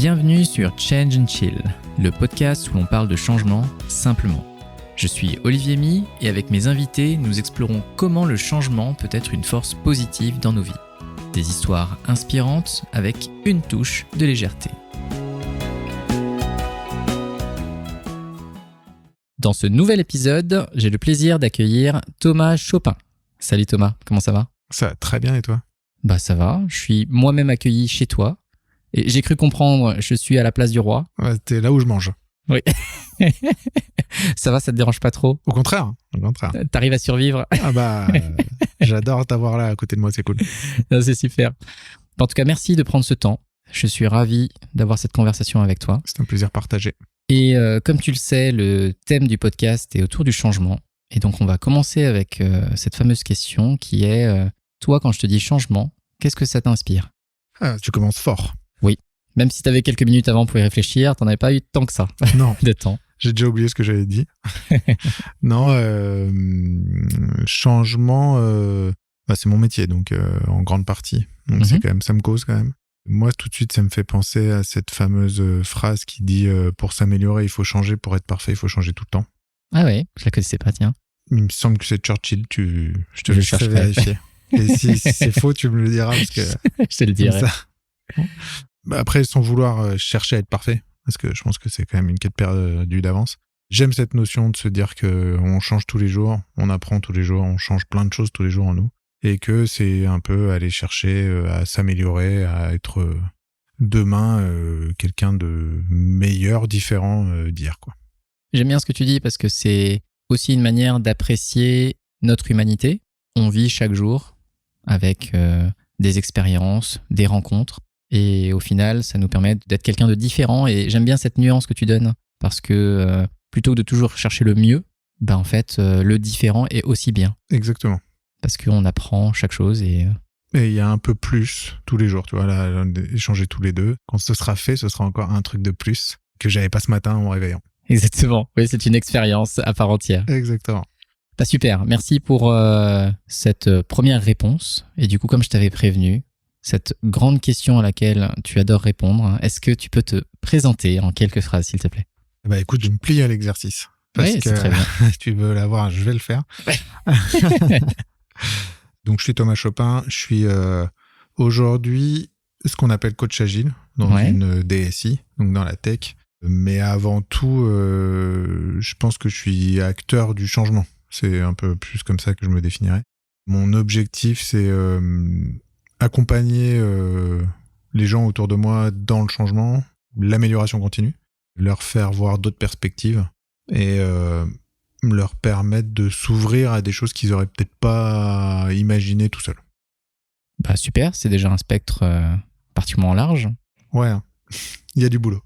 Bienvenue sur Change and Chill, le podcast où l'on parle de changement simplement. Je suis Olivier My et avec mes invités, nous explorons comment le changement peut être une force positive dans nos vies. Des histoires inspirantes avec une touche de légèreté. Dans ce nouvel épisode, j'ai le plaisir d'accueillir Thomas Chopin. Salut Thomas, comment ça va ? Ça va très bien et toi ? Bah ça va, je suis moi-même accueilli chez toi. Et j'ai cru comprendre, je suis à la place du roi. Ouais, t'es là où je mange. Oui. Ça va, ça te dérange pas trop ? Au contraire. T'arrives à survivre ? Ah bah, j'adore t'avoir là à côté de moi, c'est cool. Non, c'est super. En tout cas, merci de prendre ce temps. Je suis ravi d'avoir cette conversation avec toi. C'est un plaisir partagé. Et comme tu le sais, le thème du podcast est autour du changement. Et donc, on va commencer avec cette fameuse question qui est, toi, quand je te dis changement, qu'est-ce que ça t'inspire ? Ah, tu commences fort. Oui. Même si tu avais quelques minutes avant pour y réfléchir, t'en avais pas eu tant que ça. Non. De temps. J'ai déjà oublié ce que j'avais dit. Non, changement, c'est mon métier, donc en grande partie. Donc c'est quand même, ça me cause quand même. Moi, tout de suite, ça me fait penser à cette fameuse phrase qui dit pour s'améliorer, il faut changer, pour être parfait, il faut changer tout le temps. Ah ouais, je la connaissais pas, tiens. Il me semble que c'est Churchill, je te laisserai vérifier. Et si c'est faux, tu me le diras parce que je te le dirai. Après, sans vouloir chercher à être parfait, parce que je pense que c'est quand même une quête perdue d'avance. J'aime cette notion de se dire qu'on change tous les jours, on apprend tous les jours, on change plein de choses tous les jours en nous, et que c'est un peu aller chercher à s'améliorer, à être demain quelqu'un de meilleur, différent d'hier, quoi. J'aime bien ce que tu dis parce que c'est aussi une manière d'apprécier notre humanité. On vit chaque jour avec des expériences, des rencontres. Et au final, ça nous permet d'être quelqu'un de différent. Et j'aime bien cette nuance que tu donnes parce que plutôt que de toujours chercher le mieux, en fait, le différent est aussi bien. Exactement. Parce qu'on apprend chaque chose et il y a un peu plus tous les jours, tu vois, là, échanger tous les deux. Quand ce sera fait, ce sera encore un truc de plus que j'avais pas ce matin en me réveillant. Exactement. Oui, c'est une expérience à part entière. Exactement. Super. Merci pour cette première réponse. Et du coup, comme je t'avais prévenu, cette grande question à laquelle tu adores répondre, est-ce que tu peux te présenter en quelques phrases, s'il te plaît ? Écoute, je me plie à l'exercice. Parce que c'est très bien. tu veux l'avoir, je vais le faire. Donc, je suis Thomas Chopin. Je suis aujourd'hui ce qu'on appelle coach agile dans une DSI, donc dans la tech. Mais avant tout, je pense que je suis acteur du changement. C'est un peu plus comme ça que je me définirais. Mon objectif, c'est accompagner les gens autour de moi dans le changement, l'amélioration continue, leur faire voir d'autres perspectives et leur permettre de s'ouvrir à des choses qu'ils auraient peut-être pas imaginées tout seuls. Super, c'est déjà un spectre particulièrement large. Ouais, il y a du boulot.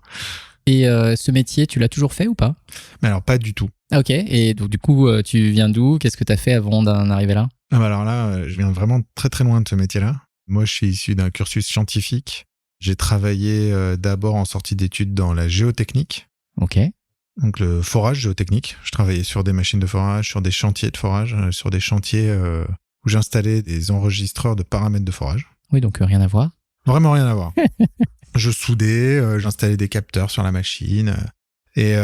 Et ce métier, tu l'as toujours fait ou pas ? Mais alors, pas du tout. Ah, ok, et donc du coup, tu viens d'où ? Qu'est-ce que tu as fait avant d'en arriver là ? Alors là, je viens vraiment très très loin de ce métier-là. Moi, je suis issu d'un cursus scientifique. J'ai travaillé d'abord en sortie d'études dans la géotechnique. Ok. Donc le forage géotechnique. Je travaillais sur des machines de forage, sur des chantiers de forage, sur des chantiers où j'installais des enregistreurs de paramètres de forage. Oui, donc rien à voir. Vraiment rien à voir. Je soudais, j'installais des capteurs sur la machine. Et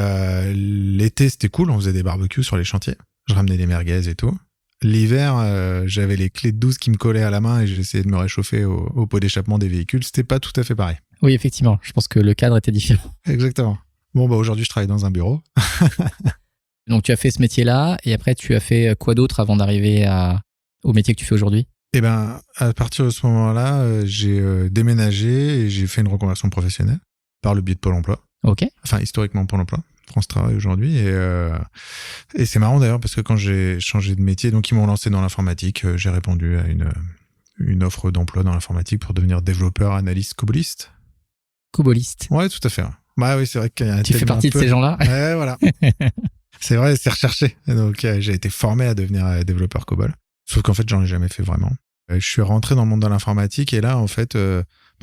l'été, c'était cool, on faisait des barbecues sur les chantiers. Je ramenais des merguez et tout. L'hiver, j'avais les clés de douze qui me collaient à la main et j'essayais de me réchauffer au pot d'échappement des véhicules. C'était pas tout à fait pareil. Oui, effectivement. Je pense que le cadre était différent. Exactement. Bon, aujourd'hui, je travaille dans un bureau. Donc, tu as fait ce métier-là et après, tu as fait quoi d'autre avant d'arriver au métier que tu fais aujourd'hui ? À partir de ce moment-là, j'ai déménagé et j'ai fait une reconversion professionnelle par le biais de Pôle emploi. Ok. Enfin, historiquement Pôle emploi. France Travail aujourd'hui. Et c'est marrant d'ailleurs parce que quand j'ai changé de métier, donc ils m'ont lancé dans l'informatique, j'ai répondu à une offre d'emploi dans l'informatique pour devenir développeur, analyste, coboliste. Coboliste. Ouais, tout à fait. Bah oui, c'est vrai qu'il y a un Tu fais partie de ces gens-là ? Ouais, voilà. C'est vrai, c'est recherché. Et donc j'ai été formé à devenir développeur COBOL. Sauf qu'en fait, j'en ai jamais fait vraiment. Je suis rentré dans le monde de l'informatique et là, en fait,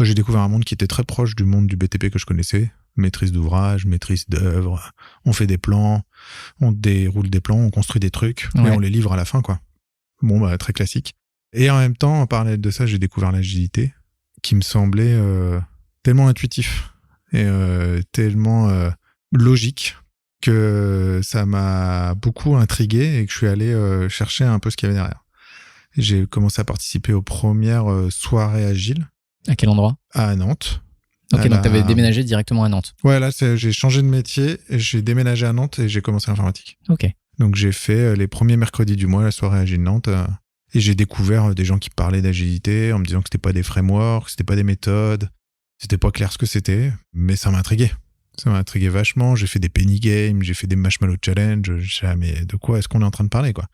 j'ai découvert un monde qui était très proche du monde du BTP que je connaissais. Maîtrise d'ouvrage, maîtrise d'œuvre. On fait des plans, on déroule des plans, on construit des trucs et on les livre à la fin, quoi. Bon, très classique. Et en même temps, en parallèle de ça, j'ai découvert l'agilité qui me semblait tellement intuitif. et tellement logique que ça m'a beaucoup intrigué et que je suis allé chercher un peu ce qu'il y avait derrière. J'ai commencé à participer aux premières soirées agiles. À quel endroit ? À Nantes. Ok, donc tu avais déménagé directement à Nantes. Ouais, là, j'ai changé de métier, et j'ai déménagé à Nantes et j'ai commencé l'informatique. Ok. Donc j'ai fait les premiers mercredis du mois la soirée Agile Nantes et j'ai découvert des gens qui parlaient d'agilité en me disant que c'était pas des frameworks, que c'était pas des méthodes, c'était pas clair ce que c'était, mais ça m'a intrigué. Ça m'a intrigué vachement. J'ai fait des penny games, j'ai fait des marshmallow challenge. Je sais, mais de quoi est-ce qu'on est en train de parler, quoi?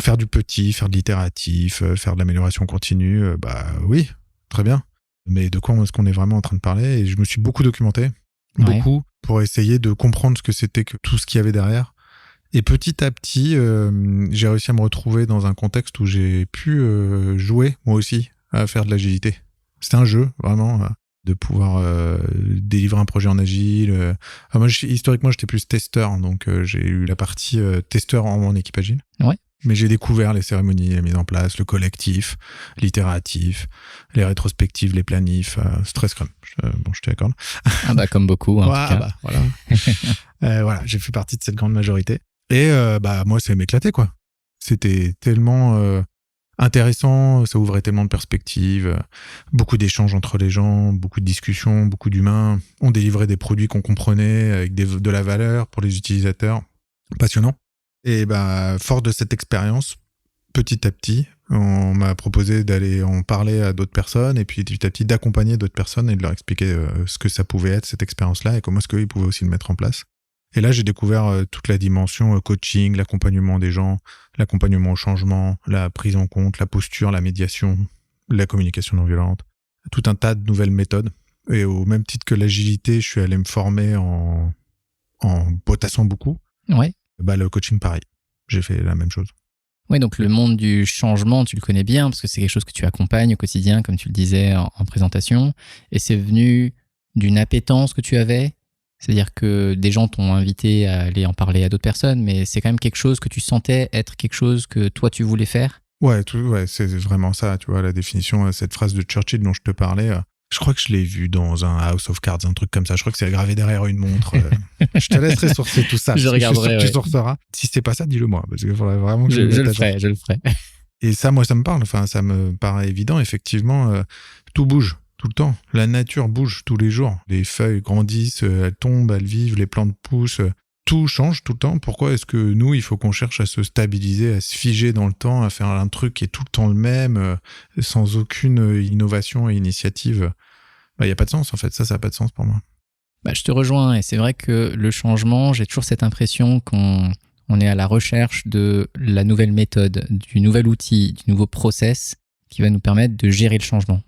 Faire du petit, faire de l'itératif, faire de l'amélioration continue, bah oui, très bien. Mais de quoi est-ce qu'on est vraiment en train de parler? Et je me suis beaucoup documenté, beaucoup, pour essayer de comprendre ce que c'était que tout ce qu'il y avait derrière. Et petit à petit, j'ai réussi à me retrouver dans un contexte où j'ai pu jouer, moi aussi, à faire de l'agilité. C'était un jeu, vraiment, de pouvoir délivrer un projet en agile. Moi, historiquement, j'étais plus testeur, donc j'ai eu la partie testeur en mon équipe agile. Ouais. Mais j'ai découvert les cérémonies, la mise en place, le collectif, l'itératif, les rétrospectives, les planifs, stress scrum. Bon, je te l'accorde. Ah bah, comme beaucoup, en tout cas. Bah, voilà. Voilà, j'ai fait partie de cette grande majorité. Et bah moi, ça m'éclatait, quoi. C'était tellement intéressant, ça ouvrait tellement de perspectives, beaucoup d'échanges entre les gens, beaucoup de discussions, beaucoup d'humains. On délivrait des produits qu'on comprenait avec de la valeur pour les utilisateurs. Passionnant. Et bah, fort de cette expérience, petit à petit, on m'a proposé d'aller en parler à d'autres personnes et puis petit à petit d'accompagner d'autres personnes et de leur expliquer ce que ça pouvait être, cette expérience-là, et comment est-ce qu'ils pouvaient aussi le mettre en place. Et là, j'ai découvert toute la dimension coaching, l'accompagnement des gens, l'accompagnement au changement, la prise en compte, la posture, la médiation, la communication non violente, tout un tas de nouvelles méthodes. Et au même titre que l'agilité, je suis allé me former en potassant beaucoup. Ouais. Bah, le coaching, pareil. J'ai fait la même chose. Oui, donc le monde du changement, tu le connais bien parce que c'est quelque chose que tu accompagnes au quotidien, comme tu le disais en présentation. Et c'est venu d'une appétence que tu avais. C'est-à-dire que des gens t'ont invité à aller en parler à d'autres personnes, mais c'est quand même quelque chose que tu sentais être quelque chose que toi, tu voulais faire. Ouais, c'est vraiment ça. Tu vois, la définition, cette phrase de Churchill dont je te parlais, je crois que je l'ai vu dans un House of Cards, un truc comme ça. Je crois que c'est gravé derrière une montre. Je te laisserai sourcer tout ça. Je regarderai. Je suis sûr que tu sourceras. Si c'est pas ça, dis-le moi, parce qu'il faudrait vraiment que je le ferai. Et ça, moi, ça me parle. Enfin, ça me paraît évident. Effectivement, tout bouge tout le temps. La nature bouge tous les jours. Les feuilles grandissent, elles tombent, elles vivent, les plantes poussent. Tout change tout le temps. Pourquoi est-ce que nous, il faut qu'on cherche à se stabiliser, à se figer dans le temps, à faire un truc qui est tout le temps le même, sans aucune innovation et initiative? Bah, il n'y a pas de sens, en fait. Ça n'a pas de sens pour moi. Bah, je te rejoins. Et c'est vrai que le changement, j'ai toujours cette impression qu'on est à la recherche de la nouvelle méthode, du nouvel outil, du nouveau process qui va nous permettre de gérer le changement.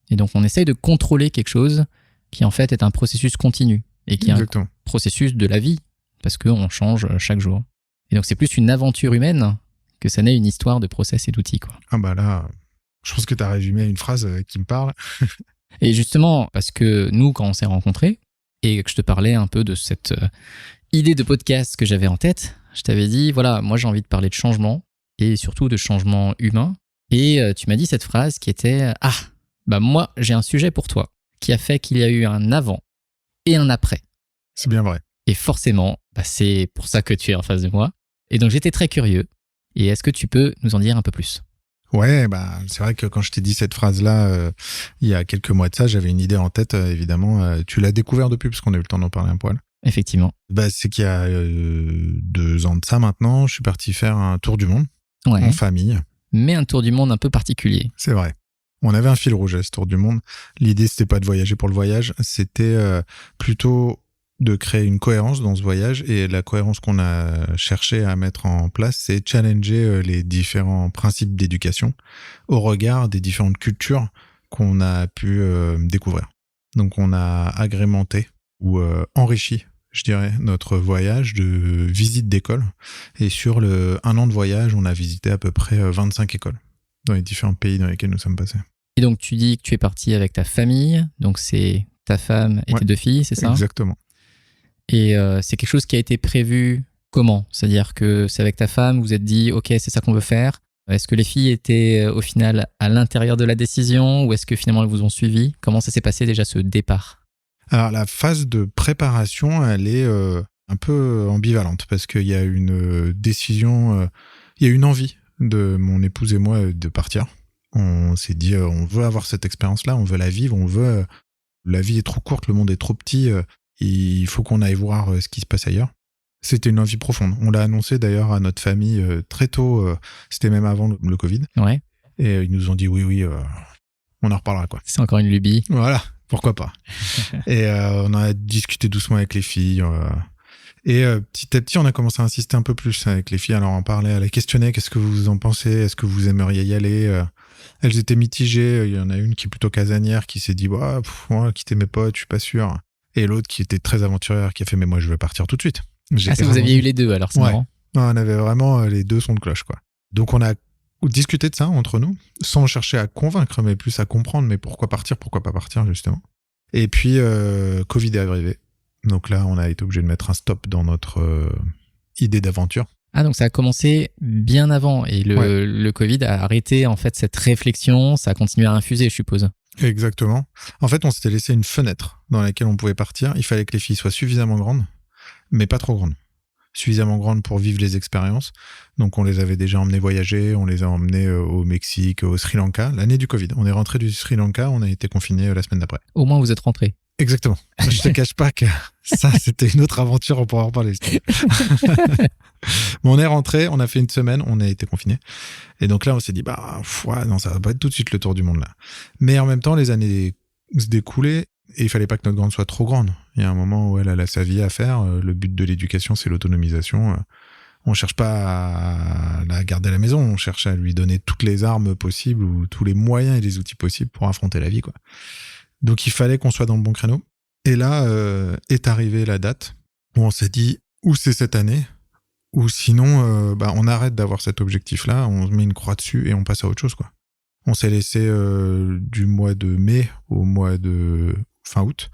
Et donc, on essaye de contrôler quelque chose qui, en fait, est un processus continu et qui est un processus de la vie parce qu'on change chaque jour. Et donc, c'est plus une aventure humaine que ça n'est une histoire de process et d'outils, quoi. Ah bah là, je pense que tu as résumé une phrase qui me parle. Et justement, parce que nous, quand on s'est rencontrés et que je te parlais un peu de cette idée de podcast que j'avais en tête, je t'avais dit, voilà, moi, j'ai envie de parler de changement et surtout de changement humain. Et tu m'as dit cette phrase qui était « Ah !» Bah moi, j'ai un sujet pour toi qui a fait qu'il y a eu un avant et un après. C'est bien vrai. Et forcément, bah c'est pour ça que tu es en face de moi. Et donc, j'étais très curieux. Et est-ce que tu peux nous en dire un peu plus ? Ouais, bah c'est vrai que quand je t'ai dit cette phrase-là, il y a quelques mois de ça, j'avais une idée en tête, évidemment. Tu l'as découvert depuis, parce qu'on a eu le temps d'en parler un poil. Effectivement. Bah, c'est qu'il y a 2 ans de ça maintenant, je suis parti faire un tour du monde en famille. Mais un tour du monde un peu particulier. C'est vrai. On avait un fil rouge à ce tour du monde. L'idée, c'était pas de voyager pour le voyage, c'était plutôt de créer une cohérence dans ce voyage. Et la cohérence qu'on a cherché à mettre en place, c'est challenger les différents principes d'éducation au regard des différentes cultures qu'on a pu découvrir. Donc, on a agrémenté ou enrichi, je dirais, notre voyage de visite d'école. Et sur le 1 an de voyage, on a visité à peu près 25 écoles dans les différents pays dans lesquels nous sommes passés. Et donc, tu dis que tu es parti avec ta famille, donc c'est ta femme et tes 2 filles, c'est ça ? Exactement. Et c'est quelque chose qui a été prévu comment ? C'est-à-dire que c'est avec ta femme, vous vous êtes dit, ok, c'est ça qu'on veut faire. Est-ce que les filles étaient au final à l'intérieur de la décision ou est-ce que finalement elles vous ont suivi ? Comment ça s'est passé déjà ce départ ? Alors, la phase de préparation, elle est un peu ambivalente parce qu'il y a une décision, il y a une envie de mon épouse et moi de partir. On s'est dit, on veut avoir cette expérience-là, on veut la vivre, la vie est trop courte, le monde est trop petit, il faut qu'on aille voir ce qui se passe ailleurs. C'était une envie profonde. On l'a annoncé d'ailleurs à notre famille très tôt, c'était même avant le Covid. Ouais. Et ils nous ont dit oui, on en reparlera quoi. C'est encore une lubie. Voilà, pourquoi pas. Et on a discuté doucement avec les filles. Et petit à petit, on a commencé à insister un peu plus avec les filles. Alors on parlait, à les questionner, qu'est-ce que vous en pensez? Est-ce que vous aimeriez y aller? Elles étaient mitigées. Il y en a une qui est plutôt casanière, qui s'est dit moi, quitter mes potes, je suis pas sûr. Et l'autre qui était très aventurière, qui a fait mais moi je veux partir tout de suite. Si vous aviez eu les deux, alors c'est marrant. Ouais, on avait vraiment les deux sons de cloche quoi. Donc on a discuté de ça entre nous, sans chercher à convaincre, mais plus à comprendre, mais pourquoi partir, pourquoi pas partir justement. Et puis Covid est arrivé. Donc là, on a été obligé de mettre un stop dans notre idée d'aventure. Ah, donc ça a commencé bien avant et le Covid a arrêté en fait cette réflexion, ça a continué à infuser, je suppose. Exactement. En fait, on s'était laissé une fenêtre dans laquelle on pouvait partir. Il fallait que les filles soient suffisamment grandes, mais pas trop grandes. Suffisamment grandes pour vivre les expériences. Donc on les avait déjà emmenées voyager, on les a emmenées au Mexique, au Sri Lanka, l'année du Covid. On est rentré du Sri Lanka, on a été confinés la semaine d'après. Au moins vous êtes rentrés. Exactement. Je te cache pas que ça, c'était une autre aventure, on pourra en reparler. Mais on est rentré, on a fait une semaine, on a été confinés. Et donc là, on s'est dit, non, ça va pas être tout de suite le tour du monde là. Mais en même temps, les années se découlaient et il fallait pas que notre grande soit trop grande. Il y a un moment où elle a sa vie à faire. Le but de l'éducation, c'est l'autonomisation. On cherche pas à la garder à la maison, on cherche à lui donner toutes les armes possibles ou tous les moyens et les outils possibles pour affronter la vie, quoi. Donc il fallait qu'on soit dans le bon créneau. Et là est arrivée la date où on s'est dit ou c'est cette année, ou sinon on arrête d'avoir cet objectif-là, on met une croix dessus et on passe à autre chose, quoi. On s'est laissé du mois de mai au mois de fin août,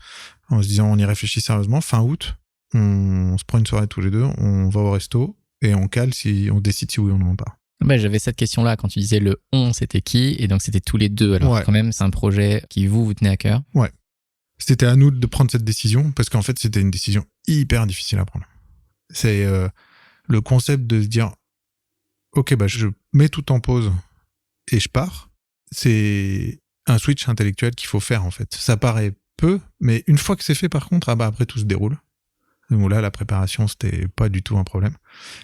en se disant on y réfléchit sérieusement. Fin août, on se prend une soirée tous les deux, on va au resto et on cale si on décide si oui ou non on part. J'avais cette question-là quand tu disais le on, c'était qui? Et donc c'était tous les deux. Alors quand même, c'est un projet qui vous tenez à cœur. Ouais. C'était à nous de prendre cette décision parce qu'en fait, c'était une décision hyper difficile à prendre. C'est le concept de se dire ok, je mets tout en pause et je pars. C'est un switch intellectuel qu'il faut faire en fait. Ça paraît peu, mais une fois que c'est fait par contre, après tout se déroule. Donc là, la préparation, c'était pas du tout un problème.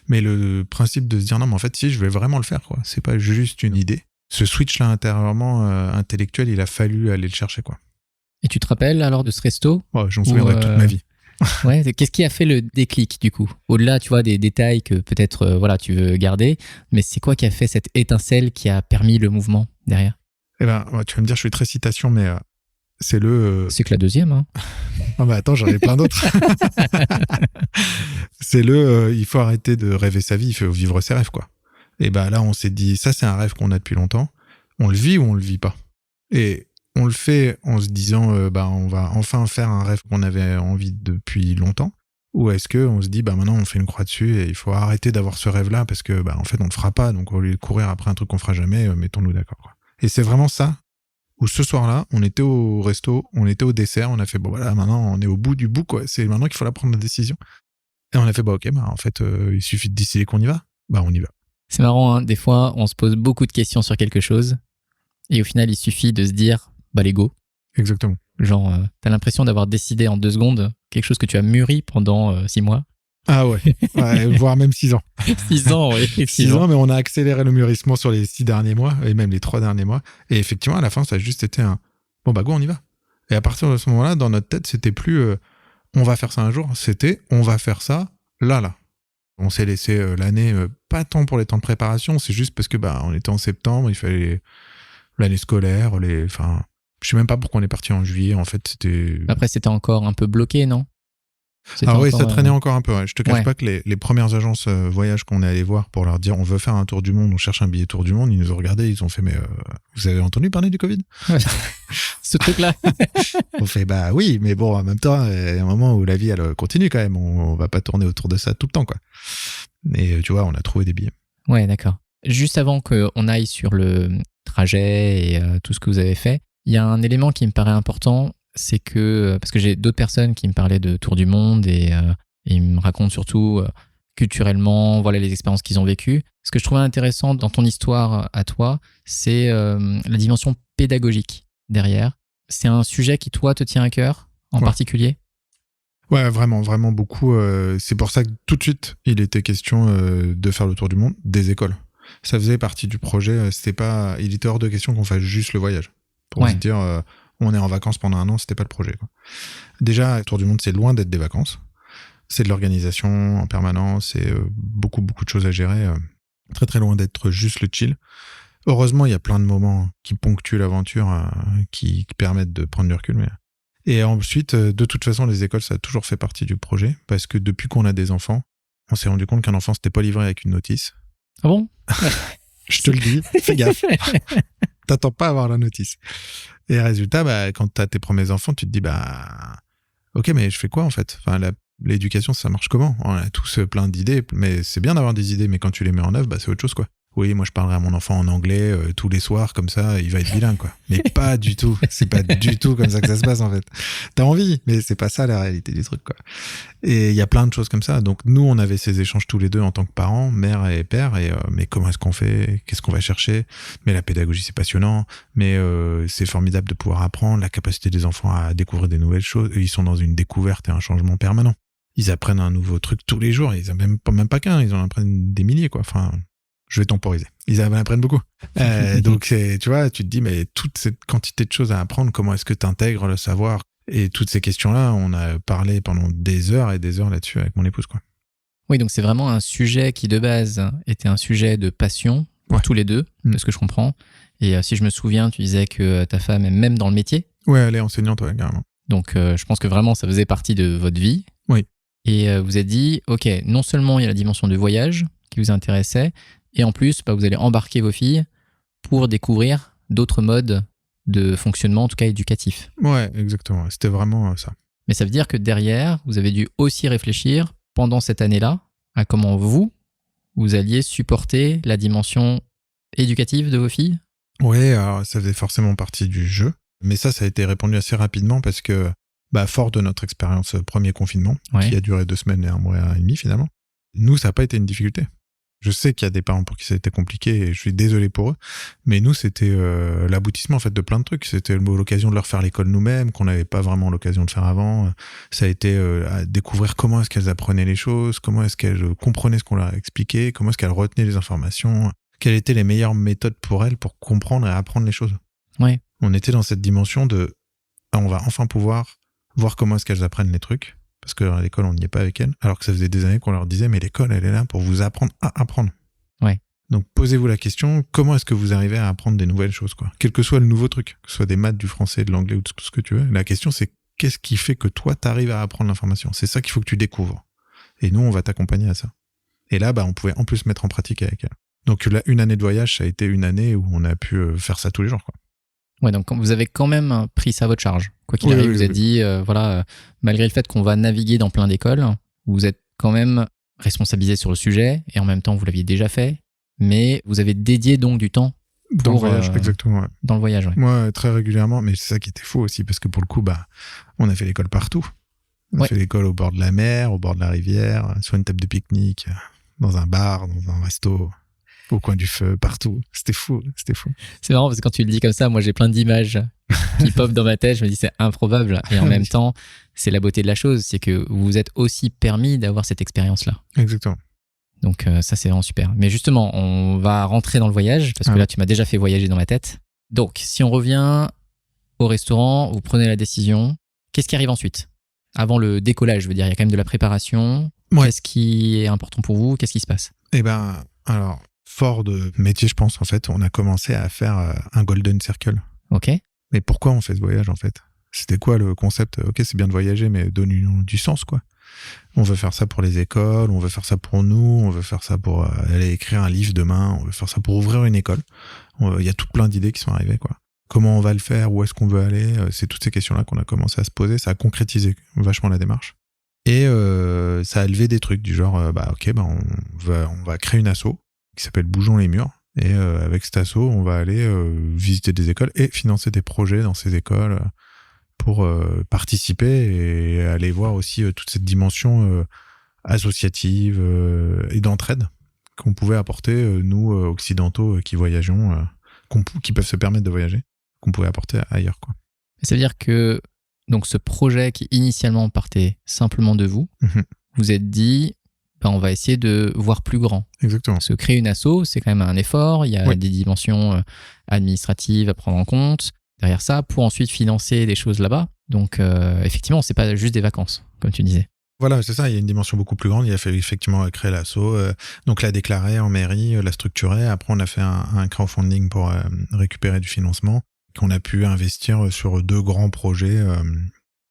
Mais le principe de se dire non, mais en fait, si, je vais vraiment le faire, quoi. C'est pas juste une idée. Ce switch-là intérieurement, intellectuel, il a fallu aller le chercher, quoi. Et tu te rappelles alors de ce resto? J'en souviendrai toute ma vie. Ouais, qu'est-ce qui a fait le déclic du coup? Au-delà, tu vois, des détails que peut-être tu veux garder, mais c'est quoi qui a fait cette étincelle qui a permis le mouvement derrière? Tu vas me dire, je suis très citation, mais c'est le... C'est que la deuxième, hein. Non, mais attends, j'en ai plein d'autres. C'est il faut arrêter de rêver sa vie, il faut vivre ses rêves, quoi. Et là, on s'est dit, ça, c'est un rêve qu'on a depuis longtemps. On le vit ou on le vit pas? Et on le fait en se disant, on va enfin faire un rêve qu'on avait envie depuis longtemps. Ou est-ce que on se dit, maintenant, on fait une croix dessus et il faut arrêter d'avoir ce rêve-là parce que, en fait, on le fera pas. Donc, au lieu de courir après un truc qu'on fera jamais, mettons-nous d'accord, quoi. Et c'est vraiment ça. Où ce soir-là, on était au resto, on était au dessert, on a fait, maintenant, on est au bout du bout, quoi. C'est maintenant qu'il faut la prendre la décision. Et on a fait, en fait, il suffit de décider qu'on y va. On y va. C'est marrant, hein. Des fois, on se pose beaucoup de questions sur quelque chose. Et au final, il suffit de se dire, let's go. Exactement. Genre, t'as l'impression d'avoir décidé en 2 secondes quelque chose que tu as mûri pendant 6 mois. Ah ouais, voire même 6 ans. 6 ans, oui. 6 ans, mais on a accéléré le mûrissement sur les 6 derniers mois, et même les 3 derniers mois. Et effectivement, à la fin, ça a juste été un « go, on y va ». Et à partir de ce moment-là, dans notre tête, c'était plus on va faire ça un jour », c'était « on va faire ça là ». On s'est laissé l'année, pas tant pour les temps de préparation, c'est juste parce que on était en septembre, il fallait l'année scolaire, je sais même pas pourquoi on est parti en juillet, en fait, c'était... Après, c'était encore un peu bloqué, non? Oui, ça traînait encore un peu. Ouais. Je te cache pas que les premières agences voyage qu'on est allé voir pour leur dire on veut faire un tour du monde, on cherche un billet tour du monde, ils nous ont regardé, ils ont fait mais vous avez entendu parler du Covid? Ce truc-là. On fait oui, mais bon, en même temps, il y a un moment où la vie elle continue quand même, on va pas tourner autour de ça tout le temps, quoi. Et tu vois, on a trouvé des billets. Ouais, d'accord. Juste avant qu'on aille sur le trajet et tout ce que vous avez fait, il y a un élément qui me paraît important, c'est que, parce que j'ai d'autres personnes qui me parlaient de tour du monde et ils me racontent surtout culturellement, voilà les expériences qu'ils ont vécues. Ce que je trouvais intéressant dans ton histoire à toi, c'est la dimension pédagogique derrière. C'est un sujet qui, toi, te tient à cœur en particulier? Ouais, vraiment, vraiment beaucoup. C'est pour ça que tout de suite, il était question de faire le tour du monde des écoles. Ça faisait partie du projet. Il était hors de question qu'on fasse juste le voyage. Pour se dire, on est en vacances pendant 1 an, c'était pas le projet, quoi. Déjà, le tour du monde, c'est loin d'être des vacances. C'est de l'organisation en permanence, c'est beaucoup, beaucoup de choses à gérer. Très, très loin d'être juste le chill. Heureusement, il y a plein de moments qui ponctuent l'aventure, qui permettent de prendre du recul. Et ensuite, de toute façon, les écoles, ça a toujours fait partie du projet, parce que depuis qu'on a des enfants, on s'est rendu compte qu'un enfant, c'était pas livré avec une notice. Ah bon? Je te le dis, fais gaffe. T'attends pas à avoir la notice. Et résultat, quand t'as tes premiers enfants, tu te dis, ok, mais je fais quoi en fait? Enfin, l'éducation, ça marche comment? On a tous plein d'idées, mais c'est bien d'avoir des idées, mais quand tu les mets en œuvre, c'est autre chose, quoi. Oui, moi je parlerai à mon enfant en anglais tous les soirs, comme ça, il va être bilingue, quoi. Mais pas du tout. C'est pas du tout comme ça que ça se passe, en fait. T'as envie, mais c'est pas ça la réalité du truc, quoi. Et il y a plein de choses comme ça. Donc nous, on avait ces échanges tous les deux en tant que parents, mère et père. Mais comment est-ce qu'on fait? Qu'est-ce qu'on va chercher? Mais la pédagogie, c'est passionnant. Mais c'est formidable de pouvoir apprendre. La capacité des enfants à découvrir des nouvelles choses. Ils sont dans une découverte et un changement permanent. Ils apprennent un nouveau truc tous les jours. Ils n'en même pas qu'un. Ils en apprennent des milliers, quoi. Enfin, je vais temporiser. Ils en apprennent beaucoup. Donc, tu vois, tu te dis, mais toute cette quantité de choses à apprendre, comment est-ce que tu intègres le savoir? Et toutes ces questions-là, on a parlé pendant des heures et des heures là-dessus avec mon épouse, quoi. Oui, donc c'est vraiment un sujet qui, de base, était un sujet de passion pour tous les deux, de ce que je comprends. Et si je me souviens, tu disais que ta femme est même dans le métier. Ouais, elle est enseignante, ouais, carrément. Donc, je pense que vraiment, ça faisait partie de votre vie. Oui. Et vous êtes dit, OK, non seulement il y a la dimension du voyage qui vous intéressait, et en plus, vous allez embarquer vos filles pour découvrir d'autres modes de fonctionnement, en tout cas éducatif. Ouais, exactement. C'était vraiment ça. Mais ça veut dire que derrière, vous avez dû aussi réfléchir pendant cette année-là à comment vous alliez supporter la dimension éducative de vos filles. Oui, alors ça faisait forcément partie du jeu. Mais ça a été répondu assez rapidement parce que, fort de notre expérience premier confinement, qui a duré 2 semaines et 1 mois et demi finalement, nous, ça n'a pas été une difficulté. Je sais qu'il y a des parents pour qui ça a été compliqué et je suis désolé pour eux, mais nous, c'était l'aboutissement en fait de plein de trucs. C'était l'occasion de leur faire l'école nous-mêmes, qu'on n'avait pas vraiment l'occasion de faire avant. Ça a été à découvrir comment est-ce qu'elles apprenaient les choses, comment est-ce qu'elles comprenaient ce qu'on leur expliquait, comment est-ce qu'elles retenaient les informations, quelles étaient les meilleures méthodes pour elles pour comprendre et apprendre les choses. Ouais. On était dans cette dimension de on va enfin pouvoir voir comment est-ce qu'elles apprennent les trucs. Parce que à l'école, on n'y est pas avec elles. Alors que ça faisait des années qu'on leur disait, mais l'école, elle est là pour vous apprendre à apprendre. Ouais. Donc, posez-vous la question, comment est-ce que vous arrivez à apprendre des nouvelles choses, quoi? Quel que soit le nouveau truc, que ce soit des maths, du français, de l'anglais ou de ce que tu veux. La question, c'est qu'est-ce qui fait que toi, t'arrives à apprendre l'information? C'est ça qu'il faut que tu découvres. Et nous, on va t'accompagner à ça. Et là, on pouvait en plus mettre en pratique avec elle. Donc, là, une année de voyage, ça a été une année où on a pu faire ça tous les jours, quoi. Ouais, donc vous avez quand même pris ça à votre charge. Quoi qu'il arrive, vous avez dit, malgré le fait qu'on va naviguer dans plein d'écoles, vous êtes quand même responsabilisé sur le sujet et en même temps, vous l'aviez déjà fait, mais vous avez dédié donc du temps dans le voyage, exactement. Ouais. Dans le voyage, ouais. Moi, très régulièrement, mais c'est ça qui était fou aussi, parce que pour le coup, on a fait l'école partout. On a fait l'école au bord de la mer, au bord de la rivière, sur une table de pique-nique, dans un bar, dans un resto. Au coin du feu, partout. C'était fou. C'est marrant parce que quand tu le dis comme ça, moi j'ai plein d'images qui popent dans ma tête. Je me dis c'est improbable. Et en même temps, c'est la beauté de la chose. C'est que vous vous êtes aussi permis d'avoir cette expérience-là. Exactement. Donc ça, c'est vraiment super. Mais justement, on va rentrer dans le voyage parce que là, tu m'as déjà fait voyager dans ma tête. Donc, si on revient au restaurant, vous prenez la décision. Qu'est-ce qui arrive ensuite? Avant le décollage, je veux dire, il y a quand même de la préparation. Ouais. Qu'est-ce qui est important pour vous? Qu'est-ce qui se passe? Alors... Fort de métier, je pense, en fait, on a commencé à faire un Golden Circle. Ok. Mais pourquoi on fait ce voyage, en fait? C'était quoi le concept? Ok, c'est bien de voyager, mais donne du sens, quoi. On veut faire ça pour les écoles, on veut faire ça pour nous, on veut faire ça pour aller écrire un livre demain, on veut faire ça pour ouvrir une école. Il y a tout plein d'idées qui sont arrivées, quoi. Comment on va le faire? Où est-ce qu'on veut aller? C'est toutes ces questions-là qu'on a commencé à se poser. Ça a concrétisé vachement la démarche. Et ça a levé des trucs du genre, on va créer une asso qui s'appelle Bougeons les murs. Et avec cet asso, on va aller visiter des écoles et financer des projets dans ces écoles pour participer et aller voir aussi toute cette dimension associative et d'entraide qu'on pouvait apporter, nous, occidentaux, qui voyageons, qui peuvent se permettre de voyager, qu'on pouvait apporter ailleurs, quoi. Ça veut dire que donc, ce projet qui initialement partait simplement de vous, vous êtes dit, on va essayer de voir plus grand. Exactement. Parce que créer une asso, c'est quand même un effort. Il y a des dimensions administratives à prendre en compte derrière ça pour ensuite financer des choses là-bas. Donc, effectivement, c'est pas juste des vacances, comme tu disais. Voilà, c'est ça. Il y a une dimension beaucoup plus grande. Il a fallu effectivement créer l'asso, donc la déclarer en mairie, la structurer. Après, on a fait un crowdfunding pour récupérer du financement qu'on a pu investir sur 2 grands projets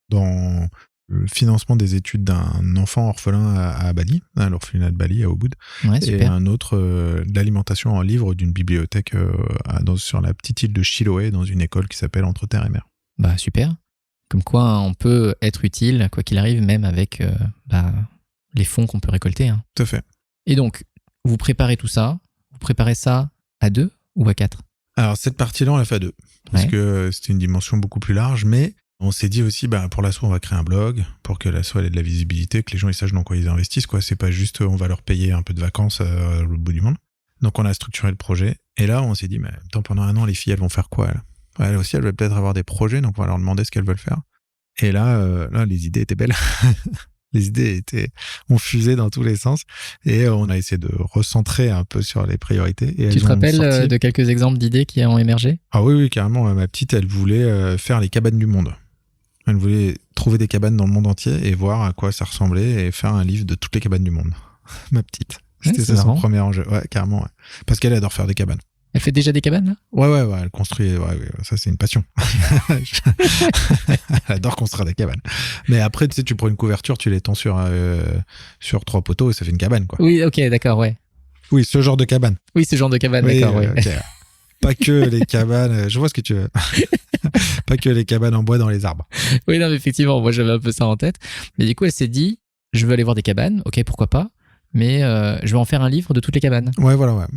dans le financement des études d'un enfant orphelin à Bali, à l'orphelinat de Bali, à Ubud, et un autre de l'alimentation en livres d'une bibliothèque sur la petite île de Chiloé, dans une école qui s'appelle Entre Terre et Mer. Bah super. Comme quoi, on peut être utile, quoi qu'il arrive, même avec les fonds qu'on peut récolter. Hein. Tout à fait. Et donc, vous préparez tout ça. Vous préparez ça à 2 ou à 4 ? Alors, cette partie-là, on l'a fait à 2. Parce que c'était une dimension beaucoup plus large. Mais on s'est dit aussi, pour l'asso, on va créer un blog pour que l'asso ait de la visibilité, que les gens ils sachent dans quoi ils investissent. Quoi. C'est pas juste, on va leur payer un peu de vacances à l'autre bout du monde. Donc, on a structuré le projet. Et là, on s'est dit, mais attends, pendant 1 an, les filles, elles vont faire quoi, elles ? Elles aussi, elles veulent peut-être avoir des projets, donc on va leur demander ce qu'elles veulent faire. Et là, les idées étaient belles. Les idées ont fusé dans tous les sens. Et on a essayé de recentrer un peu sur les priorités. Et tu te rappelles de quelques exemples d'idées qui ont émergé ? Ah oui, carrément. Ma petite, elle voulait faire les cabanes du monde. Elle voulait trouver des cabanes dans le monde entier et voir à quoi ça ressemblait et faire un livre de toutes les cabanes du monde. Ma petite. C'était ça son premier enjeu. Ouais, carrément. Ouais. Parce qu'elle adore faire des cabanes. Elle fait déjà des cabanes, là ? Ouais, elle construit. Ouais, ça, c'est une passion. Elle adore construire des cabanes. Mais après, tu sais, tu prends une couverture, tu l'étends sur 3 poteaux et ça fait une cabane, quoi. Oui, ok, d'accord, ouais. Oui, ce genre de cabane. Oui, ce genre de cabane, oui, d'accord, ouais. Okay. Pas que les cabanes, je vois ce que tu veux. Pas que les cabanes en bois dans les arbres. Oui, non, mais effectivement, moi, j'avais un peu ça en tête. Mais du coup, elle s'est dit, je veux aller voir des cabanes, ok, pourquoi pas. Mais je vais en faire un livre de toutes les cabanes. Ouais.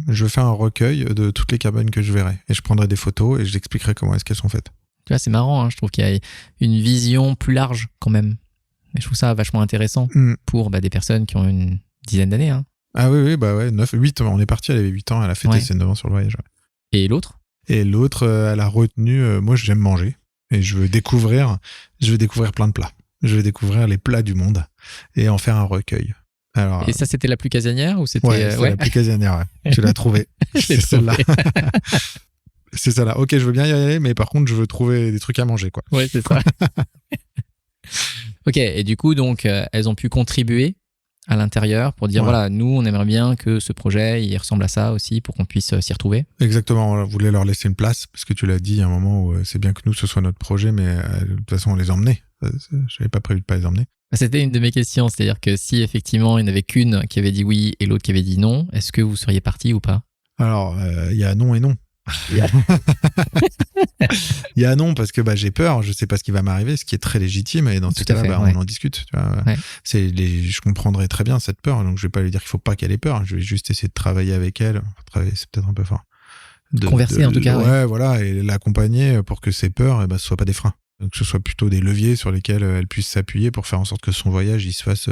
Je vais faire un recueil de toutes les cabanes que je verrai. Et je prendrai des photos et je l'expliquerai comment est-ce qu'elles sont faites. Tu vois, c'est marrant, hein, je trouve qu'il y a une vision plus large quand même. Et je trouve ça vachement intéressant pour des personnes qui ont une dizaine d'années. Hein. Ah oui, 9, 8, on est parti, elle avait 8 ans, elle a fêté ses 9 ans sur le voyage. Ouais. Et l'autre ? Et l'autre, elle a retenu, moi j'aime manger et je veux découvrir plein de plats. Je veux découvrir les plats du monde et en faire un recueil. Alors, et ça, c'était la plus casanière ou c'était... Ouais, c'était la plus casanière, ouais. Tu l'as trouvée. C'est celle-là. C'est ça là. Ok, je veux bien y aller, mais par contre, je veux trouver des trucs à manger, quoi. Ouais, c'est ça. Ok, et du coup, donc, elles ont pu contribuer à l'intérieur pour dire, voilà, nous, on aimerait bien que ce projet, il ressemble à ça aussi pour qu'on puisse s'y retrouver. Exactement, on voulait leur laisser une place, parce que tu l'as dit, il y a un moment où c'est bien que nous, ce soit notre projet, mais de toute façon, on les emmenait. Je n'avais pas prévu de pas les emmener. C'était une de mes questions, c'est-à-dire que si effectivement il n'y en avait qu'une qui avait dit oui et l'autre qui avait dit non, est-ce que vous seriez partis ou pas ? Alors, il y a non et non. Il y a non parce que j'ai peur, je sais pas ce qui va m'arriver, ce qui est très légitime, et dans ce cas-là, on en discute. Tu vois. Ouais. Je comprendrais très bien cette peur, donc je vais pas lui dire qu'il faut pas qu'elle ait peur, je vais juste essayer de travailler avec elle. Travailler, c'est peut-être un peu fort. Converser en tout cas. Ouais, voilà, et l'accompagner pour que ses peurs, ce soit pas des freins. Que ce soit plutôt des leviers sur lesquels elle puisse s'appuyer pour faire en sorte que son voyage il se fasse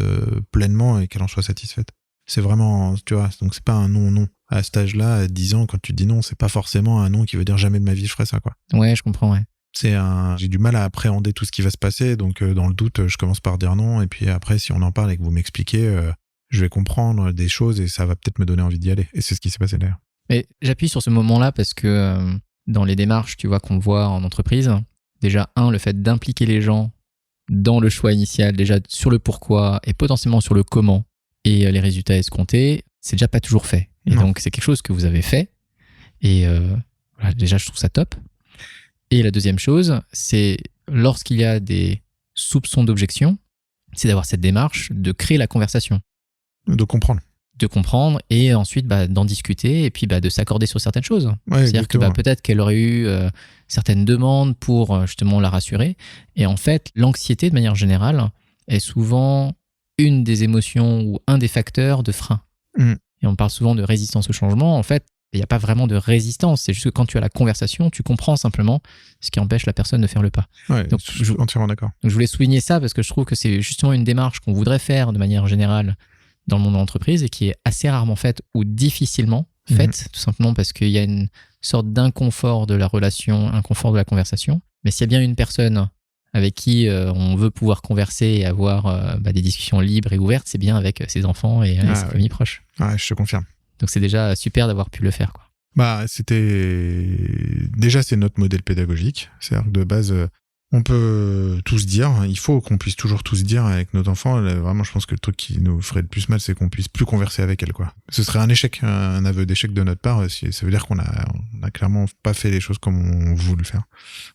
pleinement et qu'elle en soit satisfaite. C'est vraiment, tu vois, donc c'est pas un non. À cet âge-là, à 10 ans, quand tu dis non, c'est pas forcément un non qui veut dire jamais de ma vie je ferai ça, quoi. Ouais, je comprends, ouais. J'ai du mal à appréhender tout ce qui va se passer, donc dans le doute, je commence par dire non, et puis après, si on en parle et que vous m'expliquez, je vais comprendre des choses et ça va peut-être me donner envie d'y aller. Et c'est ce qui s'est passé d'ailleurs. Mais j'appuie sur ce moment-là parce que dans les démarches, tu vois, qu'on voit en entreprise, déjà, le fait d'impliquer les gens dans le choix initial, déjà sur le pourquoi et potentiellement sur le comment et les résultats escomptés, c'est déjà pas toujours fait. Et donc, c'est quelque chose que vous avez fait. Et voilà, déjà, je trouve ça top. Et la deuxième chose, c'est lorsqu'il y a des soupçons d'objection, c'est d'avoir cette démarche de créer la conversation. De comprendre et ensuite d'en discuter et puis de s'accorder sur certaines choses. Ouais, c'est-à-dire que peut-être qu'elle aurait eu certaines demandes pour justement la rassurer. Et en fait, l'anxiété de manière générale est souvent une des émotions ou un des facteurs de frein. Et on parle souvent de résistance au changement. En fait, Il n'y a pas vraiment de résistance. C'est juste que quand tu as la conversation, tu comprends simplement ce qui empêche la personne de faire le pas. Ouais, Donc, je suis entièrement d'accord. Donc, je voulais souligner ça parce que je trouve que c'est justement une démarche qu'on voudrait faire de manière générale dans le monde de l'entreprise et qui est assez rarement faite ou difficilement faite, tout simplement parce qu'il y a une sorte d'inconfort de la relation, inconfort de la conversation. Mais s'il y a bien une personne avec qui on veut pouvoir converser et avoir des discussions libres et ouvertes, c'est bien avec ses enfants et sa famille proche. Ouais, je te confirme. Donc c'est déjà super d'avoir pu le faire, quoi. Bah, déjà, c'est notre modèle pédagogique. C'est-à-dire que de base, on peut tout se dire. Il faut qu'on puisse toujours tout se dire avec nos enfants. Là, vraiment, je pense que le truc qui nous ferait le plus mal, c'est qu'on puisse plus converser avec elles, quoi. Ce serait un échec, un aveu d'échec de notre part. Ça veut dire qu'on a clairement pas fait les choses comme on veut le faire.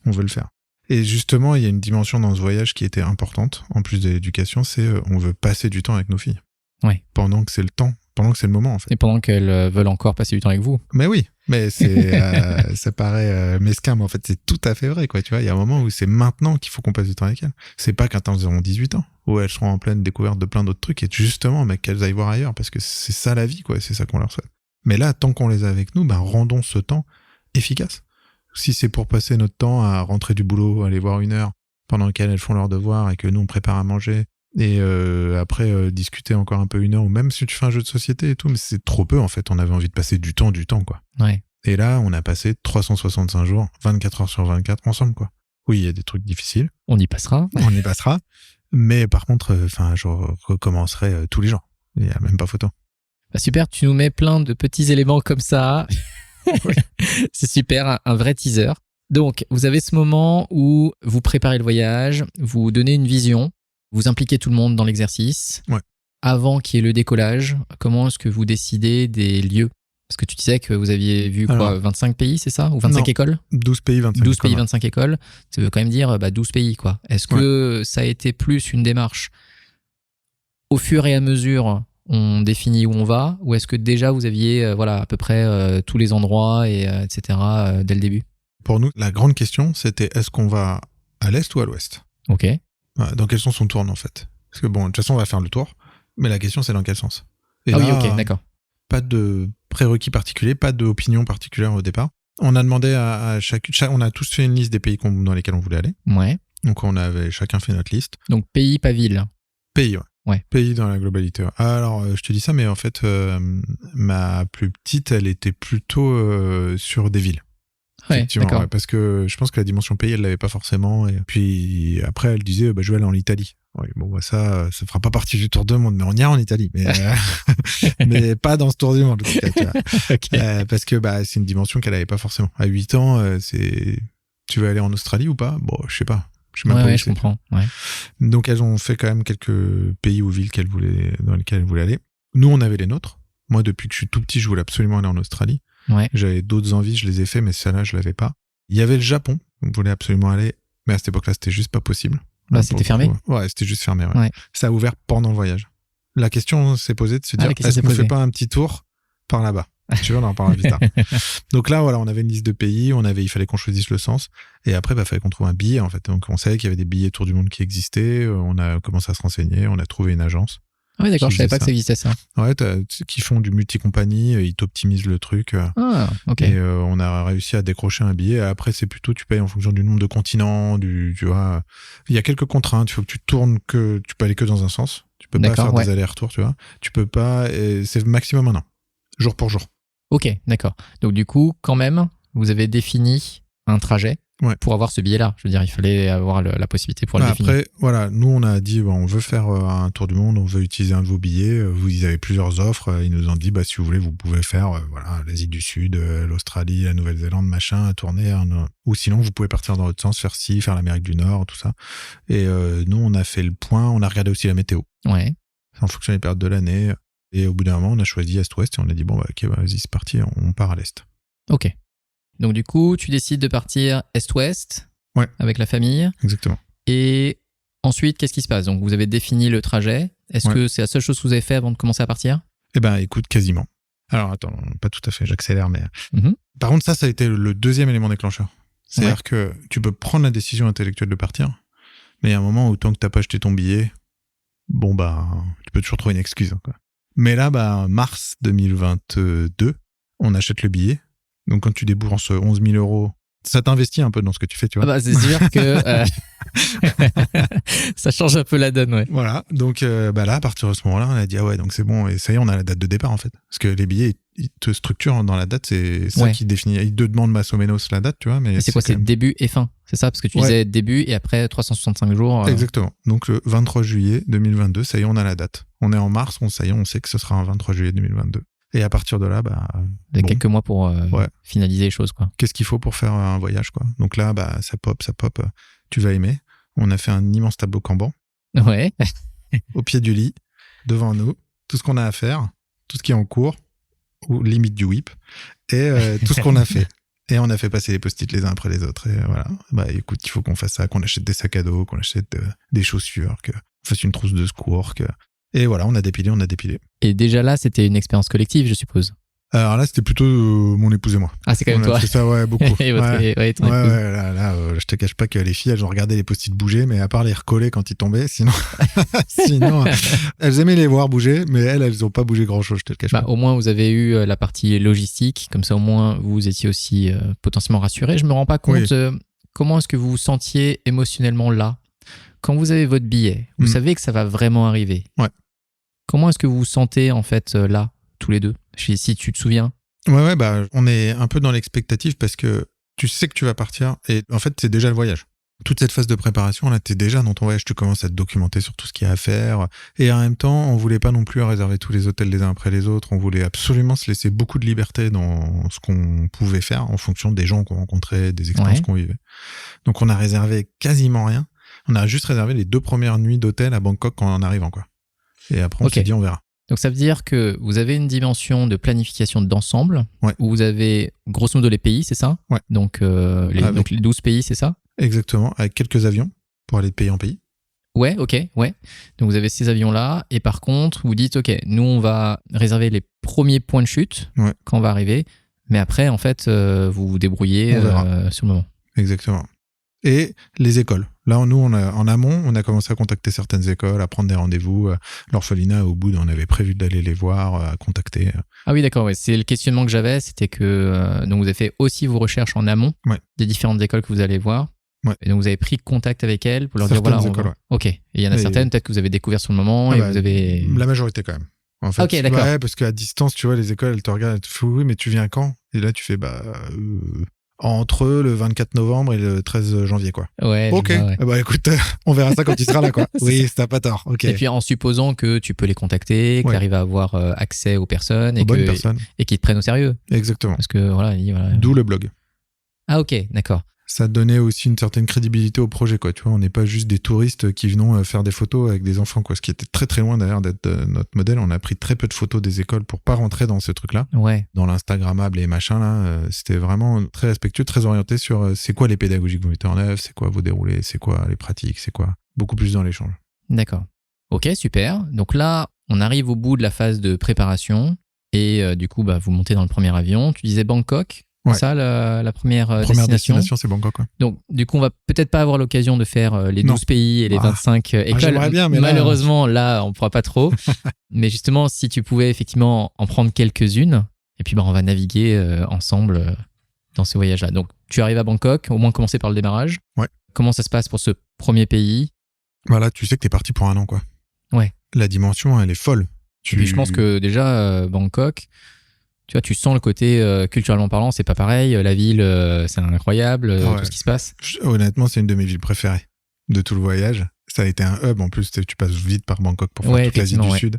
On veut le faire. Et justement, il y a une dimension dans ce voyage qui était importante, en plus de l'éducation, c'est on veut passer du temps avec nos filles. Ouais. Pendant que c'est le moment, en fait. Et pendant qu'elles veulent encore passer du temps avec vous. Mais oui, mais ça paraît mesquin, mais en fait, c'est tout à fait vrai, quoi. Tu vois, il y a un moment où c'est maintenant qu'il faut qu'on passe du temps avec elles. C'est pas quand elles auront 18 ans, où elles seront en pleine découverte de plein d'autres trucs, et justement, qu'elles aillent voir ailleurs, parce que c'est ça la vie, quoi. C'est ça qu'on leur souhaite. Mais là, tant qu'on les a avec nous, rendons ce temps efficace. Si c'est pour passer notre temps à rentrer du boulot, aller voir 1 heure, pendant lequel elles font leurs devoirs et que nous, on prépare à manger, et après discuter encore un peu 1 heure, ou même si tu fais un jeu de société et tout, mais c'est trop peu, en fait. On avait envie de passer du temps, quoi. Ouais. Et là, on a passé 365 jours, 24 heures sur 24 ensemble, quoi. Oui, il y a des trucs difficiles. On y passera. On y passera. Mais par contre, je recommencerai tous les jours. Il n'y a même pas photo. Bah super, tu nous mets plein de petits éléments comme ça. Oui. C'est super, un vrai teaser. Donc, vous avez ce moment où vous préparez le voyage, vous donnez une vision, vous impliquez tout le monde dans l'exercice. Ouais. Avant qu'il y ait le décollage, comment est-ce que vous décidez des lieux ? Parce que tu disais que vous aviez vu 25 pays, c'est ça ? Ou 25 écoles ? 12 pays, 25 12 écoles. pays, 25 écoles. Ça veut quand même dire 12 pays, quoi. Est-ce que ça a été plus une démarche au fur et à mesure on définit où on va, ou est-ce que déjà vous aviez à peu près tous les endroits et etc. Dès le début ? Pour nous, la grande question, c'était est-ce qu'on va à l'est ou à l'ouest ? Ok. Dans quel sens on tourne, en fait ? Parce que bon, de toute façon, on va faire le tour, mais la question, c'est dans quel sens ? Et oui, ok, d'accord. Pas de prérequis particulier, pas d'opinion particulière au départ. On a demandé à on a tous fait une liste des pays dans lesquels on voulait aller. Ouais. Donc on avait chacun fait notre liste. Donc pays, pas ville. Pays, ouais. Ouais. Pays dans la globalité. Alors, je te dis ça, mais en fait, ma plus petite, elle était plutôt sur des villes. Ouais, d'accord. Ouais, parce que je pense que la dimension pays, elle l'avait pas forcément. Et puis après, elle disait, je vais aller en Italie. Oui, bon, ça fera pas partie du tour du monde, mais on ira en Italie. Mais, mais pas dans ce tour du monde, en tout cas, tu vois. Okay. Parce que c'est une dimension qu'elle avait pas forcément. À 8 ans, tu veux aller en Australie ou pas ? Bon, je sais pas. Je sais même pas où je comprends. Ouais. Donc elles ont fait quand même quelques pays ou villes dans lesquelles elles voulaient aller. Nous, on avait les nôtres. Moi, depuis que je suis tout petit, je voulais absolument aller en Australie. Ouais. J'avais d'autres envies, je les ai fait, mais celle-là, je l'avais pas. Il y avait le Japon, on voulait absolument aller, mais à cette époque-là, c'était juste pas possible. C'était fermé ? Ouais, c'était juste fermé. Ouais. Ça a ouvert pendant le voyage. La question s'est posée de se dire, est-ce qu'on fait pas un petit tour par là-bas ? Tu vois, on en parlera plus tard. Donc là, on avait une liste de pays, il fallait qu'on choisisse le sens, et après, fallait qu'on trouve un billet, en fait. Donc on savait qu'il y avait des billets tour du monde qui existaient, on a commencé à se renseigner, on a trouvé une agence. Ah oui, d'accord, je savais pas que ça existait, ça. Ouais, qui font du multi-compagnie, ils t'optimisent le truc. Ah, ok. Et on a réussi à décrocher un billet. Après, c'est plutôt, tu payes en fonction du nombre de continents, tu vois. Il y a quelques contraintes, il faut que tu tournes tu peux aller que dans un sens. Tu peux pas faire des allers-retours, tu vois. Tu peux pas, c'est maximum 1 an. Jour pour jour. Ok, d'accord. Donc du coup, quand même, vous avez défini un trajet pour avoir ce billet-là. Je veux dire, il fallait avoir la possibilité pour le définir. Après, voilà, nous on a dit, on veut faire un tour du monde, on veut utiliser un de vos billets. Ils avaient plusieurs offres. Ils nous ont dit, si vous voulez, vous pouvez faire l'Asie du Sud, l'Australie, la Nouvelle-Zélande, machin, à tourner. Ou sinon, vous pouvez partir dans l'autre sens, faire l'Amérique du Nord, tout ça. Et nous, on a fait le point. On a regardé aussi la météo. Ouais. En fonction des périodes de l'année. Et au bout d'un moment, on a choisi Est-Ouest et on a dit, ok, vas-y, c'est parti, on part à l'Est. Ok. Donc du coup, tu décides de partir Est-Ouest avec la famille. Exactement. Et ensuite, qu'est-ce qui se passe ? Donc vous avez défini le trajet. Est-ce que c'est la seule chose que vous avez fait avant de commencer à partir ? Eh ben, écoute, quasiment. Alors attends, pas tout à fait, j'accélère, mais... Par contre, ça a été le deuxième élément déclencheur. C'est-à-dire que tu peux prendre la décision intellectuelle de partir, mais il y a un moment où tant que t'as pas acheté ton billet, tu peux toujours trouver une excuse, quoi. Mais là, mars 2022, on achète le billet. Donc, quand tu débourses 11 000 euros, ça t'investit un peu dans ce que tu fais, tu vois. Ah bah, c'est sûr que ça change un peu la donne, ouais. Voilà. Donc, là, à partir de ce moment-là, on a dit, ah ouais, donc c'est bon. Et ça y est, on a la date de départ, en fait. Parce que les billets, ils te structurent dans la date. C'est ça qui définit. Ils te demandent masso menos la date, tu vois. Mais c'est quoi? C'est début et fin. C'est ça? Parce que tu disais début et après 365 jours. Exactement. Donc, le 23 juillet 2022, ça y est, on a la date. On est en mars, ça y est, on sait que ce sera un 23 juillet 2022. Et à partir de là, il y a quelques mois pour finaliser les choses, quoi. Qu'est-ce qu'il faut pour faire un voyage, quoi. Donc là, ça pop, tu vas aimer. On a fait un immense tableau Kanban. Ouais. Au pied du lit, devant nous, tout ce qu'on a à faire, tout ce qui est en cours, ou limite du whip, et tout ce qu'on a fait. Et on a fait passer les post-it les uns après les autres. Et voilà. Écoute, il faut qu'on fasse ça, qu'on achète des sacs à dos, qu'on achète des chaussures, qu'on fasse une trousse de secours, Et voilà, on a dépilé. Et déjà là, c'était une expérience collective, je suppose. Alors là, c'était plutôt mon épouse et moi. Ah, c'est quand même toi. C'est ça, ouais, beaucoup. Et votre épouse. Là, je te cache pas que les filles, elles ont regardé les post-it bouger, mais à part les recoller quand ils tombaient, sinon, elles aimaient les voir bouger, mais elles ont pas bougé grand-chose, je te le cache pas. Au moins, vous avez eu la partie logistique, comme ça, au moins, vous étiez aussi potentiellement rassuré. Je me rends pas compte comment est-ce que vous vous sentiez émotionnellement là. Quand vous avez votre billet, vous savez que ça va vraiment arriver. Ouais. Comment est-ce que vous vous sentez, en fait, là, tous les deux, si tu te souviens? Ouais, on est un peu dans l'expectative parce que tu sais que tu vas partir et en fait, c'est déjà le voyage. Toute cette phase de préparation, là, t'es déjà dans ton voyage, tu commences à te documenter sur tout ce qu'il y a à faire. Et en même temps, on voulait pas non plus réserver tous les hôtels les uns après les autres. On voulait absolument se laisser beaucoup de liberté dans ce qu'on pouvait faire en fonction des gens qu'on rencontrait, des expériences qu'on vivait. Donc, on a réservé quasiment rien. On a juste réservé les 2 premières nuits d'hôtel à Bangkok en arrivant, quoi. Et après, on s'est dit, on verra. Donc, ça veut dire que vous avez une dimension de planification d'ensemble où vous avez grosso modo les pays, c'est ça? Ouais. Donc, les 12 pays, c'est ça? Exactement, avec quelques avions pour aller de pays en pays. Ouais, ok, ouais. Donc, vous avez ces avions-là et par contre, vous dites, ok, nous, on va réserver les premiers points de chute quand on va arriver, mais après, en fait, vous vous débrouillez sur le moment. Exactement. Et les écoles. Là, nous, en amont, on a commencé à contacter certaines écoles, à prendre des rendez-vous. L'orphelinat, au bout, on avait prévu d'aller les voir, à contacter. Ah oui, d'accord. Ouais. C'est le questionnement que j'avais, c'était que donc vous avez fait aussi vos recherches en amont des différentes écoles que vous allez voir. Ouais. Et donc vous avez pris contact avec elles pour leur certaines dire voilà. Écoles, Ok. Et il y en a certaines peut-être que vous avez découvert sur le moment et vous avez. La majorité quand même. En fait, ok, d'accord. Ouais, parce qu'à distance, tu vois, les écoles, elles te regardent, elles te font oui, mais tu viens quand? Et là, tu fais entre le 24 novembre et le 13 janvier, quoi. Ouais. Ok. Écoute, on verra ça quand tu seras là, quoi. Oui, t'as pas tort. Ok. Et puis en supposant que tu peux les contacter, que tu arrives à avoir accès aux personnes et qu'ils te prennent au sérieux. Exactement. Parce que voilà. D'où le blog. Ah ok, d'accord. Ça donnait aussi une certaine crédibilité au projet, quoi. Tu vois, on n'est pas juste des touristes qui venons faire des photos avec des enfants, quoi. Ce qui était très très loin d'ailleurs d'être notre modèle. On a pris très peu de photos des écoles pour pas rentrer dans ce truc-là. Ouais. Dans l'Instagrammable et machin là, c'était vraiment très respectueux, très orienté sur c'est quoi les pédagogies que vous mettez en œuvre, c'est quoi vos déroulés, c'est quoi les pratiques, c'est quoi. Beaucoup plus dans l'échange. D'accord. Ok, super. Donc là, on arrive au bout de la phase de préparation et du coup, vous montez dans le premier avion. Tu disais Bangkok. C'est ça la première destination. Première destination, c'est Bangkok. Ouais. Donc, du coup, on va peut-être pas avoir l'occasion de faire les 12 pays et les 25 écoles. J'aimerais bien, mais malheureusement, là, on pourra pas trop. Mais justement, si tu pouvais effectivement en prendre quelques-unes, et puis on va naviguer ensemble dans ce voyage-là. Donc, tu arrives à Bangkok, au moins commencer par le démarrage. Ouais. Comment ça se passe pour ce premier pays? Voilà, tu sais que t'es parti pour 1 an, quoi. Ouais. La dimension, elle est folle. Et puis, je pense que déjà, Bangkok... Tu vois, tu sens le côté culturellement parlant, c'est pas pareil. La ville, c'est incroyable, tout ce qui se passe. Honnêtement, c'est une de mes villes préférées de tout le voyage. Ça a été un hub. En plus, tu passes vite par Bangkok pour faire toute l'Asie du Sud.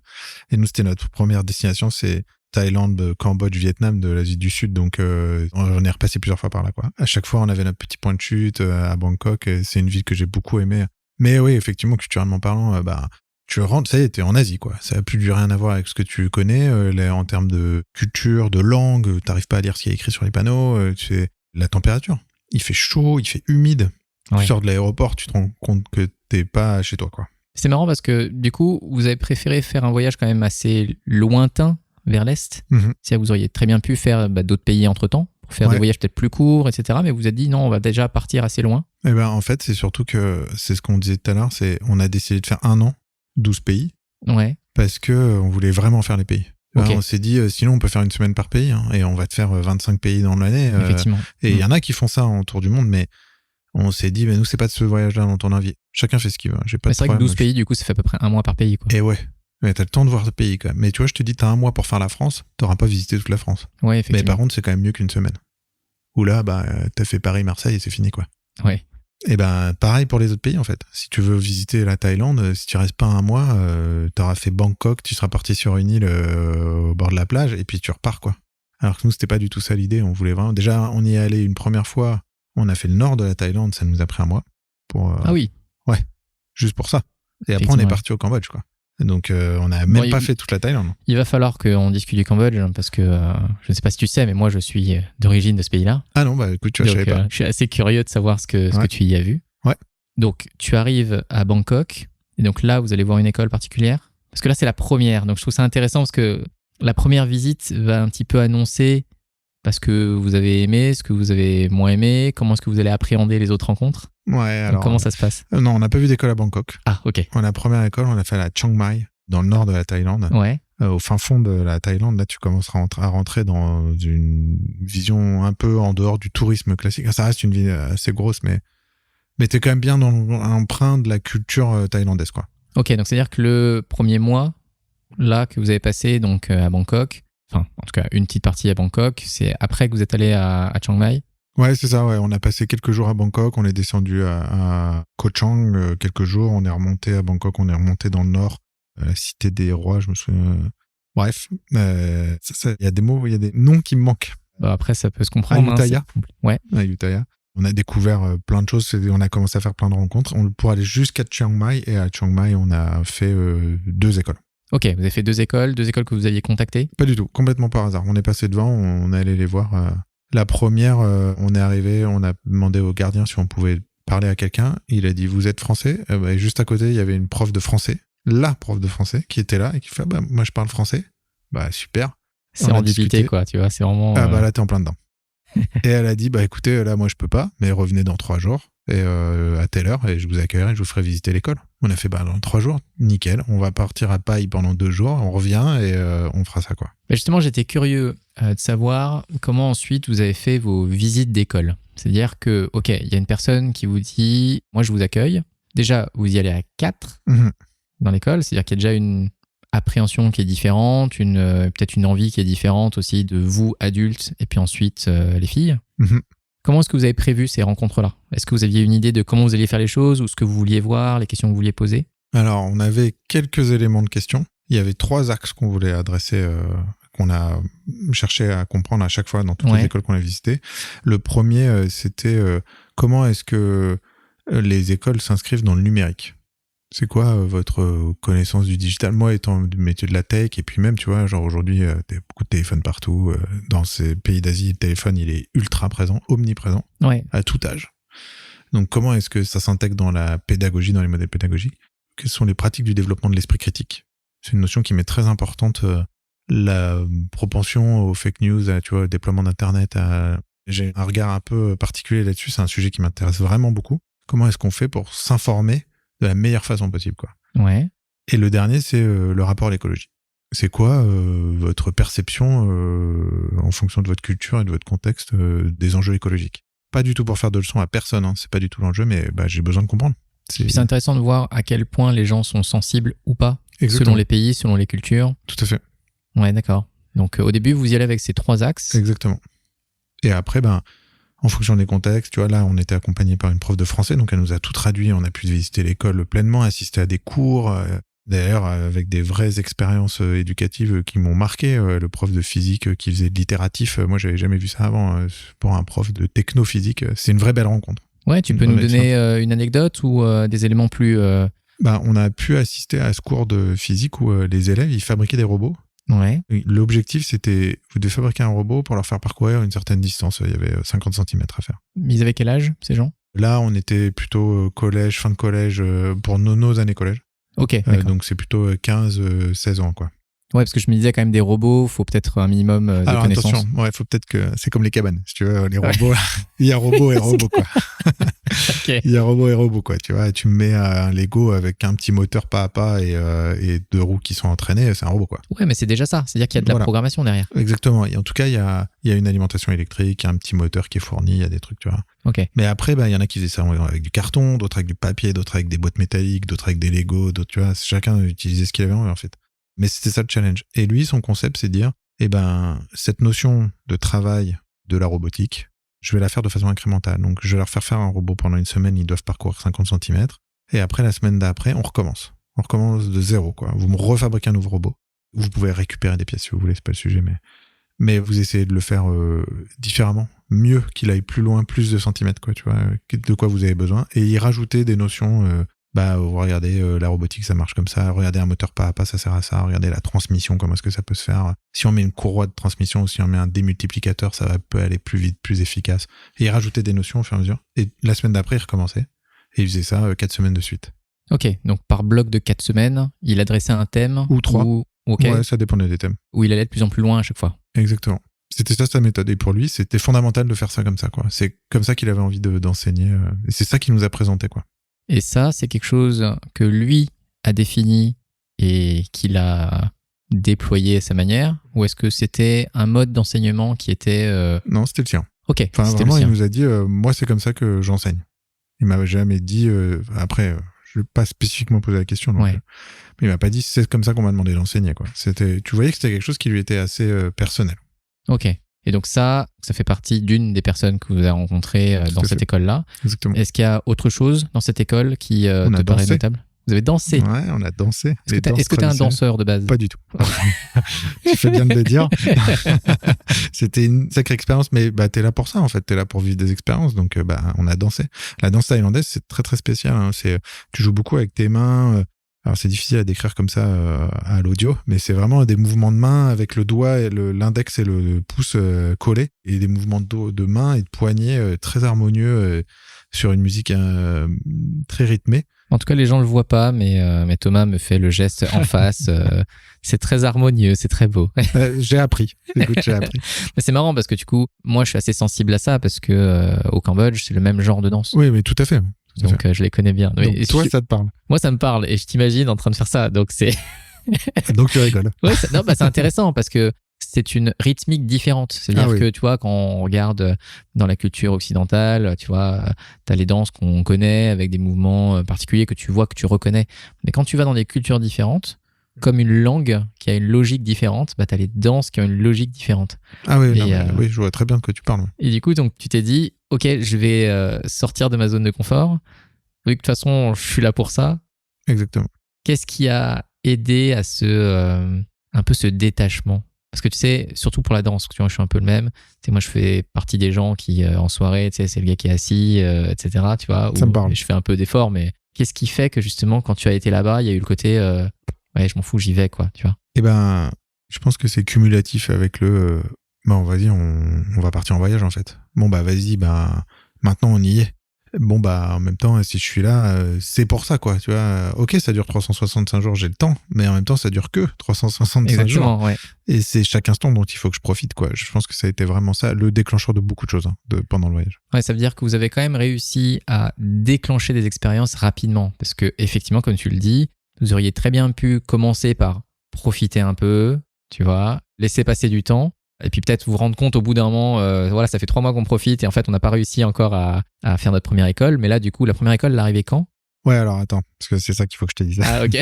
Et nous, c'était notre première destination. C'est Thaïlande, Cambodge, Vietnam de l'Asie du Sud. Donc, on est repassé plusieurs fois par là, quoi. À chaque fois, on avait notre petit point de chute à Bangkok. C'est une ville que j'ai beaucoup aimée. Mais oui, effectivement, culturellement parlant, tu rentres, ça y est, t'es en Asie, quoi. Ça n'a plus du rien à voir avec ce que tu connais. En termes de culture, de langue, t'arrives pas à lire ce qui est écrit sur les panneaux. La température. Il fait chaud, il fait humide. Ouais. Tu sors de l'aéroport, tu te rends compte que t'es pas chez toi, quoi. C'est marrant parce que, du coup, vous avez préféré faire un voyage quand même assez lointain vers l'Est. C'est-à-dire que vous auriez très bien pu faire d'autres pays entre-temps, pour faire des voyages peut-être plus courts, etc. Mais vous vous êtes dit, non, on va déjà partir assez loin. Eh en fait, c'est surtout que, c'est ce qu'on disait tout à l'heure, on a décidé de faire 1 an. 12 pays. Ouais. Parce que on voulait vraiment faire les pays. Okay. Okay. On s'est dit, sinon on peut faire une semaine par pays, hein, et on va te faire 25 pays dans l'année. Effectivement. Et il y en a qui font ça autour du monde, mais on s'est dit, mais nous, c'est pas de ce voyage-là dont on a envie. Chacun fait ce qu'il veut. J'ai pas de c'est vrai que 12 pays, du coup, ça fait à peu près un mois par pays, quoi. Et ouais. Mais t'as le temps de voir ce pays, quand même. Mais tu vois, je te dis, t'as un mois pour faire la France, t'auras pas visité toute la France. Ouais, effectivement. Mais par contre, c'est quand même mieux qu'une semaine. Où là, t'as fait Paris-Marseille et c'est fini, quoi. Ouais. Et pareil pour les autres pays, en fait. Si tu veux visiter la Thaïlande, si tu restes pas un mois, t'auras fait Bangkok, tu seras parti sur une île au bord de la plage, et puis tu repars, quoi. Alors que nous, c'était pas du tout ça l'idée. On voulait vraiment... Déjà, on y est allé une première fois, on a fait le nord de la Thaïlande, ça nous a pris un mois. Ah oui. Ouais, juste pour ça. Et après, on est parti au Cambodge, quoi. Donc, on n'a même pas fait toute la Thaïlande. Il va falloir qu'on discute du Cambodge, parce que je ne sais pas si tu sais, mais moi, je suis d'origine de ce pays-là. Ah non, écoute, tu vois, je savais pas. Je suis assez curieux de savoir ce que tu y as vu. Ouais. Donc, tu arrives à Bangkok, et donc là, vous allez voir une école particulière. Parce que là, c'est la première. Donc, je trouve ça intéressant parce que la première visite va un petit peu annoncer ce que vous avez aimé, ce que vous avez moins aimé, comment est-ce que vous allez appréhender les autres rencontres. Ouais, alors. Donc, comment ça se passe? Non, on n'a pas vu d'école à Bangkok. Ah, ok. La première école, on l'a fait à la Chiang Mai, dans le nord de la Thaïlande. Ouais. Au fin fond de la Thaïlande, là, tu commenceras à rentrer dans une vision un peu en dehors du tourisme classique. Ça reste une ville assez grosse, mais t'es quand même bien dans l'emprunt de la culture thaïlandaise, quoi. Ok, donc c'est-à-dire que le premier mois, là, que vous avez passé donc à Bangkok, enfin, en tout cas, une petite partie à Bangkok, c'est après que vous êtes allé à Chiang Mai? Ouais, c'est ça, ouais. On a passé quelques jours à Bangkok, on est descendu à Koh Chang quelques jours, on est remonté à Bangkok, on est remonté dans le nord, la cité des rois, je me souviens. Bref, il y a des mots, il y a des noms qui me manquent. Après, ça peut se comprendre. Ayutthaya. Ouais. Ayutthaya. On a découvert plein de choses, on a commencé à faire plein de rencontres. Pour aller jusqu'à Chiang Mai, et à Chiang Mai, on a fait 2 écoles. Ok, vous avez fait 2 écoles que vous aviez contactées? Pas du tout, complètement par hasard. On est passé devant, on est allé les voir. La première, on est arrivé, on a demandé au gardien si on pouvait parler à quelqu'un. Il a dit, vous êtes français? Et juste à côté, il y avait une prof de français, la prof de français, qui était là et qui fait, moi je parle français. Super. C'est rendipité, quoi, tu vois, c'est vraiment... là, t'es en plein dedans. Et elle a dit, écoutez, là, moi je peux pas, mais revenez dans 3 jours, et à telle heure, et je vous accueillerai, je vous ferai visiter l'école. On a fait, dans 3 jours, nickel, on va partir à Pai pendant 2 jours, on revient, et on fera ça, quoi. Mais justement, j'étais curieux de savoir comment ensuite vous avez fait vos visites d'école. C'est-à-dire que, ok, il y a une personne qui vous dit, moi je vous accueille. Déjà, vous y allez à 4 dans l'école, c'est-à-dire qu'il y a déjà une appréhension qui est différente, peut-être une envie qui est différente aussi de vous, adultes, et puis ensuite les filles. Comment est-ce que vous avez prévu ces rencontres-là? Est-ce que vous aviez une idée de comment vous alliez faire les choses, ou ce que vous vouliez voir, les questions que vous vouliez poser? Alors, on avait quelques éléments de questions. Il y avait 3 axes qu'on voulait adresser, qu'on a cherché à comprendre à chaque fois dans toutes les écoles qu'on a visitées. Le premier, c'était comment est-ce que les écoles s'inscrivent dans le numérique? C'est quoi votre connaissance du digital? Moi, étant du métier de la tech, et puis même, tu vois, genre aujourd'hui, t'as beaucoup de téléphones partout. Dans ces pays d'Asie, le téléphone, il est ultra présent, omniprésent, à tout âge. Donc, comment est-ce que ça s'intègre dans la pédagogie, dans les modèles pédagogiques? Quelles sont les pratiques du développement de l'esprit critique? C'est une notion qui m'est très importante. La propension aux fake news, tu vois, au déploiement d'Internet. J'ai un regard un peu particulier là-dessus. C'est un sujet qui m'intéresse vraiment beaucoup. Comment est-ce qu'on fait pour s'informer de la meilleure façon possible, quoi. Ouais. Et le dernier, c'est le rapport à l'écologie. C'est quoi votre perception en fonction de votre culture et de votre contexte des enjeux écologiques? Pas du tout pour faire de leçons à personne, c'est pas du tout l'enjeu, mais j'ai besoin de comprendre. C'est intéressant de voir à quel point les gens sont sensibles ou pas, selon les pays, selon les cultures. Tout à fait. Ouais, d'accord. Donc au début, vous y allez avec ces 3 axes. Exactement. Et après, en fonction des contextes, tu vois, là, on était accompagné par une prof de français, donc elle nous a tout traduit, on a pu visiter l'école pleinement, assister à des cours, d'ailleurs, avec des vraies expériences éducatives qui m'ont marqué. Le prof de physique qui faisait de l'itératif, moi, j'avais jamais vu ça avant, pour un prof de techno-physique. C'est une vraie belle rencontre. Ouais, tu peux nous donner une anecdote ou des éléments plus... On a pu assister à ce cours de physique où les élèves, ils fabriquaient des robots. Ouais. L'objectif, c'était de fabriquer un robot pour leur faire parcourir une certaine distance. Il y avait 50 cm à faire. Ils avaient quel âge, ces gens? Là, on était plutôt collège, fin de collège, pour nos années collège. Ok, donc c'est plutôt 15-16 ans, quoi. Ouais, parce que je me disais quand même des robots, faut peut-être un minimum de Alors connaissances. attention, ouais, faut peut-être que c'est comme les cabanes, si tu veux, les robots, il y a robot et robot quoi. Ok. Il y a robot et robot quoi, tu vois, tu me mets un Lego avec un petit moteur pas à pas et deux roues qui sont entraînées, c'est un robot quoi. Ouais, mais c'est déjà ça, c'est-à-dire qu'il y a de la programmation derrière. Exactement, et en tout cas, il y a une alimentation électrique, il y a un petit moteur qui est fourni, il y a des trucs, tu vois. Ok. Mais après, il y en a qui faisaient ça avec du carton, d'autres avec du papier, d'autres avec des boîtes métalliques, d'autres avec des Lego, d'autres, tu vois, chacun utilisait ce qu'il avait envie en fait. Mais c'était ça le challenge. Et lui, son concept, c'est de dire, cette notion de travail de la robotique, je vais la faire de façon incrémentale. Donc, je vais leur faire un robot pendant une semaine, ils doivent parcourir 50 cm. Et après, la semaine d'après, on recommence. On recommence de zéro, quoi. Vous me refabriquez un nouveau robot. Vous pouvez récupérer des pièces si vous voulez, c'est pas le sujet, mais vous essayez de le faire différemment, mieux, qu'il aille plus loin, plus de centimètres, quoi, tu vois, de quoi vous avez besoin. Et y rajouter des notions... regardez, la robotique, ça marche comme ça. Regardez, un moteur pas à pas, ça sert à ça. Regardez la transmission, comment est-ce que ça peut se faire. Si on met une courroie de transmission ou si on met un démultiplicateur, peut aller plus vite, plus efficace. Et il rajoutait des notions au fur et à mesure. Et la semaine d'après, il recommençait. Et il faisait ça 4 semaines de suite. Ok, donc par bloc de 4 semaines, il adressait un thème. Ou 3. Okay, ouais, ça dépendait des thèmes. Où il allait de plus en plus loin à chaque fois. Exactement. C'était ça sa méthode. Et pour lui, c'était fondamental de faire ça comme ça, quoi. C'est comme ça qu'il avait envie d'enseigner. Et c'est ça qu'il nous a présenté, quoi. Et ça, c'est quelque chose que lui a défini et qu'il a déployé à sa manière? Ou est-ce que c'était un mode d'enseignement qui était... Non, c'était le sien. Ok. Enfin, vraiment, il nous a dit, moi, c'est comme ça que j'enseigne. Il m'avait jamais dit... après, je n'ai pas spécifiquement posé la question. Donc, ouais. Mais il m'a pas dit, c'est comme ça qu'on m'a demandé d'enseigner, quoi. Tu voyais que c'était quelque chose qui lui était assez personnel. Ok. Et donc ça fait partie d'une des personnes que vous avez rencontrées dans cette école-là. Exactement. Est-ce qu'il y a autre chose dans cette école qui te paraît notable? Vous avez dansé? Ouais, on a dansé. Est-ce que tu es un danseur de base? Pas du tout. Tu fais bien de le dire. C'était une sacrée expérience, mais t'es là pour ça, en fait. T'es là pour vivre des expériences, donc on a dansé. La danse thaïlandaise, c'est très très spécial. Hein. Tu joues beaucoup avec tes mains. Alors c'est difficile à décrire comme ça à l'audio, mais c'est vraiment des mouvements de main avec le doigt et l'index et le pouce collés, et des mouvements de main et de poignet très harmonieux sur une musique très rythmée. En tout cas, les gens le voient pas, mais Thomas me fait le geste en face. C'est très harmonieux, c'est très beau. J'ai appris. Écoute, j'ai appris. Mais c'est marrant parce que du coup, moi, je suis assez sensible à ça parce que au Cambodge, c'est le même genre de danse. Oui, mais tout à fait. Donc je les connais bien. Donc, toi, ça te parle? Moi, ça me parle et je t'imagine en train de faire ça. Donc c'est. Donc tu rigoles. Ouais, c'est intéressant parce que c'est une rythmique différente. C'est-à-dire que tu vois, quand on regarde dans la culture occidentale, tu vois, t'as les danses qu'on connaît avec des mouvements particuliers que tu vois, que tu reconnais. Mais quand tu vas dans des cultures différentes, comme une langue qui a une logique différente, t'as les danses qui ont une logique différente. Ah oui, oui, je vois très bien de quoi tu parles. Et du coup, donc, tu t'es dit, ok, je vais sortir de ma zone de confort. Vu que de toute façon, je suis là pour ça. Exactement. Qu'est-ce qui a aidé à un peu ce détachement? Parce que tu sais, surtout pour la danse, tu vois, je suis un peu le même. Tu sais, moi, je fais partie des gens qui, en soirée, tu sais, c'est le gars qui est assis, etc. Tu vois, ça me parle. Je fais un peu d'effort, mais qu'est-ce qui fait que justement, quand tu as été là-bas, il y a eu le côté, ouais, je m'en fous, j'y vais, quoi, tu vois? Je pense que c'est cumulatif avec on va dire, on va partir en voyage, en fait. Bon, vas-y, maintenant, on y est. Bon, en même temps, si je suis là, c'est pour ça, quoi, tu vois. Ok, ça dure 365 jours, j'ai le temps, mais en même temps, ça dure que 365 jours. Ouais. Et c'est chaque instant dont il faut que je profite, quoi. Je pense que ça a été vraiment ça, le déclencheur de beaucoup de choses pendant le voyage. Ouais, ça veut dire que vous avez quand même réussi à déclencher des expériences rapidement. Parce que, effectivement, comme tu le dis, vous auriez très bien pu commencer par profiter un peu, tu vois, laisser passer du temps. Et puis peut-être vous rendre compte au bout d'un moment, voilà, ça fait 3 mois qu'on profite et en fait on n'a pas réussi encore à faire notre première école. Mais là du coup, la première école, elle arrivait quand? Ouais, alors attends, parce que c'est ça qu'il faut que je te dise. Ah ok.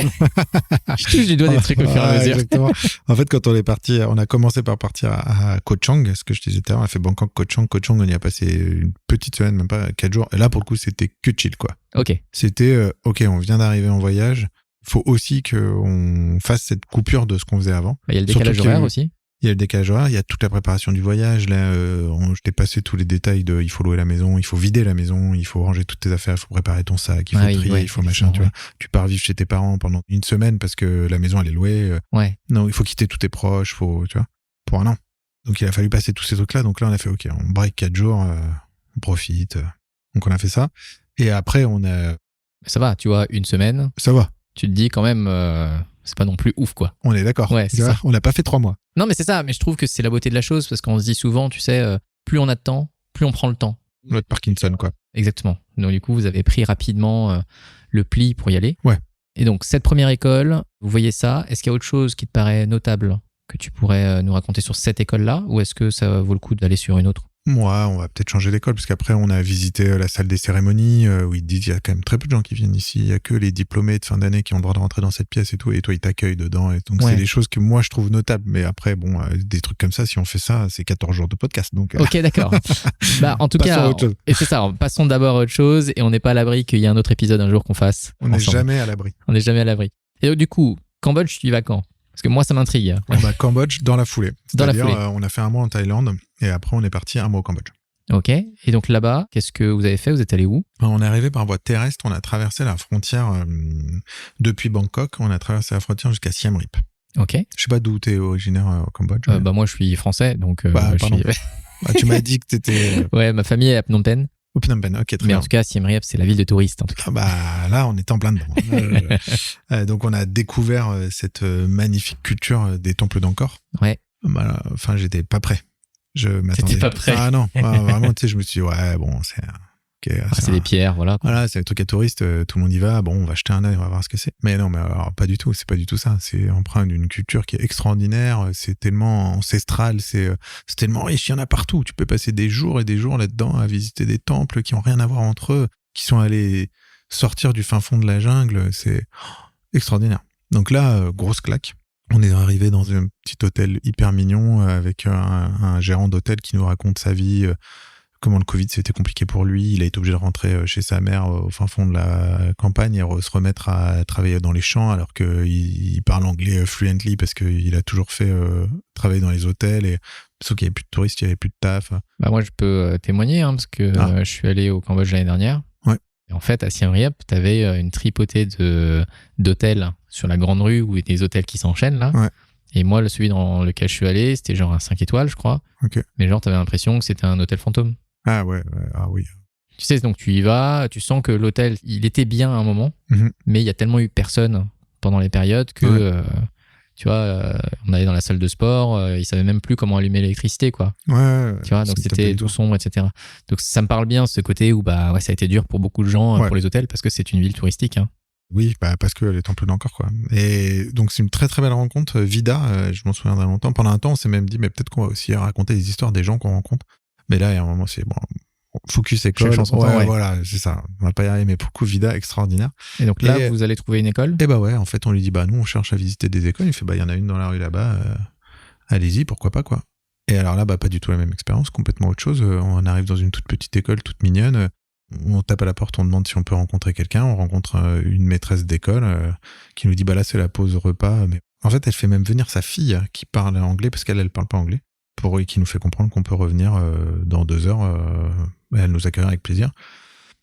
Je touche du doigt des trucs au fur et à mesure. Exactement. En fait, quand on a commencé par partir à Koh Chang, ce que je te disais tout à l'heure, on a fait Bangkok, Koh Chang, on y a passé une petite semaine, même pas 4 jours. Et là, pour le coup, c'était que chill, quoi. Ok. C'était, ok, on vient d'arriver en voyage. Il faut aussi qu'on fasse cette coupure de ce qu'on faisait avant. Il y a le décalage horaire aussi. Il y a le décalage horaire, il y a toute la préparation du voyage. Là, je t'ai passé tous les détails il faut louer la maison, il faut vider la maison, il faut ranger toutes tes affaires, il faut préparer ton sac, il faut trier, il faut machin, tu vois. Tu pars vivre chez tes parents pendant une semaine parce que la maison, elle est louée. Ouais. Non, il faut quitter tous tes proches, tu vois, pour un an. Donc, il a fallu passer tous ces trucs-là. Donc là, on a fait, ok, on break 4 jours, on profite. Donc, on a fait ça. Et après, on a... Ça va, tu vois, une semaine. Ça va. Tu te dis quand même, c'est pas non plus ouf, quoi. On est d'accord. Ouais, c'est ça. On n'a pas fait 3 mois. Non, mais c'est ça. Mais je trouve que c'est la beauté de la chose parce qu'on se dit souvent, tu sais, plus on a de temps, plus on prend le temps. Notre Parkinson, quoi. Exactement. Donc, du coup, vous avez pris rapidement le pli pour y aller. Ouais. Et donc, cette première école, vous voyez ça. Est-ce qu'il y a autre chose qui te paraît notable que tu pourrais nous raconter sur cette école-là ou est-ce que ça vaut le coup d'aller sur une autre? Moi, on va peut-être changer d'école, parce qu'après, on a visité la salle des cérémonies, où ils disent qu'il y a quand même très peu de gens qui viennent ici. Il y a que les diplômés de fin d'année qui ont le droit de rentrer dans cette pièce et tout. Et toi, ils t'accueillent dedans. Et donc, c'est des choses que moi, je trouve notables. Mais après, bon, des trucs comme ça, si on fait ça, c'est 14 jours de podcast. Donc, Ok, d'accord. Bah, en tout cas, et c'est ça. Passons d'abord à autre chose et on n'est pas à l'abri qu'il y ait un autre épisode un jour qu'on fasse. On n'est jamais à l'abri. On n'est jamais à l'abri. Et donc, du coup, Cambodge, tu y vas quand? Parce que moi, ça m'intrigue. Cambodge, dans la foulée. Dans la foulée. On a fait 1 mois en Thaïlande et après, on est parti 1 mois au Cambodge. Ok. Et donc là-bas, qu'est-ce que vous avez fait? Vous êtes allé où? On est arrivé par voie terrestre. On a traversé la frontière depuis Bangkok. On a traversé la frontière jusqu'à Siem Reap. Ok. Je sais pas d'où t'es originaire au Cambodge. Moi, je suis français, donc. Tu m'as dit que t'étais. Ouais, ma famille est à Phnom Penh. Au Phnom Penh, ok, très bien. Mais en tout cas, Siem Reap, c'est la ville de touristes, en tout cas. Là, on était en plein dedans. Donc, on a découvert cette magnifique culture des temples d'Angkor. Ouais. Enfin, j'étais pas prêt. Je m'attendais. T'étais pas prêt. Ah non, vraiment, tu sais, je me suis dit, ouais, bon, c'est... Okay, c'est des pierres, voilà. Voilà, c'est un truc à touristes, tout le monde y va, bon, on va jeter un œil, on va voir ce que c'est. Mais non, mais alors, pas du tout, c'est pas du tout ça. C'est empreint d'une culture qui est extraordinaire, c'est tellement ancestral, c'est tellement riche, il y en a partout. Tu peux passer des jours et des jours là-dedans à visiter des temples qui ont rien à voir entre eux, qui sont allés sortir du fin fond de la jungle, c'est extraordinaire. Donc là, grosse claque. On est arrivé dans un petit hôtel hyper mignon avec un gérant d'hôtel qui nous raconte sa vie, comment le Covid c'était compliqué pour lui. Il a été obligé de rentrer chez sa mère au fin fond de la campagne et se remettre à travailler dans les champs alors qu'il parle anglais fluently parce qu'il a toujours fait travailler dans les hôtels et sauf qu'il n'y avait plus de touristes, il n'y avait plus de taf. Moi, je peux témoigner parce que je suis allé au Cambodge l'année dernière. Ouais. Et en fait, à Siem Reap, tu avais une tripotée d'hôtels sur la grande rue où des hôtels qui s'enchaînent là. Ouais. Et moi, celui dans lequel je suis allé, c'était genre un 5 étoiles, je crois. Okay. Mais genre, tu avais l'impression que c'était un hôtel fantôme. Ah ouais, ah oui. Tu sais, donc tu y vas, tu sens que l'hôtel, il était bien à un moment, mais il y a tellement eu personne pendant les périodes que, tu vois, on allait dans la salle de sport, ils savaient même plus comment allumer l'électricité, quoi. Ouais. Tu vois, donc c'était tout sombre, etc. Donc ça me parle bien, ce côté où, ça a été dur pour beaucoup de gens, pour les hôtels, parce que c'est une ville touristique, hein. Oui, parce que les temples d'Angkor, quoi. Et donc, c'est une très, très belle rencontre. Vida, je m'en souviendrai longtemps. Pendant un temps, on s'est même dit, mais peut-être qu'on va aussi raconter des histoires des gens qu'on rencontre. Mais là, il y a un moment, c'est bon, focus école. Voilà, c'est ça. On va pas y arriver, mais pour coup, Vida, extraordinaire. Et donc là, vous allez trouver une école? Et ouais, en fait, on lui dit, nous, on cherche à visiter des écoles. Il fait, il y en a une dans la rue là-bas. Allez-y, pourquoi pas, quoi. Et alors là, pas du tout la même expérience, complètement autre chose. On arrive dans une toute petite école, toute mignonne. On tape à la porte, on demande si on peut rencontrer quelqu'un. On rencontre une maîtresse d'école qui nous dit, là, c'est la pause repas. Mais en fait, elle fait même venir sa fille qui parle anglais parce qu'elle parle pas anglais. Qui nous fait comprendre qu'on peut revenir dans 2 heures. Elle nous accueillera avec plaisir.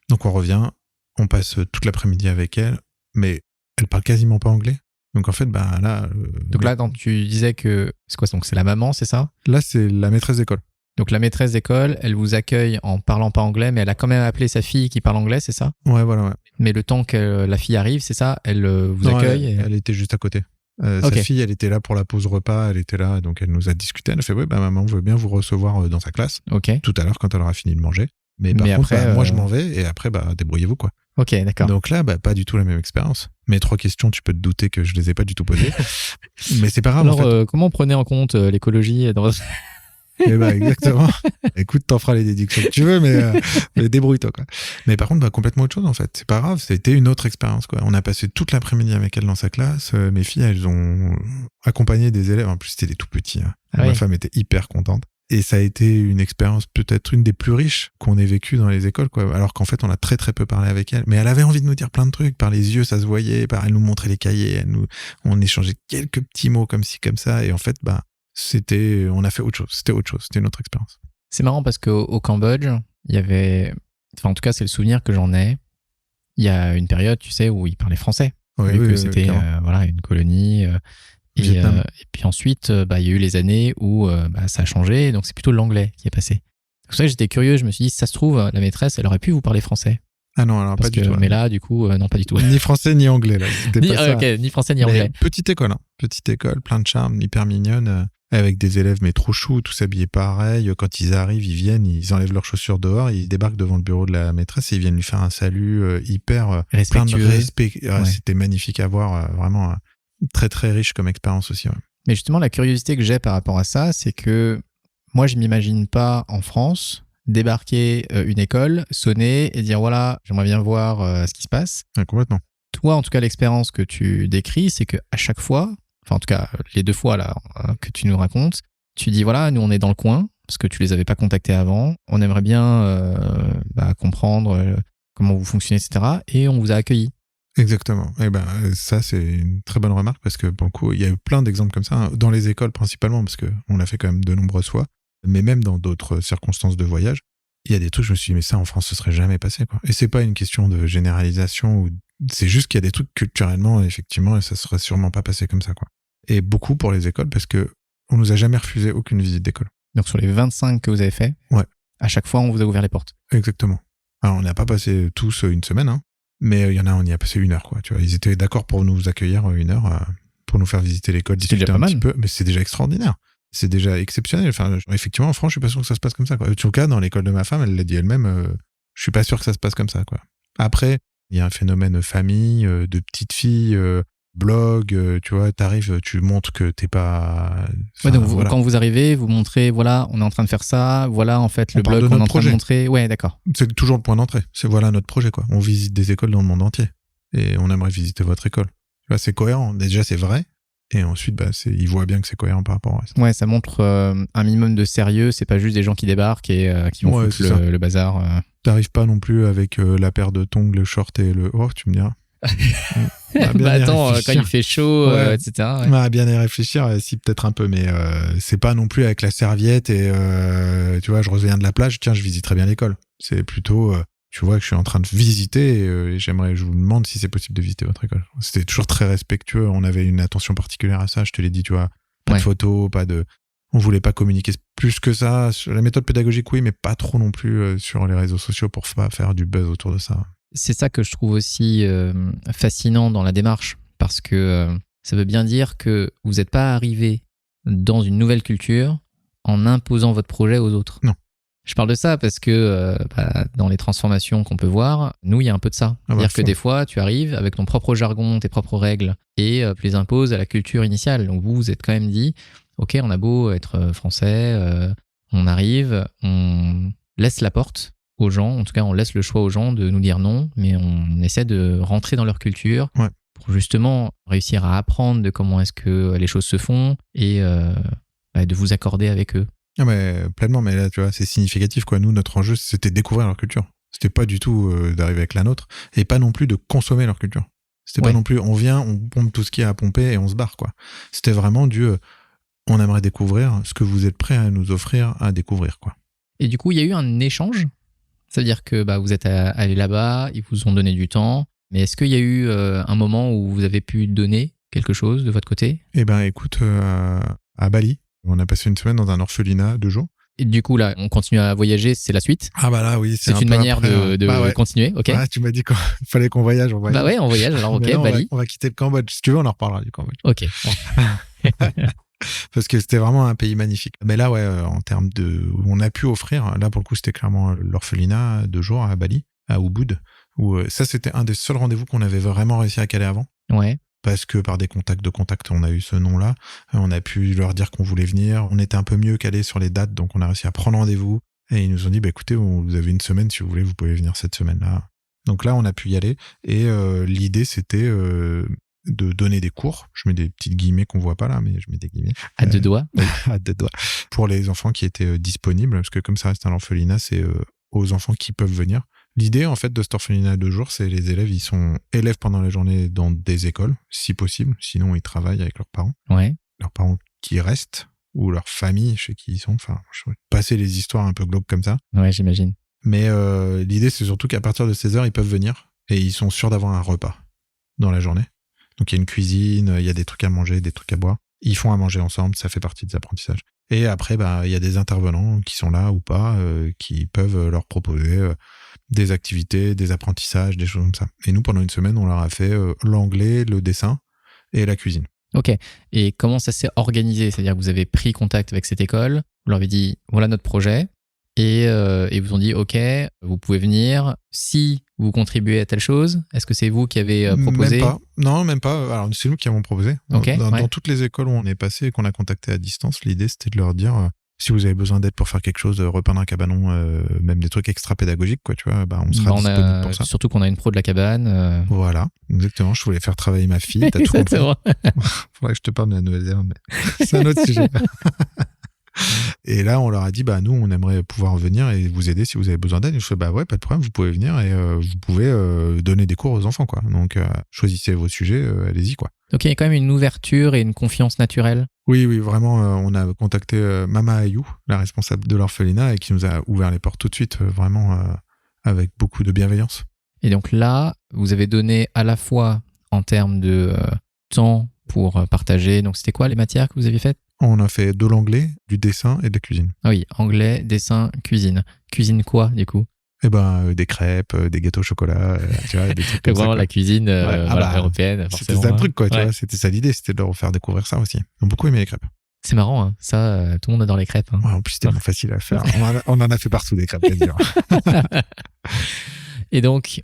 Donc on revient, on passe toute l'après-midi avec elle, mais elle parle quasiment pas anglais. Donc en fait, là... Donc là, tu disais que... C'est quoi, donc c'est la maman, c'est ça? Là, c'est la maîtresse d'école. Donc la maîtresse d'école, elle vous accueille en parlant pas anglais, mais elle a quand même appelé sa fille qui parle anglais, c'est ça? Ouais, voilà, ouais. Mais le temps que la fille arrive, c'est ça? Elle vous accueille? Elle était juste à côté. Sa fille, elle était là pour la pause repas, elle était là, donc elle nous a discuté. Elle a fait, maman veut bien vous recevoir dans sa classe. Tout à l'heure quand elle aura fini de manger. Mais par contre, après, moi je m'en vais et après, débrouillez-vous, quoi. Ok, d'accord. Donc là, pas du tout la même expérience. Mes 3 questions, tu peux te douter que je les ai pas du tout posées. Mais c'est pas grave. Alors, en fait. comment on prenait en compte l'écologie dans... Exactement. Écoute, t'en feras les déductions que tu veux, mais débrouille-toi, quoi. Mais par contre, complètement autre chose, en fait. C'est pas grave, c'était une autre expérience, quoi. On a passé toute l'après-midi avec elle dans sa classe. Mes filles, elles ont accompagné des élèves. En plus, c'était des tout petits. Hein. Ma femme était hyper contente. Et ça a été une expérience peut-être une des plus riches qu'on ait vécues dans les écoles, quoi. Alors qu'en fait, on a très très peu parlé avec elle. Mais elle avait envie de nous dire plein de trucs. Par les yeux, ça se voyait. Elle nous montrait les cahiers. On échangeait quelques petits mots comme ci, comme ça. Et en fait, on a fait autre chose. C'était autre chose. C'était une autre expérience. C'est marrant parce qu'au Cambodge, il y avait, en tout cas, c'est le souvenir que j'en ai. Il y a une période, tu sais, où ils parlaient français. C'était une colonie. Et puis ensuite, il y a eu les années où ça a changé. Donc, c'est plutôt l'anglais qui est passé. C'est pour ça que j'étais curieux. Je me suis dit, si ça se trouve, la maîtresse, elle aurait pu vous parler français. Ah non, alors Parce pas du tout. Mais là, du coup, non, pas du tout. Ni français ni anglais, là. C'était pas ça. Ok, ni français ni Mais anglais. petite école, hein. Petite école, plein de charme, hyper mignonne, avec des élèves mais trop choux, tous habillés pareil. Quand ils arrivent, ils viennent, ils enlèvent leurs chaussures dehors, ils débarquent devant le bureau de la maîtresse et ils viennent lui faire un salut hyper plein de respect. Ouais. C'était magnifique à voir, vraiment très très riche comme expérience aussi. Ouais. Mais justement, la curiosité que j'ai par rapport à ça, c'est que moi, je m'imagine pas en France débarquer une école, sonner et dire voilà, j'aimerais bien voir ce qui se passe. Ouais, complètement. Toi, en tout cas, l'expérience que tu décris, c'est que à chaque fois, enfin en tout cas les 2 fois là que tu nous racontes, tu dis voilà, nous on est dans le coin parce que tu les avais pas contactés avant, on aimerait bien comprendre comment vous fonctionnez, etc. Et on vous a accueillis. Exactement. Et ben ça c'est une très bonne remarque parce que pour le coup il y a eu plein d'exemples comme ça hein, dans les écoles principalement parce que on l'a fait quand même de nombreuses fois, mais même dans d'autres circonstances de voyage, il y a des trucs je me suis dit mais ça en France ce serait jamais passé quoi. Et c'est pas une question de généralisation ou c'est juste qu'il y a des trucs culturellement effectivement et ça serait sûrement pas passé comme ça quoi. Et beaucoup pour les écoles parce que on nous a jamais refusé aucune visite d'école. Donc sur les 25 que vous avez fait, ouais. À chaque fois on vous a ouvert les portes. Exactement. Alors on n'a pas passé tous une semaine hein. Mais il y en a, on y a passé 1 heure, quoi. Tu vois, ils étaient d'accord pour nous accueillir 1 heure, pour nous faire visiter l'école, discuter un petit peu. Mais c'est déjà extraordinaire. C'est déjà exceptionnel. Enfin, effectivement, en France, je suis pas sûr que ça se passe comme ça, quoi. En tout cas, dans l'école de ma femme, elle l'a dit elle-même, je suis pas sûr que ça se passe comme ça, quoi. Après, il y a un phénomène famille, de petites filles, blog, tu vois, t'arrives, tu montres que t'es pas... Ouais, donc voilà. Quand vous arrivez, vous montrez, voilà, on est en train de faire ça, voilà, en fait, le blog qu'on est en train de montrer. Ouais, d'accord. C'est toujours le point d'entrée. C'est voilà notre projet, quoi. On visite des écoles dans le monde entier. Et on aimerait visiter votre école. Tu vois, c'est cohérent. Déjà, c'est vrai. Et ensuite, ils voient bien que c'est cohérent par rapport à ça. Ouais, ça montre un minimum de sérieux. C'est pas juste des gens qui débarquent et qui vont foutre le bazar. T'arrives pas non plus avec la paire de tongs, le short et le... Oh, tu me diras. Attends, quand il fait chaud, etc. Ouais. Bien y réfléchir, si peut-être un peu, mais c'est pas non plus avec la serviette et tu vois, je reviens de la plage, tiens, je visiterai bien l'école. C'est plutôt, tu vois, que je suis en train de visiter et je vous demande si c'est possible de visiter votre école. C'était toujours très respectueux, on avait une attention particulière à ça, je te l'ai dit, tu vois, pas de photos, on voulait pas communiquer plus que ça. Sur la méthode pédagogique, oui, mais pas trop non plus sur les réseaux sociaux pour pas faire du buzz autour de ça. C'est ça que je trouve aussi fascinant dans la démarche, parce que ça veut bien dire que vous n'êtes pas arrivé dans une nouvelle culture en imposant votre projet aux autres. Non. Je parle de ça parce que dans les transformations qu'on peut voir, nous, il y a un peu de ça. C'est-à-dire que des fois, tu arrives avec ton propre jargon, tes propres règles, et tu les imposes à la culture initiale. Donc vous êtes quand même dit, ok, on a beau être français, on arrive, on laisse la porte aux gens, en tout cas on laisse le choix aux gens de nous dire non, mais on essaie de rentrer dans leur culture pour justement réussir à apprendre de comment est-ce que les choses se font et de vous accorder avec eux. Ah mais pleinement, mais là tu vois c'est significatif quoi. Nous notre enjeu c'était de découvrir leur culture. C'était pas du tout d'arriver avec la nôtre et pas non plus de consommer leur culture. C'était pas non plus on vient, on pompe tout ce qu'il y a à pomper et on se barre quoi. C'était vraiment on aimerait découvrir ce que vous êtes prêts à nous offrir à découvrir quoi. Et du coup il y a eu un échange. Ça veut dire que vous êtes allé là-bas, ils vous ont donné du temps. Mais est-ce qu'il y a eu un moment où vous avez pu donner quelque chose de votre côté ? Eh ben, écoute, à Bali, on a passé une semaine dans un orphelinat 2 jours. Et du coup, là, on continue à voyager, c'est la suite ? Ah bah là, oui. C'est une manière de continuer, ok ? Ah, tu m'as dit qu'il fallait qu'on voyage, on voyage. Bah ouais, on voyage, alors ok, Bali. On va quitter le Cambodge. Si tu veux, on en reparlera du Cambodge. Ok. Parce que c'était vraiment un pays magnifique. Mais là, en termes où on a pu offrir, là pour le coup, c'était clairement l'orphelinat 2 jours à Bali, à Ubud, où ça, c'était un des seuls rendez-vous qu'on avait vraiment réussi à caler avant. Ouais. Parce que par des contacts, on a eu ce nom-là. On a pu leur dire qu'on voulait venir. On était un peu mieux calés sur les dates, donc on a réussi à prendre rendez-vous. Et ils nous ont dit, écoutez, vous avez une semaine, si vous voulez, vous pouvez venir cette semaine-là. Donc là, on a pu y aller. Et l'idée, c'était de donner des cours. Je mets des petites guillemets qu'on voit pas là, mais je mets des guillemets. À 2 doigts. À 2 doigts. Pour les enfants qui étaient disponibles, parce que comme ça reste un orphelinat, c'est aux enfants qui peuvent venir. L'idée, en fait, de cet orphelinat 2 jours, c'est les élèves, ils sont élèves pendant la journée dans des écoles, si possible. Sinon, ils travaillent avec leurs parents. Ouais. Leurs parents qui restent, ou leur famille chez qui ils sont. Enfin, je vais passer les histoires un peu glauques comme ça. Ouais, j'imagine. Mais l'idée, c'est surtout qu'à partir de 16h, ils peuvent venir et ils sont sûrs d'avoir un repas dans la journée. Donc, il y a une cuisine, il y a des trucs à manger, des trucs à boire. Ils font à manger ensemble, ça fait partie des apprentissages. Et après, il y a des intervenants qui sont là ou pas, qui peuvent leur proposer des activités, des apprentissages, des choses comme ça. Et nous, pendant une semaine, on leur a fait l'anglais, le dessin et la cuisine. Ok. Et comment ça s'est organisé? C'est-à-dire que vous avez pris contact avec cette école, vous leur avez dit voilà notre projet, et ils vous ont dit ok, vous pouvez venir si vous contribuez à telle chose. Est-ce que c'est vous qui avez proposé? Même pas. Non, même pas. Alors, c'est nous qui avons proposé. Ok, Dans toutes les écoles où on est passé et qu'on a contacté à distance, l'idée c'était de leur dire si vous avez besoin d'aide pour faire quelque chose, repeindre un cabanon, même des trucs extra pédagogiques, quoi, tu vois, on sera disponible pour ça. Surtout qu'on a une pro de la cabane. Voilà, exactement. Je voulais faire travailler ma fille. T'as tout compris. Faudrait que je te parle de la Nouvelle-Zélande, mais c'est un autre sujet. Et là, on leur a dit, nous, on aimerait pouvoir venir et vous aider si vous avez besoin d'aide. Et je fais, ouais, pas de problème, vous pouvez venir et vous pouvez donner des cours aux enfants, quoi. Donc, choisissez vos sujets, allez-y, quoi. Donc, il y a quand même une ouverture et une confiance naturelle. Oui, vraiment, on a contacté Mama Ayou, la responsable de l'orphelinat, et qui nous a ouvert les portes tout de suite, vraiment avec beaucoup de bienveillance. Et donc là, vous avez donné à la fois en termes de temps pour partager. Donc, c'était quoi les matières que vous aviez faites? On a fait de l'anglais, du dessin et de la cuisine. Ah oui, anglais, dessin, cuisine. Cuisine quoi, du coup? Des crêpes, des gâteaux au chocolat, tu vois, des trucs comme ça. Vraiment la cuisine européenne, forcément. C'était un truc, quoi, tu vois. C'était ça l'idée, c'était de leur faire découvrir ça aussi. Ils ont beaucoup aimé les crêpes. C'est marrant, hein. Ça, tout le monde adore les crêpes. Hein. Ouais, en plus, c'était tellement facile à faire. On en a fait partout des crêpes, à dire. Et donc,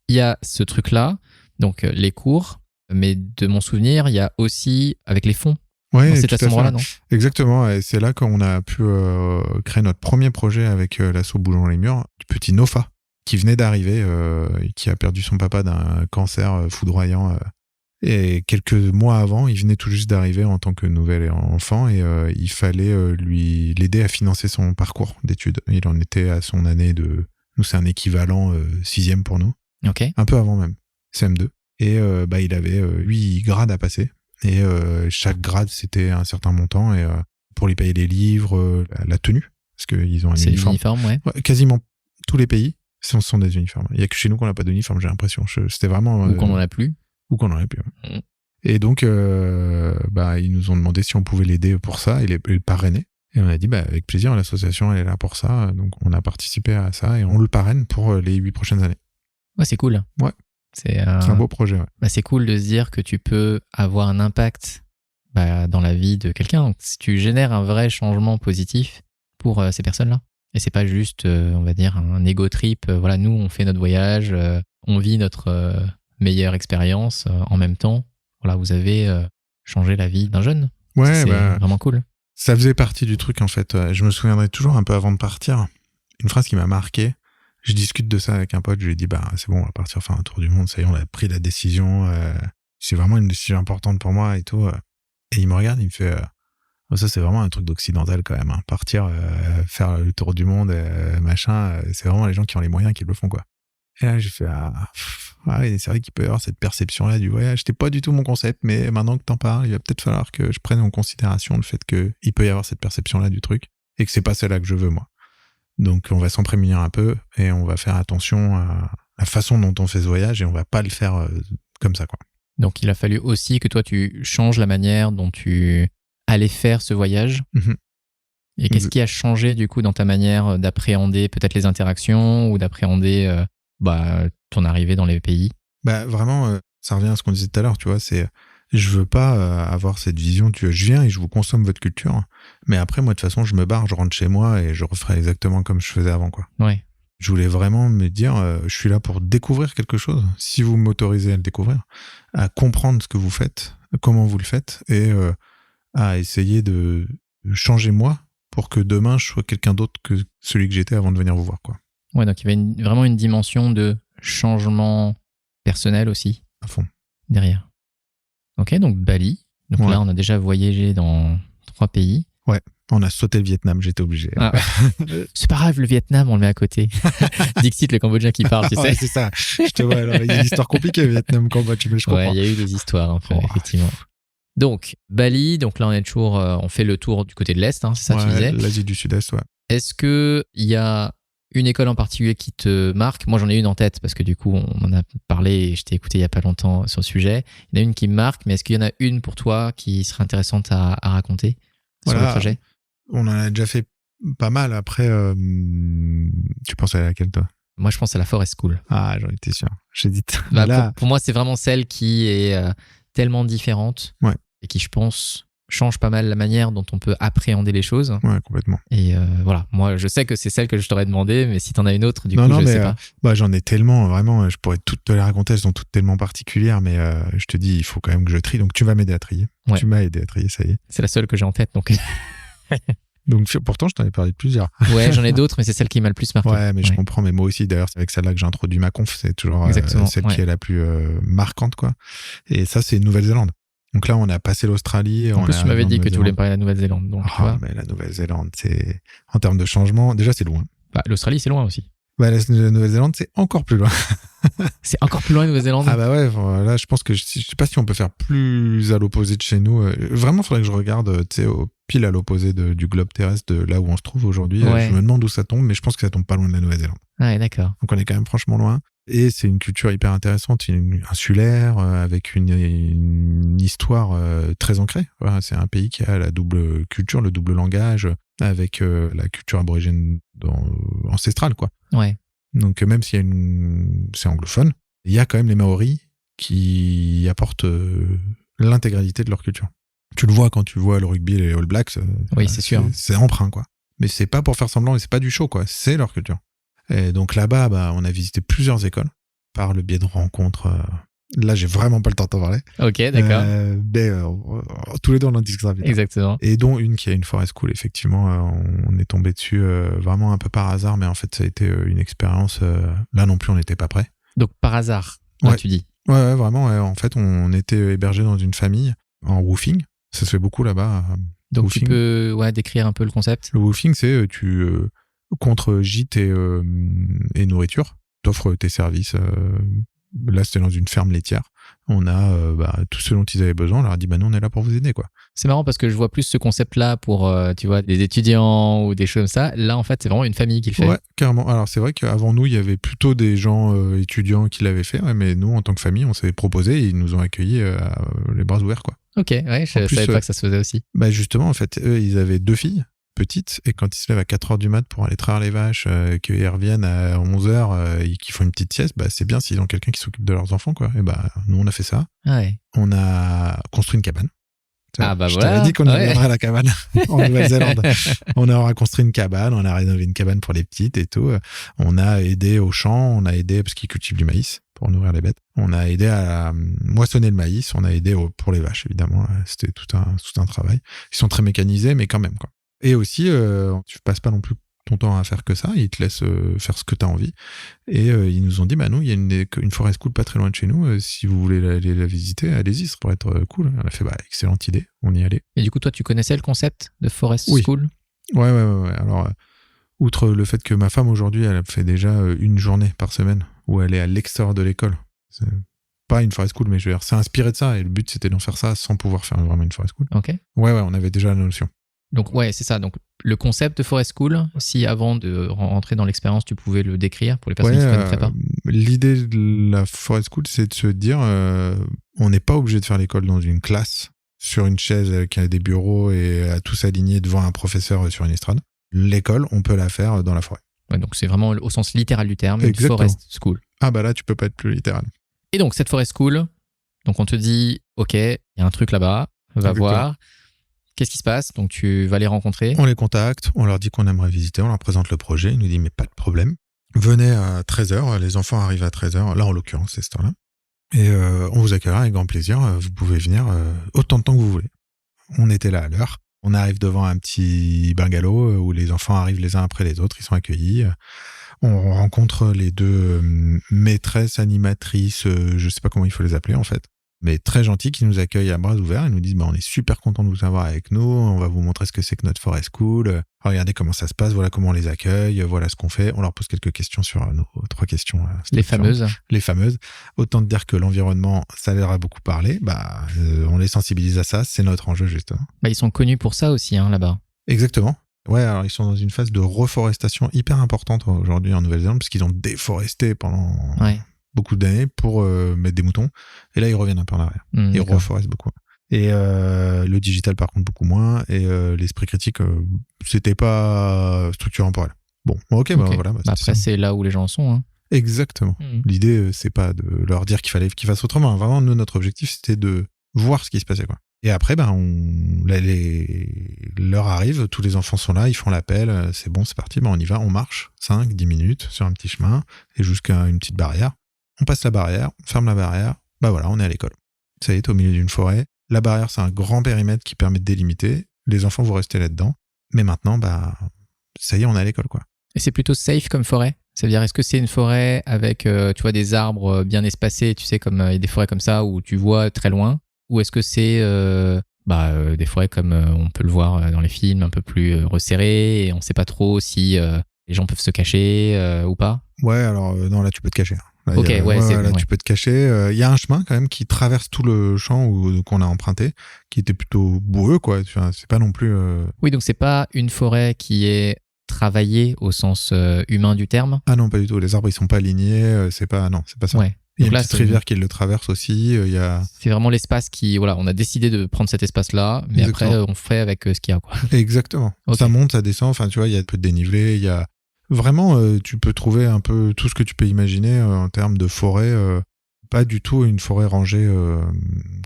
il y a ce truc-là, donc les cours, mais de mon souvenir, il y a aussi avec les fonds. Ouais, c'est à ce moment-là, non? Exactement, et c'est là qu'on a pu créer notre premier projet avec l'asso Bougeons les Murs, du petit Nofa, qui venait d'arriver, qui a perdu son papa d'un cancer foudroyant. Et quelques mois avant, il venait tout juste d'arriver en tant que nouvel enfant, et il fallait l'aider à financer son parcours d'études. Il en était à son année de... Nous, c'est un équivalent 6e pour nous. Ok. Un peu avant même, CM2. Et il avait 8 grades à passer. Et chaque grade, c'était un certain montant. Et pour lui payer les livres, la tenue, parce qu'ils ont un uniforme. C'est l'uniforme, ouais. Quasiment tous les pays, ce sont des uniformes. Il n'y a que chez nous qu'on n'a pas d'uniforme, j'ai l'impression. C'était vraiment... Ou qu'on n'en a plus. Ou qu'on n'en a plus. Ouais. Et donc, ils nous ont demandé si on pouvait l'aider pour ça et le parrainer. Et on a dit, avec plaisir, l'association, elle est là pour ça. Donc, on a participé à ça et on le parraine pour les 8 prochaines années. Ouais, c'est cool. Ouais. C'est un beau projet, ouais. C'est cool de se dire que tu peux avoir un impact dans la vie de quelqu'un. Donc, si tu génères un vrai changement positif pour ces personnes-là. Et c'est pas juste, on va dire, un ego trip. Voilà, nous, on fait notre voyage, on vit notre meilleure expérience en même temps. Voilà, vous avez changé la vie d'un jeune. Ouais, c'est vraiment cool. Ça faisait partie du truc, en fait. Je me souviendrai toujours un peu avant de partir. Une phrase qui m'a marqué. Je discute de ça avec un pote, je lui dis c'est bon, on va partir faire un tour du monde, ça y est, on a pris la décision, c'est vraiment une décision importante pour moi et tout. Et il me regarde, il me fait ça c'est vraiment un truc d'occidental quand même, hein. Partir faire le tour du monde, machin, c'est vraiment les gens qui ont les moyens qui le font, quoi. Et là j'ai fait oui, c'est vrai qu'il peut y avoir cette perception là du voyage, c'était pas du tout mon concept, mais maintenant que t'en parles, il va peut-être falloir que je prenne en considération le fait qu'il peut y avoir cette perception là du truc et que c'est pas celle-là que je veux, moi. Donc, on va s'en prémunir un peu et on va faire attention à la façon dont on fait ce voyage et on va pas le faire comme ça, quoi. Donc, il a fallu aussi que toi, tu changes la manière dont tu allais faire ce voyage. Mm-hmm. Et qu'est-ce qui a changé, du coup, dans ta manière d'appréhender peut-être les interactions ou d'appréhender ton arrivée dans les pays? Vraiment, ça revient à ce qu'on disait tout à l'heure, tu vois, c'est... Je veux pas avoir cette vision, je viens et je vous consomme votre culture, mais après, moi, de toute façon, je me barre, je rentre chez moi et je referai exactement comme je faisais avant, quoi. Ouais. Je voulais vraiment me dire, je suis là pour découvrir quelque chose, si vous m'autorisez à le découvrir, à comprendre ce que vous faites, comment vous le faites, et à essayer de changer moi pour que demain, je sois quelqu'un d'autre que celui que j'étais avant de venir vous voir, quoi. Ouais, donc il y avait vraiment une dimension de changement personnel aussi. À fond. Derrière. Ok, donc Bali. Donc là, on a déjà voyagé dans 3 pays. Ouais, on a sauté le Vietnam, j'étais obligé. C'est pas grave, le Vietnam, on le met à côté. Dixit, le Cambodgien qui parle, tu sais. Ouais, c'est ça. Je te vois, alors, il y a une histoire compliquée, Vietnam, Cambodge, mais je comprends. Ouais, il y a eu des histoires, un peu, effectivement. Donc, Bali, donc là, on est toujours, on fait le tour du côté de l'Est, hein, c'est ça, tu disais. L'Asie du Sud-Est, ouais. Est-ce qu'il y a une école en particulier qui te marque? Moi, j'en ai une en tête parce que du coup, on en a parlé et je t'ai écouté il n'y a pas longtemps sur le sujet. Il y en a une qui me marque, mais est-ce qu'il y en a une pour toi qui serait intéressante à raconter sur le trajet? On en a déjà fait pas mal. Après, tu penses à laquelle, toi? Moi, je pense à la Forest School. Ah, j'en étais sûr. J'ai dit. Pour moi, c'est vraiment celle qui est tellement différente et qui, je pense, change pas mal la manière dont on peut appréhender les choses. Ouais, complètement. Et voilà, moi, je sais que c'est celle que je t'aurais demandé, mais si t'en as une autre, du coup, je sais pas. J'en ai tellement, vraiment, je pourrais toutes te les raconter, elles sont toutes tellement particulières, mais je te dis, il faut quand même que je trie. Donc, tu vas m'aider à trier. Ouais. Tu m'as aidé à trier, ça y est. C'est la seule que j'ai en tête, donc... Donc, pourtant, je t'en ai parlé de plusieurs. Ouais, j'en ai d'autres, mais c'est celle qui m'a le plus marqué. Ouais, mais je comprends. Mais moi aussi, d'ailleurs, c'est avec celle-là que j'ai introduit ma conf. C'est toujours celle qui est la plus marquante, quoi. Et ça, c'est Nouvelle-Zélande. Donc là, on a passé l'Australie. En plus, tu m'avais dit que tu voulais me parler de la Nouvelle-Zélande. Donc, mais la Nouvelle-Zélande, c'est... En termes de changement, déjà, c'est loin. L'Australie, c'est loin aussi. La Nouvelle-Zélande, c'est encore plus loin. C'est encore plus loin, la Nouvelle-Zélande. Ah bah ouais, là, je pense que je sais pas si on peut faire plus à l'opposé de chez nous. Vraiment, il faudrait que je regarde, tu sais, pile à l'opposé du globe terrestre, de là où on se trouve aujourd'hui. Je me demande où ça tombe, mais je pense que ça tombe pas loin de la Nouvelle-Zélande. Ouais, d'accord. Donc on est quand même franchement loin. Et c'est une culture hyper intéressante, insulaire, avec une histoire très ancrée. Voilà, c'est un pays qui a la double culture, le double langage, avec la culture aborigène ancestrale, quoi. Ouais. Donc même s'il y a c'est anglophone, il y a quand même les Maoris qui apportent l'intégralité de leur culture. Tu le vois quand tu vois le rugby et les All Blacks. Oui, c'est sûr. C'est emprunt, quoi. Mais c'est pas pour faire semblant et c'est pas du show, quoi. C'est leur culture. Et donc là-bas, on a visité plusieurs écoles par le biais de rencontres. Là, j'ai vraiment pas le temps de t'en parler. Ok, d'accord. Mais tous les deux, on en discute rapidement. Exactement. Et dont une qui a une forest school, effectivement. On est tombé dessus vraiment un peu par hasard, mais en fait, ça a été une expérience. Là non plus, on n'était pas prêts. Donc par hasard, tu dis. Ouais, vraiment. En fait, on était hébergés dans une famille en woofing. Ça se fait beaucoup là-bas. Donc woofing. tu peux décrire un peu le concept. Le woofing, c'est contre gîte et nourriture, t'offres tes services. Là, c'était dans une ferme laitière. On a tout ce dont ils avaient besoin. On leur a dit, nous, on est là pour vous aider, quoi. C'est marrant parce que je vois plus ce concept-là pour, tu vois, des étudiants ou des choses comme ça. Là, en fait, c'est vraiment une famille qui le fait. Ouais, carrément. Alors, c'est vrai qu'avant nous, il y avait plutôt des gens étudiants qui l'avaient fait, mais nous, en tant que famille, on s'est proposé et ils nous ont accueillis les bras ouverts, quoi. Ok, ouais, je savais pas que ça se faisait aussi. Justement, en fait, eux, ils avaient 2 filles petites, et quand ils se lèvent à 4h du mat pour aller traire les vaches, qu'ils reviennent à 11h et qu'ils font une petite sieste, c'est bien s'ils ont quelqu'un qui s'occupe de leurs enfants, quoi. Et nous, on a fait ça. Ouais. On a construit une cabane. Je t'avais dit qu'on reviendrait à la cabane en Nouvelle-Zélande. On a construit une cabane, on a rénové une cabane pour les petites et tout. On a aidé au champ, on a aidé parce qu'ils cultivent du maïs pour nourrir les bêtes. On a aidé à moissonner le maïs, on a aidé pour les vaches, évidemment. C'était tout un travail. Ils sont très mécanisés, mais quand même, quoi. Et aussi, tu passes pas non plus ton temps à faire que ça, ils te laissent faire ce que tu as envie. Et ils nous ont dit, nous, il y a une forest school pas très loin de chez nous, si vous voulez aller la visiter, allez-y, ça pourrait être cool. On a fait, excellente idée, on y allait. Et du coup, toi, tu connaissais le concept de forest school ? Ouais. Alors, outre le fait que ma femme, aujourd'hui, elle fait déjà une journée par semaine où elle est à l'extérieur de l'école. C'est pas une forest school, mais je veux dire, c'est inspiré de ça, et le but, c'était d'en faire ça sans pouvoir faire vraiment une forest school. Ok. Ouais, on avait déjà la notion. Donc c'est ça. Donc le concept de Forest School, si avant de rentrer dans l'expérience, tu pouvais le décrire pour les personnes qui ne connaîtraient pas. L'idée de la Forest School, c'est de se dire, on n'est pas obligé de faire l'école dans une classe, sur une chaise qui a des bureaux et à tous alignés devant un professeur sur une estrade. L'école, on peut la faire dans la forêt. Ouais, donc c'est vraiment au sens littéral du terme, une Forest School. Ah là, tu peux pas être plus littéral. Et donc cette Forest School, donc on te dit, ok, il y a un truc là-bas, va voir. Qu'est-ce qui se passe ? Donc, tu vas les rencontrer ? On les contacte, on leur dit qu'on aimerait visiter, on leur présente le projet, ils nous disent, mais pas de problème. Venez à 13h, les enfants arrivent à 13h, là en l'occurrence, c'est ce temps-là. Et on vous accueillera avec grand plaisir, vous pouvez venir autant de temps que vous voulez. On était là à l'heure, on arrive devant un petit bungalow où les enfants arrivent les uns après les autres, ils sont accueillis. On rencontre les 2 maîtresses, animatrices, je sais pas comment il faut les appeler en fait. Mais très gentils, qui nous accueillent à bras ouverts et nous disent on est super content de vous avoir avec nous, on va vous montrer ce que c'est que notre forest school, regardez comment ça se passe, voilà comment on les accueille, voilà ce qu'on fait. On leur pose quelques questions sur nos 3 questions. Les fameuses. Autant te dire que l'environnement, ça leur a beaucoup parlé, on les sensibilise à ça, c'est notre enjeu justement. Ils sont connus pour ça aussi là-bas. Exactement. Ouais, alors ils sont dans une phase de reforestation hyper importante aujourd'hui en Nouvelle-Zélande, parce qu'ils ont déforesté pendant... beaucoup d'années pour mettre des moutons, et là ils reviennent un peu en arrière. Ils reforestent beaucoup. Et le digital par contre beaucoup moins, et l'esprit critique c'était pas structurant pour elle. Bon, ok, Ok. voilà. Après, c'est là où les gens en sont. Hein. Exactement. L'idée, c'est pas de leur dire qu'il fallait qu'ils fassent autrement. Vraiment, nous, notre objectif, c'était de voir ce qui se passait, quoi. Et après, l'heure arrive, tous les enfants sont là, ils font l'appel, c'est bon, c'est parti, on y va, on marche 5, 10 minutes sur un petit chemin et jusqu'à une petite barrière. On passe la barrière, on ferme la barrière, voilà, on est à l'école. Ça y est, au milieu d'une forêt. La barrière, c'est un grand périmètre qui permet de délimiter. Les enfants vont rester là-dedans. Mais maintenant, ça y est, on est à l'école, quoi. Et c'est plutôt safe comme forêt? Ça veut dire, est-ce que c'est une forêt avec, tu vois, des arbres bien espacés, tu sais, comme il y a des forêts comme ça où tu vois très loin? Ou est-ce que c'est des forêts comme on peut le voir dans les films, un peu plus resserrées, et on ne sait pas trop si les gens peuvent se cacher ou pas? Ouais, alors non, là tu peux te cacher. Là, Ok, tu peux te cacher. Il y a un chemin quand même qui traverse tout le champ qu'on a emprunté, qui était plutôt boueux, quoi. C'est pas non plus. Oui, donc c'est pas une forêt qui est travaillée au sens humain du terme. Ah non, pas du tout. Les arbres ils sont pas alignés. C'est pas ça. Ouais. Il y a Donc une là, petite rivière qui le traverse aussi. C'est vraiment l'espace qui, voilà, on a décidé de prendre cet espace-là, mais Exactement. après on fait avec ce qu'il y a, quoi. Exactement. Okay. Ça monte, ça descend. Enfin, tu vois, il y a un peu de dénivelé. Il y a vraiment, tu peux trouver un peu tout ce que tu peux imaginer en termes de forêt. Pas du tout une forêt rangée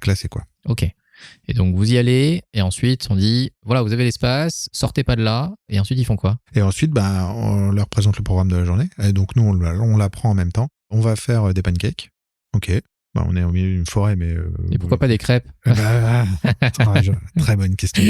classée, quoi. Ok. Et donc vous y allez, et ensuite on dit, voilà, vous avez l'espace, sortez pas de là, et ensuite ils font quoi? Et ensuite, on leur présente le programme de la journée. Et donc nous, on l'apprend en même temps. On va faire des pancakes. Ok. On est au milieu d'une forêt, mais... Et pourquoi pas des crêpes? Très bonne question.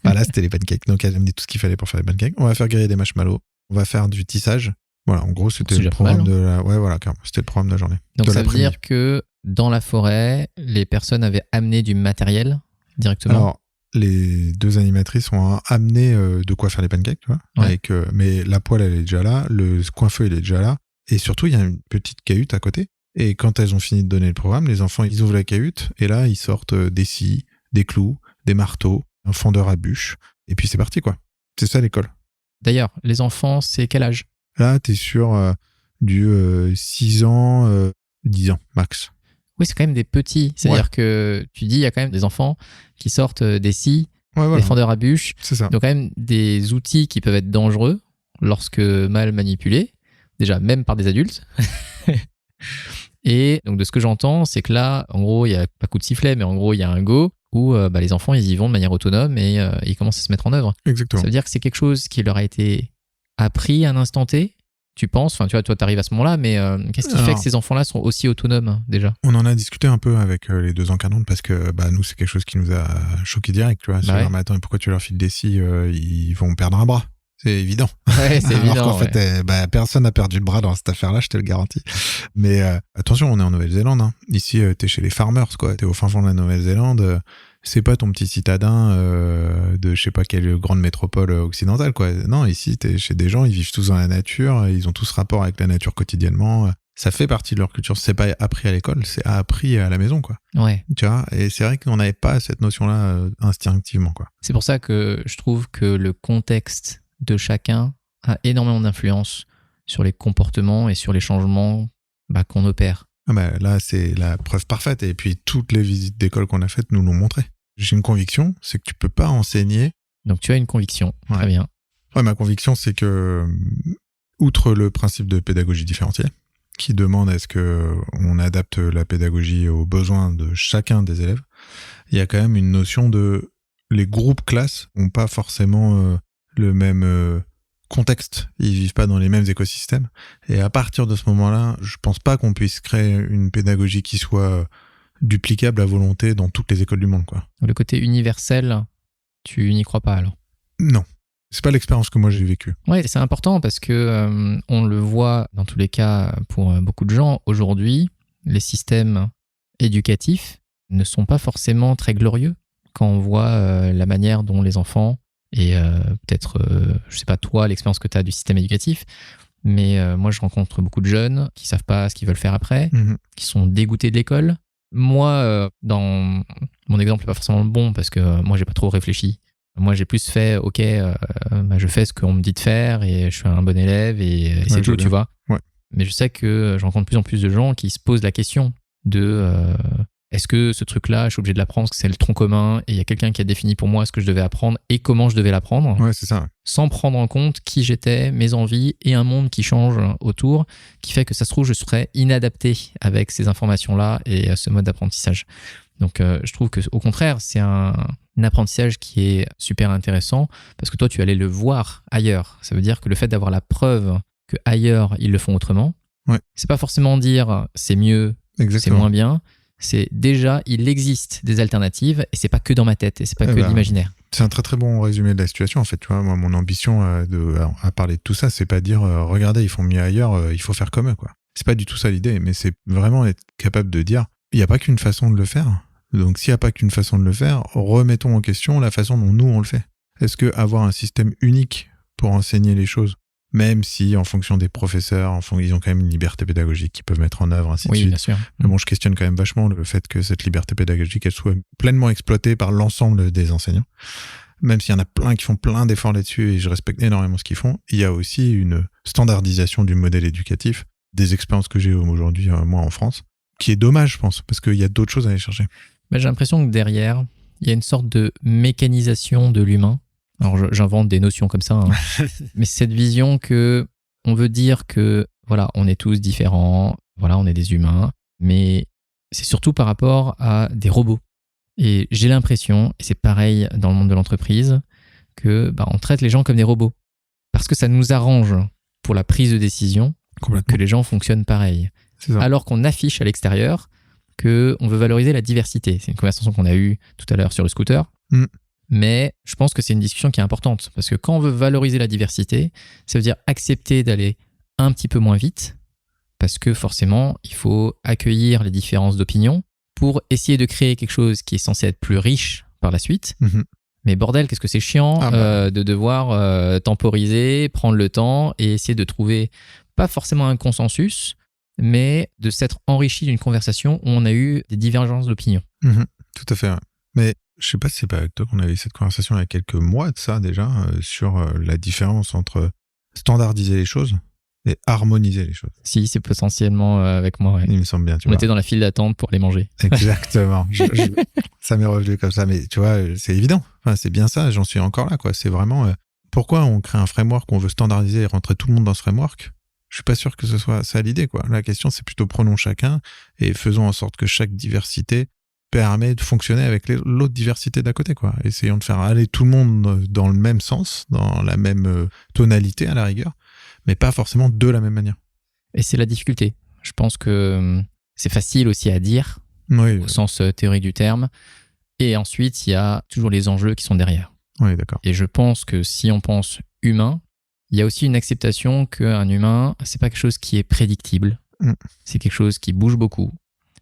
Là, c'était les pancakes. Donc, elle a amené tout ce qu'il fallait pour faire les pancakes. On va faire griller des marshmallows. On va faire du tissage. Voilà, en gros, c'était le programme de la... Ouais, voilà, c'était le programme de la journée. Donc, ça veut dire que dans la forêt, les personnes avaient amené du matériel directement? Alors, les deux animatrices ont amené de quoi faire les pancakes, tu vois. Ouais. Mais la poêle, elle est déjà là. Le coin-feu, il est déjà là. Et surtout, il y a une petite cahute à côté. Et quand elles ont fini de donner le programme, les enfants, ils ouvrent la cahute. Et là, ils sortent des scies, des clous, des marteaux, un fendeur à bûche. Et puis, c'est parti, quoi. C'est ça, l'école. D'ailleurs, les enfants, c'est quel âge? Là, t'es sur du 6 ans, 10 ans, max. Oui, c'est quand même des petits. C'est-à-dire que tu dis, il y a quand même des enfants qui sortent des scies, des fendeurs à bûche. C'est ça. Donc, quand même des outils qui peuvent être dangereux lorsque mal manipulés. Déjà, même par des adultes. Et donc, de ce que j'entends, c'est que là, en gros, il n'y a pas coup de sifflet, mais en gros, il y a un go où les enfants, ils y vont de manière autonome et ils commencent à se mettre en œuvre. Exactement. Ça veut dire que c'est quelque chose qui leur a été appris à un instant T, tu penses? Enfin, tu vois, toi, t'arrives à ce moment-là, mais qu'est-ce qui fait que ces enfants-là sont aussi autonomes, déjà? On en a discuté un peu avec les deux encadrantes parce que nous, c'est quelque chose qui nous a choqué direct, tu vois. Mais attends, pourquoi tu leur files des scies? Ils vont perdre un bras. C'est évident. Ouais, c'est évident. Alors qu'en fait, personne n'a perdu de bras dans cette affaire-là, je te le garantis. Mais attention, on est en Nouvelle-Zélande. Hein. Ici, t'es chez les farmers, quoi. T'es au fin fond de la Nouvelle-Zélande. C'est pas ton petit citadin de je sais pas quelle grande métropole occidentale, quoi. Non, ici, t'es chez des gens, ils vivent tous dans la nature, ils ont tous rapport avec la nature quotidiennement. Ça fait partie de leur culture. C'est pas appris à l'école, c'est appris à la maison, quoi. Ouais. Tu vois, et c'est vrai qu'on n'avait pas cette notion-là instinctivement, quoi. C'est pour ça que je trouve que le contexte de chacun a énormément d'influence sur les comportements et sur les changements qu'on opère. Là, c'est la preuve parfaite. Et puis, toutes les visites d'école qu'on a faites nous l'ont montré. J'ai une conviction, c'est que tu peux pas enseigner. Donc, tu as une conviction. Ouais. Très bien. Ouais, ma conviction, c'est que, outre le principe de pédagogie différenciée, qui demande à ce qu'on adapte la pédagogie aux besoins de chacun des élèves, il y a quand même une notion de... Les groupes classes n'ont pas forcément le même... contexte, ils vivent pas dans les mêmes écosystèmes, et à partir de ce moment-là, je pense pas qu'on puisse créer une pédagogie qui soit duplicable à volonté dans toutes les écoles du monde, quoi. Le côté universel, tu n'y crois pas alors? Non, c'est pas l'expérience que moi j'ai vécue. Ouais, c'est important parce que on le voit dans tous les cas pour beaucoup de gens aujourd'hui, les systèmes éducatifs ne sont pas forcément très glorieux quand on voit la manière dont les enfants et peut-être, je sais pas toi, l'expérience que tu as du système éducatif, mais moi je rencontre beaucoup de jeunes qui savent pas ce qu'ils veulent faire après, qui sont dégoûtés de l'école. Moi, dans mon exemple n'est pas forcément bon parce que moi j'ai pas trop réfléchi. Moi j'ai plus fait, ok, je fais ce qu'on me dit de faire et je suis un bon élève et c'est tout, tu vois. Ouais. Mais je sais que je rencontre de plus en plus de gens qui se posent la question de est-ce que ce truc-là, je suis obligé de l'apprendre parce que c'est le tronc commun et il y a quelqu'un qui a défini pour moi ce que je devais apprendre et comment je devais l'apprendre, Ouais, c'est ça. sans prendre en compte qui j'étais, mes envies et un monde qui change autour, qui fait que ça se trouve, je serais inadapté avec ces informations-là et ce mode d'apprentissage. Donc, je trouve qu'au contraire, c'est un apprentissage qui est super intéressant parce que toi, tu allais le voir ailleurs. Ça veut dire que le fait d'avoir la preuve que ailleurs ils le font autrement, c'est pas forcément dire c'est mieux, c'est moins bien. C'est déjà, il existe des alternatives et c'est pas que dans ma tête et c'est pas que de l'imaginaire. C'est un très très bon résumé de la situation en fait. Tu vois, moi, mon ambition à parler de tout ça, c'est pas dire regardez, ils font mieux ailleurs, il faut faire comme eux, quoi. C'est pas du tout ça l'idée, mais c'est vraiment être capable de dire il n'y a pas qu'une façon de le faire. Donc s'il n'y a pas qu'une façon de le faire, remettons en question la façon dont nous on le fait. Est-ce que avoir un système unique pour enseigner les choses, même si en fonction des professeurs, ils ont quand même une liberté pédagogique qu'ils peuvent mettre en œuvre, ainsi de suite. Oui, bien sûr. Mais bon, je questionne quand même vachement le fait que cette liberté pédagogique, elle soit pleinement exploitée par l'ensemble des enseignants. Même s'il y en a plein qui font plein d'efforts là-dessus et je respecte énormément ce qu'ils font, il y a aussi une standardisation du modèle éducatif, des expériences que j'ai aujourd'hui, moi, en France, qui est dommage, je pense, parce qu'il y a d'autres choses à aller chercher. J'ai l'impression que derrière, il y a une sorte de mécanisation de l'humain. Alors, j'invente des notions comme ça, hein. Mais cette vision que on veut dire que, voilà, on est tous différents, voilà, on est des humains, mais c'est surtout par rapport à des robots. Et j'ai l'impression, et c'est pareil dans le monde de l'entreprise, que on traite les gens comme des robots. Parce que ça nous arrange pour la prise de décision que les gens fonctionnent pareil. Alors qu'on affiche à l'extérieur qu'on veut valoriser la diversité. C'est une conversation qu'on a eue tout à l'heure sur le scooter. Mais je pense que c'est une discussion qui est importante parce que quand on veut valoriser la diversité, ça veut dire accepter d'aller un petit peu moins vite parce que forcément, il faut accueillir les différences d'opinion pour essayer de créer quelque chose qui est censé être plus riche par la suite. Mais bordel, qu'est-ce que c'est chiant de devoir temporiser, prendre le temps et essayer de trouver pas forcément un consensus, mais de s'être enrichi d'une conversation où on a eu des divergences d'opinion. Tout à fait, ouais. Mais je sais pas si c'est pas avec toi qu'on avait cette conversation il y a quelques mois de ça déjà, sur la différence entre standardiser les choses et harmoniser les choses. Si, c'est potentiellement avec moi. Ouais. Il me semble bien, tu vois. On vois. était dans la file d'attente pour les manger. Exactement. Ça m'est revenu comme ça, mais tu vois, c'est évident. Enfin, c'est bien ça, j'en suis encore là, quoi. C'est vraiment pourquoi on crée un framework, on veut standardiser et rentrer tout le monde dans ce framework. Je suis pas sûr que ce soit ça l'idée, quoi. La question, c'est plutôt prenons chacun et faisons en sorte que chaque diversité permet de fonctionner avec l'autre diversité d'à côté, quoi. Essayons de faire aller tout le monde dans le même sens, dans la même tonalité à la rigueur, mais pas forcément de la même manière. Et c'est la difficulté. Je pense que c'est facile aussi à dire, au sens théorique du terme, et ensuite, il y a toujours les enjeux qui sont derrière. Oui, d'accord. Et je pense que si on pense humain, il y a aussi une acceptation qu'un humain, c'est pas quelque chose qui est prédictible, c'est quelque chose qui bouge beaucoup,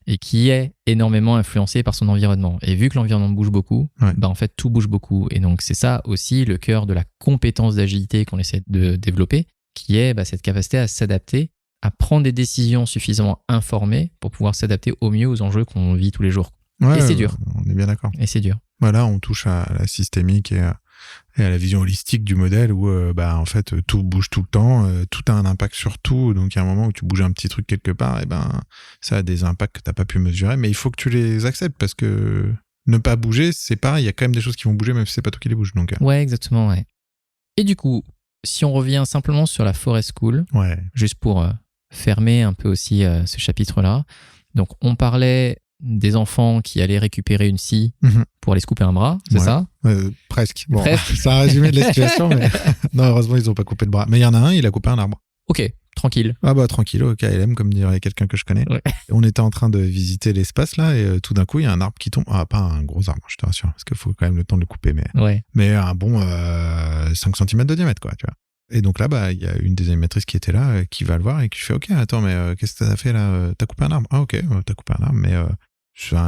et qui est énormément influencé par son environnement. Et vu que l'environnement bouge beaucoup, en fait, tout bouge beaucoup. Et donc, c'est ça aussi le cœur de la compétence d'agilité qu'on essaie de développer, qui est cette capacité à s'adapter, à prendre des décisions suffisamment informées pour pouvoir s'adapter au mieux aux enjeux qu'on vit tous les jours. Et c'est dur. On est bien d'accord. Et c'est dur. Voilà, on touche à la systémique et à la vision holistique du modèle où en fait tout bouge tout le temps, tout a un impact sur tout, donc il y a un moment où tu bouges un petit truc quelque part, et ça a des impacts que t'as pas pu mesurer, mais il faut que tu les acceptes parce que ne pas bouger, c'est pareil, il y a quand même des choses qui vont bouger même si c'est pas toi qui les bouges. Donc ouais, exactement, ouais. Et du coup, si on revient simplement sur la Forest School, juste pour fermer un peu aussi ce chapitre-là, donc on parlait des enfants qui allaient récupérer une scie pour aller se couper un bras, c'est ça Presque. Bon, c'est un résumé de la situation, mais non, heureusement, ils n'ont pas coupé de bras. Mais il y en a un, il a coupé un arbre. Ok, tranquille. Ah tranquille, au KLM, comme dirait quelqu'un que je connais. Ouais. On était en train de visiter l'espace, là, et tout d'un coup, il y a un arbre qui tombe. Ah, pas un gros arbre, je te rassure, parce qu'il faut quand même le temps de le couper, mais un bon 5 cm de diamètre, quoi, tu vois. Et donc là, il y a une des animatrices qui était là, qui va le voir et qui fait « Ok, attends, mais qu'est-ce que t'as fait là ? T'as coupé un arbre ? Ah ok, t'as coupé un arbre, mais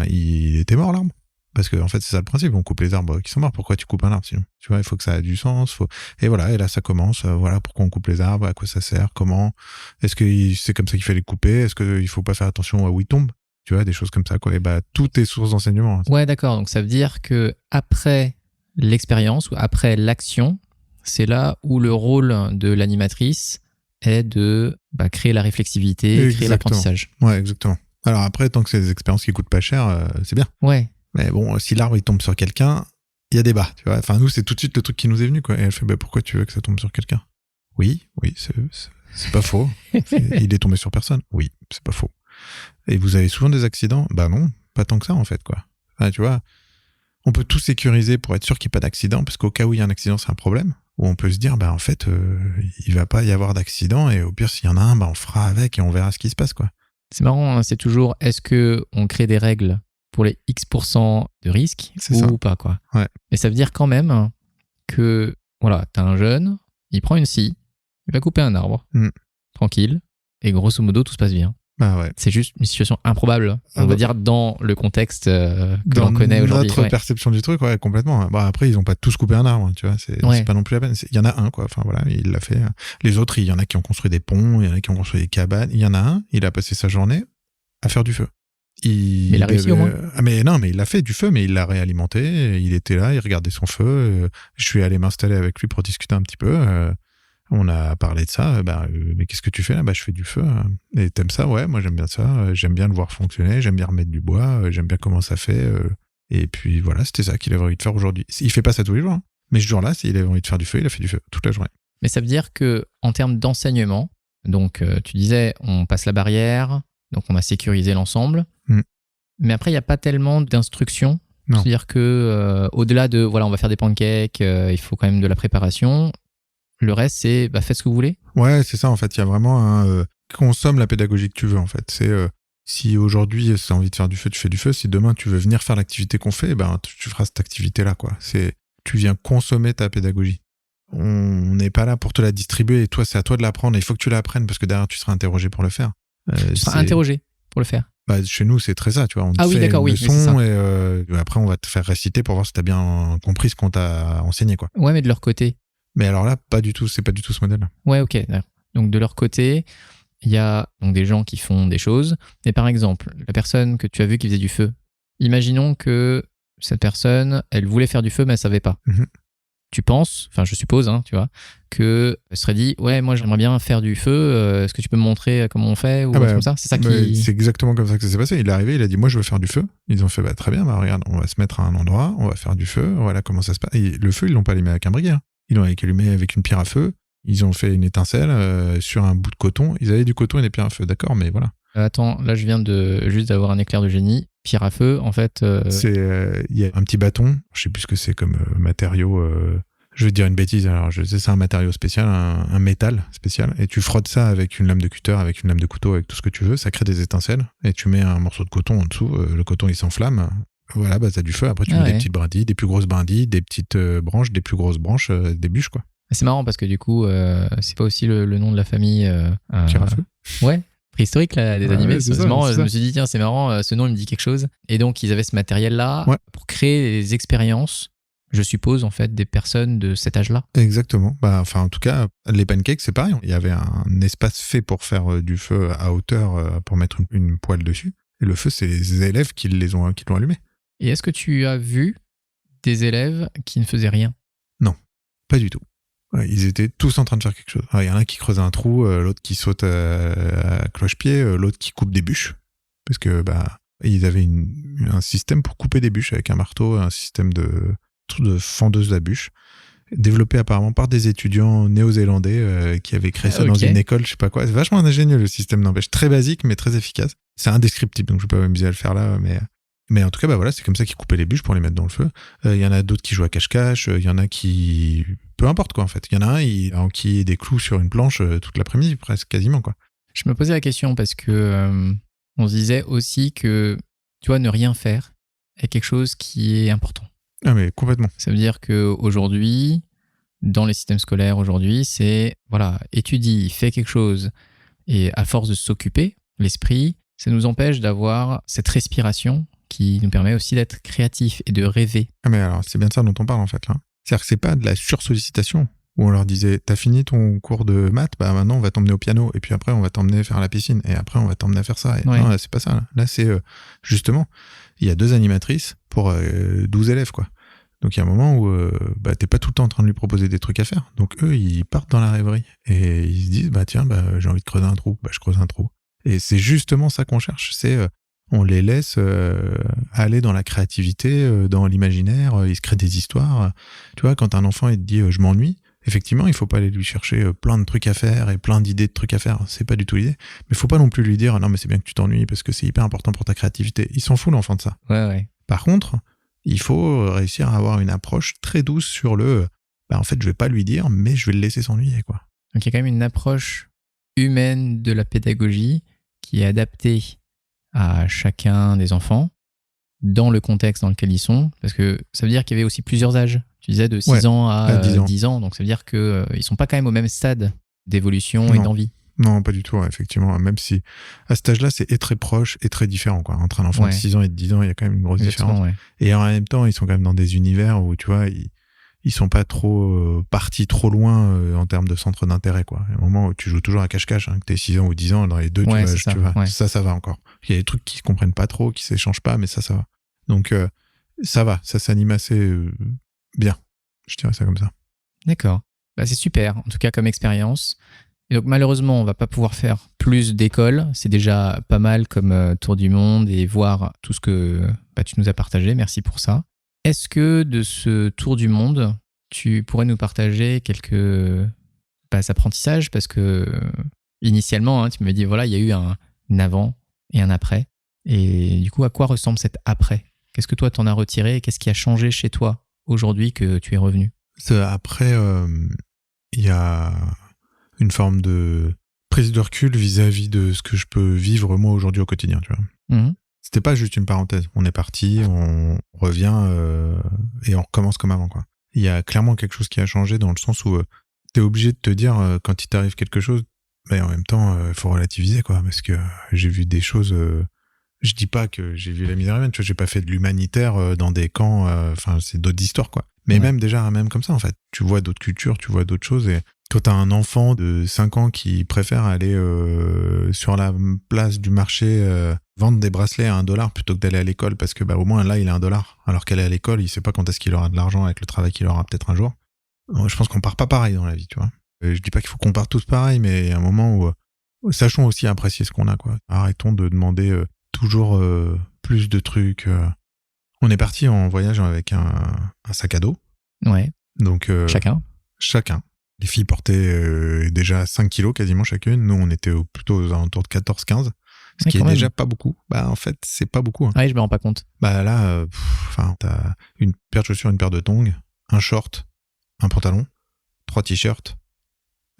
il était mort l'arbre. » Parce que en fait, c'est ça le principe, on coupe les arbres qui sont morts. Pourquoi tu coupes un arbre sinon ? Tu vois, il faut que ça ait du sens. Et voilà, et là ça commence. Voilà pourquoi on coupe les arbres, à quoi ça sert, comment. Est-ce que c'est comme ça qu'il fallait couper ? Est-ce qu'il faut pas faire attention à où il tombe ? Tu vois, des choses comme ça, quoi. Et tout est source d'enseignement. Ouais, d'accord. Donc ça veut dire que après l'expérience ou après l'action, c'est là où le rôle de l'animatrice est de créer la réflexivité, créer l'apprentissage. Ouais, exactement. Alors après, tant que c'est des expériences qui coûtent pas cher, c'est bien. Ouais. Mais bon, si l'arbre il tombe sur quelqu'un, il y a débat, tu vois. Enfin, nous, c'est tout de suite le truc qui nous est venu, quoi. Et elle fait, pourquoi tu veux que ça tombe sur quelqu'un? Oui, c'est pas faux. Il est tombé sur personne. Oui, c'est pas faux. Et vous avez souvent des accidents? Bah non, pas tant que ça, en fait, quoi. Enfin, tu vois, on peut tout sécuriser pour être sûr qu'il n'y ait pas d'accident, parce qu'au cas où il y a un accident, c'est un problème. Ou on peut se dire, en fait, il va pas y avoir d'accident, et au pire, s'il y en a un, on fera avec et on verra ce qui se passe, quoi. C'est marrant, hein, c'est toujours, est-ce qu'on crée des règles pour les X% de risque ou pas, quoi. Ouais. Mais ça veut dire quand même que, voilà, t'as un jeune, il prend une scie, il va couper un arbre, tranquille, et grosso modo, tout se passe bien. Bah ouais. C'est juste une situation improbable, on va dire, dans le contexte que l'on connaît aujourd'hui. Dans notre perception du truc, ouais, complètement. Après, ils n'ont pas tous coupé un arbre, tu vois, c'est pas non plus la peine. Il y en a un, quoi. Enfin, voilà, il l'a fait. Les autres, il y en a qui ont construit des ponts, il y en a qui ont construit des cabanes. Il y en a un, il a passé sa journée à faire du feu. Mais il a réussi au moins. Mais non, mais il a fait du feu, mais il l'a réalimenté. Il était là, il regardait son feu. Je suis allé m'installer avec lui pour discuter un petit peu. On a parlé de ça. Mais qu'est-ce que tu fais là? Je fais du feu. Et t'aimes ça? Ouais, moi j'aime bien ça. J'aime bien le voir fonctionner. J'aime bien remettre du bois. J'aime bien comment ça fait. Et puis voilà, c'était ça qu'il avait envie de faire aujourd'hui. Il fait pas ça tous les jours, hein. Mais ce jour-là, s'il avait envie de faire du feu, il a fait du feu toute la journée. Mais ça veut dire que en termes d'enseignement, donc tu disais, on passe la barrière, donc on a sécurisé l'ensemble. Mais après, il n'y a pas tellement d'instructions. C'est-à-dire que au-delà de, voilà, on va faire des pancakes, il faut quand même de la préparation. Le reste, c'est faites ce que vous voulez. Ouais, c'est ça, en fait. Il y a vraiment consomme la pédagogie que tu veux, en fait. C'est si aujourd'hui, tu as envie de faire du feu, tu fais du feu. Si demain, tu veux venir faire l'activité qu'on fait, tu feras cette activité-là, quoi. Tu viens consommer ta pédagogie. On n'est pas là pour te la distribuer et toi, c'est à toi de l'apprendre. Il faut que tu l'apprennes parce que derrière, tu seras interrogé pour le faire. Tu seras interrogé pour le faire. Chez nous, c'est très ça, tu vois. On te fait une leçon et après, on va te faire réciter pour voir si tu as bien compris ce qu'on t'a enseigné, quoi. Ouais, mais de leur côté. Mais alors là, pas du tout, c'est pas du tout ce modèle-là. Ouais, ok. Donc de leur côté, il y a donc des gens qui font des choses. Mais par exemple, la personne que tu as vue qui faisait du feu, imaginons que cette personne, elle voulait faire du feu, mais elle savait pas. Tu penses, enfin je suppose, hein, tu vois, que serait dit, ouais, moi j'aimerais bien faire du feu, est-ce que tu peux me montrer comment on fait ou comme ça? C'est ça qui... C'est exactement comme ça que ça s'est passé. Il est arrivé, il a dit, moi je veux faire du feu. Ils ont fait, très bien, regarde, on va se mettre à un endroit, on va faire du feu, voilà comment ça se passe. Et le feu, ils l'ont pas allumé avec un briquet, hein. Ils l'ont allumé avec une pierre à feu, ils ont fait une étincelle sur un bout de coton. Ils avaient du coton et des pierres à feu, d'accord, mais voilà. Attends, là je viens juste d'avoir un éclair de génie. Pierre à feu, en fait... Il y a un petit bâton, je sais plus ce que c'est comme matériau... Je vais te dire une bêtise, alors je sais, c'est un matériau spécial, un métal spécial, et tu frottes ça avec une lame de cutter, avec une lame de couteau, avec tout ce que tu veux, ça crée des étincelles, et tu mets un morceau de coton en dessous, le coton il s'enflamme, voilà, t'as du feu, après tu mets des petites brindilles, des plus grosses brindilles, des petites branches, des plus grosses branches, des bûches, quoi. C'est marrant parce que du coup, c'est pas aussi le nom de la famille... Pierre à feu. Ouais, préhistorique là, des animés, c'est marrant, c'est je me suis dit, tiens, c'est marrant, ce nom il me dit quelque chose, et donc ils avaient ce matériel-là pour créer des expériences. Je suppose, en fait, des personnes de cet âge-là. Exactement. En tout cas, les pancakes, c'est pareil. Il y avait un espace fait pour faire du feu à hauteur, pour mettre une poêle dessus. Et le feu, c'est les élèves qui l'ont allumé. Et est-ce que tu as vu des élèves qui ne faisaient rien? Non, pas du tout. Ils étaient tous en train de faire quelque chose. Il y en a qui creusent un trou, l'autre qui saute à cloche-pied, l'autre qui coupe des bûches. Parce que ils avaient un système pour couper des bûches avec un marteau, un système de fendeuse à bûches, développé apparemment par des étudiants néo-zélandais qui avaient créé ça dans une école, je sais pas quoi. C'est vachement ingénieux le système, n'empêche. Très basique, mais très efficace. C'est indescriptible, donc je vais pas m'amuser à le faire là, mais en tout cas, voilà, c'est comme ça qu'ils coupaient les bûches pour les mettre dans le feu. Il y en a d'autres qui jouent à cache-cache, il y en a qui... Peu importe quoi, en fait. Il y en a un, il a enquillé des clous sur une planche toute l'après-midi, presque, quasiment, quoi. Je me posais la question parce que on se disait aussi que, tu vois, ne rien faire est quelque chose qui est important. Ah mais complètement. Ça veut dire qu'aujourd'hui, dans les systèmes scolaires aujourd'hui, c'est, voilà, étudie, fais quelque chose. Et à force de s'occuper, l'esprit, ça nous empêche d'avoir cette respiration qui nous permet aussi d'être créatif et de rêver. Ah mais alors, c'est bien de ça dont on parle en fait là. C'est-à-dire que c'est pas de la sursollicitation où on leur disait, t'as fini ton cours de maths, maintenant on va t'emmener au piano et puis après on va t'emmener faire la piscine et après on va t'emmener à faire ça. Et non, là, c'est pas ça. Là c'est justement, il y a 2 animatrices pour 12 élèves, quoi. Donc il y a un moment où t'es pas tout le temps en train de lui proposer des trucs à faire. Donc eux, ils partent dans la rêverie et ils se disent, tiens, j'ai envie de creuser un trou. Je creuse un trou. Et c'est justement ça qu'on cherche, on les laisse aller dans la créativité, dans l'imaginaire, ils se créent des histoires. Tu vois, quand un enfant il te dit je m'ennuie, effectivement, il faut pas aller lui chercher plein de trucs à faire et plein d'idées de trucs à faire, c'est pas du tout l'idée. Mais il faut pas non plus lui dire non mais c'est bien que tu t'ennuies parce que c'est hyper important pour ta créativité. Il s'en fout l'enfant de ça. Ouais. Par contre, il faut réussir à avoir une approche très douce sur en fait, je vais pas lui dire, mais je vais le laisser s'ennuyer, quoi. Donc il y a quand même une approche humaine de la pédagogie qui est adaptée à chacun des enfants dans le contexte dans lequel ils sont, parce que ça veut dire qu'il y avait aussi plusieurs âges. Tu disais de 6 ans à 10 ans, donc ça veut dire qu'ils ne sont pas quand même au même stade d'évolution et d'envie. Non, pas du tout, effectivement. Même si à cet âge-là, c'est très proche et très différent, quoi. Entre un enfant de 6 ans et de 10 ans, il y a quand même une grosse différence. Ouais. Et en même temps, ils sont quand même dans des univers où, tu vois, ils sont pas trop partis trop loin en termes de centre d'intérêt, quoi. Il y a un moment où tu joues toujours à cache-cache, que t'es 6 ans ou 10 ans, dans les deux, tu vois, ça va encore. Il y a des trucs qui se comprennent pas trop, qui s'échangent pas, mais ça va. Donc, ça va, ça s'anime assez bien. Je dirais ça comme ça. D'accord. Bah, c'est super, en tout cas comme expérience. Et donc malheureusement, on va pas pouvoir faire plus d'écoles. C'est déjà pas mal comme tour du monde et voir tout ce que tu nous as partagé. Merci pour ça. Est-ce que de ce tour du monde, tu pourrais nous partager quelques apprentissages? Parce que initialement, tu m'as dit, voilà, il y a eu un avant et un après. Et du coup, à quoi ressemble cet après? Qu'est-ce que toi, t'en as retiré? Qu'est-ce qui a changé chez toi aujourd'hui que tu es revenu? Après, il y a une forme de prise de recul vis-à-vis de ce que je peux vivre moi aujourd'hui au quotidien, tu vois. Mmh. C'était pas juste une parenthèse. On est parti, on revient et on recommence comme avant, quoi. Il y a clairement quelque chose qui a changé dans le sens où t'es obligé de te dire quand il t'arrive quelque chose, mais en même temps, il faut relativiser, quoi, parce que j'ai vu des choses. Je dis pas que j'ai vu la misère humaine, tu vois, j'ai pas fait de l'humanitaire dans des camps. Enfin, c'est d'autres histoires, quoi. Mais même comme ça, en fait, tu vois d'autres cultures, tu vois d'autres choses et quand t'as un enfant de 5 ans qui préfère aller sur la place du marché vendre des bracelets à $1 plutôt que d'aller à l'école parce que au moins là il a $1 alors qu'aller à l'école il sait pas quand est-ce qu'il aura de l'argent avec le travail qu'il aura peut-être un jour. Je pense qu'on part pas pareil dans la vie, tu vois. Je dis pas qu'il faut qu'on parte tous pareil, mais il y a un moment où sachons aussi apprécier ce qu'on a, quoi. Arrêtons de demander toujours plus de trucs. On est parti en voyage avec un sac à dos. Ouais. Donc chacun. Les filles portaient déjà 5 kilos quasiment chacune. Nous, on était plutôt aux alentours de 14-15. Ce qui est déjà pas beaucoup. En fait, c'est pas beaucoup. Hein. Ouais, je me rends pas compte. Là, t'as une paire de chaussures, une paire de tongs, un short, un pantalon, 3 t-shirts,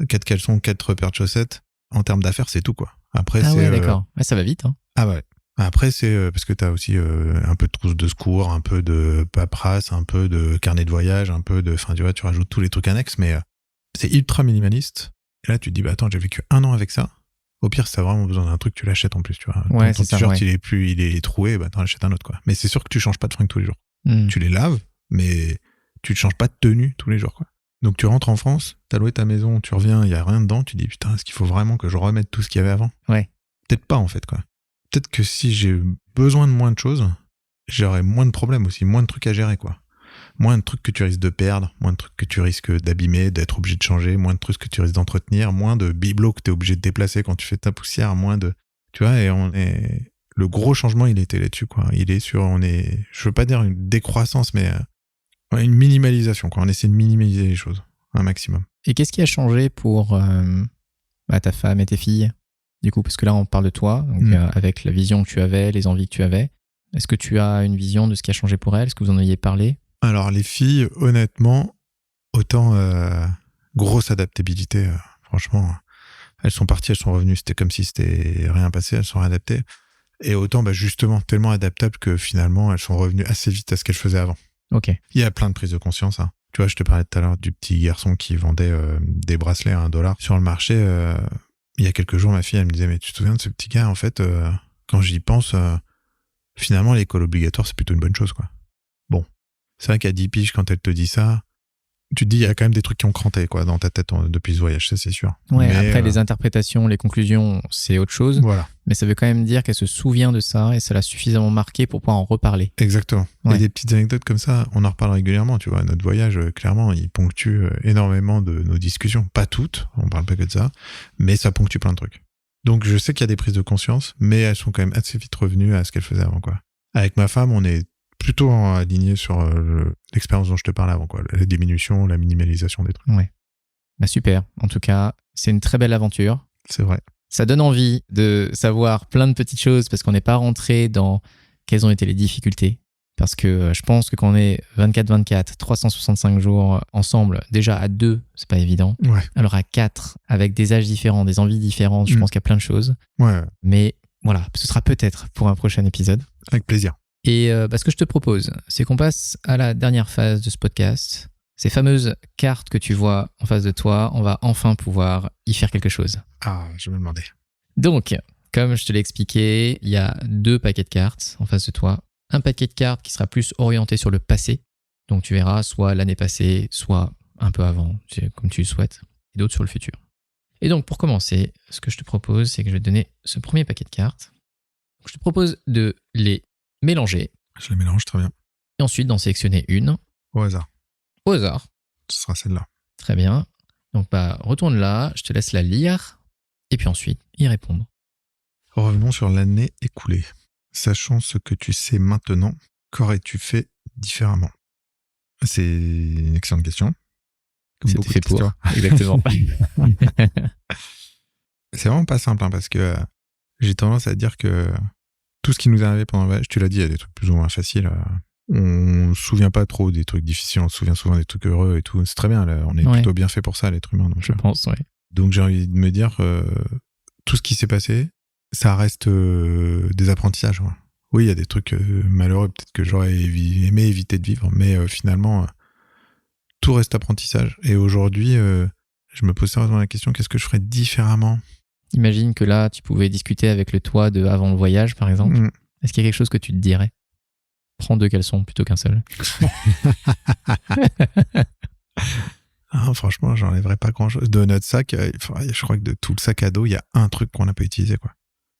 4 caleçons, 4 paires de chaussettes. En termes d'affaires, c'est tout, quoi. Après, ouais, d'accord. Ça va vite, hein. Ah ouais. Après, c'est parce que t'as aussi un peu de trousse de secours, un peu de paperasse, un peu de carnet de voyage, un peu de... Enfin, tu vois, tu rajoutes tous les trucs annexes, mais... c'est ultra minimaliste. Et là, tu te dis, attends, j'ai vécu 1 an avec ça. Au pire, si t'as vraiment besoin d'un truc, tu l'achètes en plus, tu vois. Ouais, ton t-shirt, il est troué, t'en achètes un autre, quoi. Mais c'est sûr que tu changes pas de fringues tous les jours. Tu les laves, mais tu ne changes pas de tenue tous les jours, quoi. Donc, tu rentres en France, t'as loué ta maison, tu reviens, il y a rien dedans, tu te dis, putain, est-ce qu'il faut vraiment que je remette tout ce qu'il y avait avant? Ouais. Peut-être pas, en fait, quoi. Peut-être que si j'ai besoin de moins de choses, j'aurai moins de problèmes aussi, moins de trucs à gérer, quoi. Moins de trucs que tu risques de perdre, moins de trucs que tu risques d'abîmer, d'être obligé de changer, moins de trucs que tu risques d'entretenir, moins de bibelots que tu es obligé de déplacer quand tu fais ta poussière, moins de... Tu vois, et le gros changement, il était là-dessus, quoi. Il est sur... Je veux pas dire une décroissance, mais une minimalisation, quoi. On essaie de minimaliser les choses, un maximum. Et qu'est-ce qui a changé pour ta femme et tes filles, du coup? Parce que là, on parle de toi, donc, avec la vision que tu avais, les envies que tu avais. Est-ce que tu as une vision de ce qui a changé pour elles? Est-ce que vous en ayez parlé? Alors, les filles, honnêtement, autant grosse adaptabilité, franchement, elles sont parties, elles sont revenues, c'était comme si c'était rien passé, elles sont réadaptées. Et autant, justement, tellement adaptables que finalement, elles sont revenues assez vite à ce qu'elles faisaient avant. Ok. Il y a plein de prises de conscience, hein. Tu vois, je te parlais tout à l'heure du petit garçon qui vendait des bracelets à $1 sur le marché. Il y a quelques jours, ma fille, elle me disait, mais tu te souviens de ce petit gars, en fait, quand j'y pense, finalement, l'école obligatoire, c'est plutôt une bonne chose, quoi. Bon. C'est vrai qu'à 10 piges, quand elle te dit ça, tu te dis, il y a quand même des trucs qui ont cranté, quoi, dans ta tête depuis ce voyage, ça c'est sûr. Ouais, mais après, les interprétations, les conclusions, c'est autre chose. Voilà. Mais ça veut quand même dire qu'elle se souvient de ça et ça l'a suffisamment marqué pour pouvoir en reparler. Exactement. Ouais. Et des petites anecdotes comme ça, on en reparle régulièrement, tu vois. Notre voyage, clairement, il ponctue énormément de nos discussions. Pas toutes, on parle pas que de ça, mais ça ponctue plein de trucs. Donc, je sais qu'il y a des prises de conscience, mais elles sont quand même assez vite revenues à ce qu'elles faisaient avant, quoi. Avec ma femme, on est plutôt aligné sur l'expérience dont je te parlais avant, quoi. La diminution, la minimalisation des trucs. Ouais. Bah super. En tout cas, c'est une très belle aventure. C'est vrai. Ça donne envie de savoir plein de petites choses parce qu'on n'est pas rentré dans quelles ont été les difficultés. Parce que je pense que quand on est 24-24, 365 jours ensemble, déjà à 2, c'est pas évident. Ouais. Alors à 4, avec des âges différents, des envies différentes, je pense qu'il y a plein de choses. Ouais. Mais voilà, ce sera peut-être pour un prochain épisode. Avec plaisir. Et ce que je te propose, c'est qu'on passe à la dernière phase de ce podcast. Ces fameuses cartes que tu vois en face de toi, on va enfin pouvoir y faire quelque chose. Ah, je me demandais. Donc, comme je te l'ai expliqué, il y a 2 paquets de cartes en face de toi. Un paquet de cartes qui sera plus orienté sur le passé. Donc tu verras soit l'année passée, soit un peu avant, comme tu le souhaites. Et d'autres sur le futur. Et donc pour commencer, ce que je te propose, c'est que je vais te donner ce premier paquet de cartes. Je te propose de les mélanger. Je les mélange très bien. Et ensuite d'en sélectionner une. Au hasard. Au hasard. Ce sera celle-là. Très bien. Donc retourne là, je te laisse la lire. Et puis ensuite, y répondre. Revenons sur l'année écoulée. Sachant ce que tu sais maintenant, qu'aurais-tu fait différemment? C'est une excellente question. C'était fait pour. Exactement. C'est vraiment pas simple, hein, parce que j'ai tendance à dire que tout ce qui nous est arrivé pendant le voyage, tu l'as dit, il y a des trucs plus ou moins faciles. On se souvient pas trop des trucs difficiles, on se souvient souvent des trucs heureux et tout. C'est très bien, là, on est plutôt bien fait pour ça, l'être humain. Donc, je pense, ouais. Donc j'ai envie de me dire, tout ce qui s'est passé, ça reste des apprentissages. Ouais. Oui, il y a des trucs malheureux, peut-être que j'aurais aimé éviter de vivre, mais finalement, tout reste apprentissage. Et aujourd'hui, je me pose sérieusement la question, qu'est-ce que je ferais différemment? Imagine que là, tu pouvais discuter avec le toi de avant le voyage, par exemple. Est-ce qu'il y a quelque chose que tu te dirais? Prends 2 caleçons plutôt qu'un seul. Ah, franchement, j'enlèverais pas grand-chose. De notre sac, je crois que de tout le sac à dos, il y a un truc qu'on n'a pas utilisé, quoi.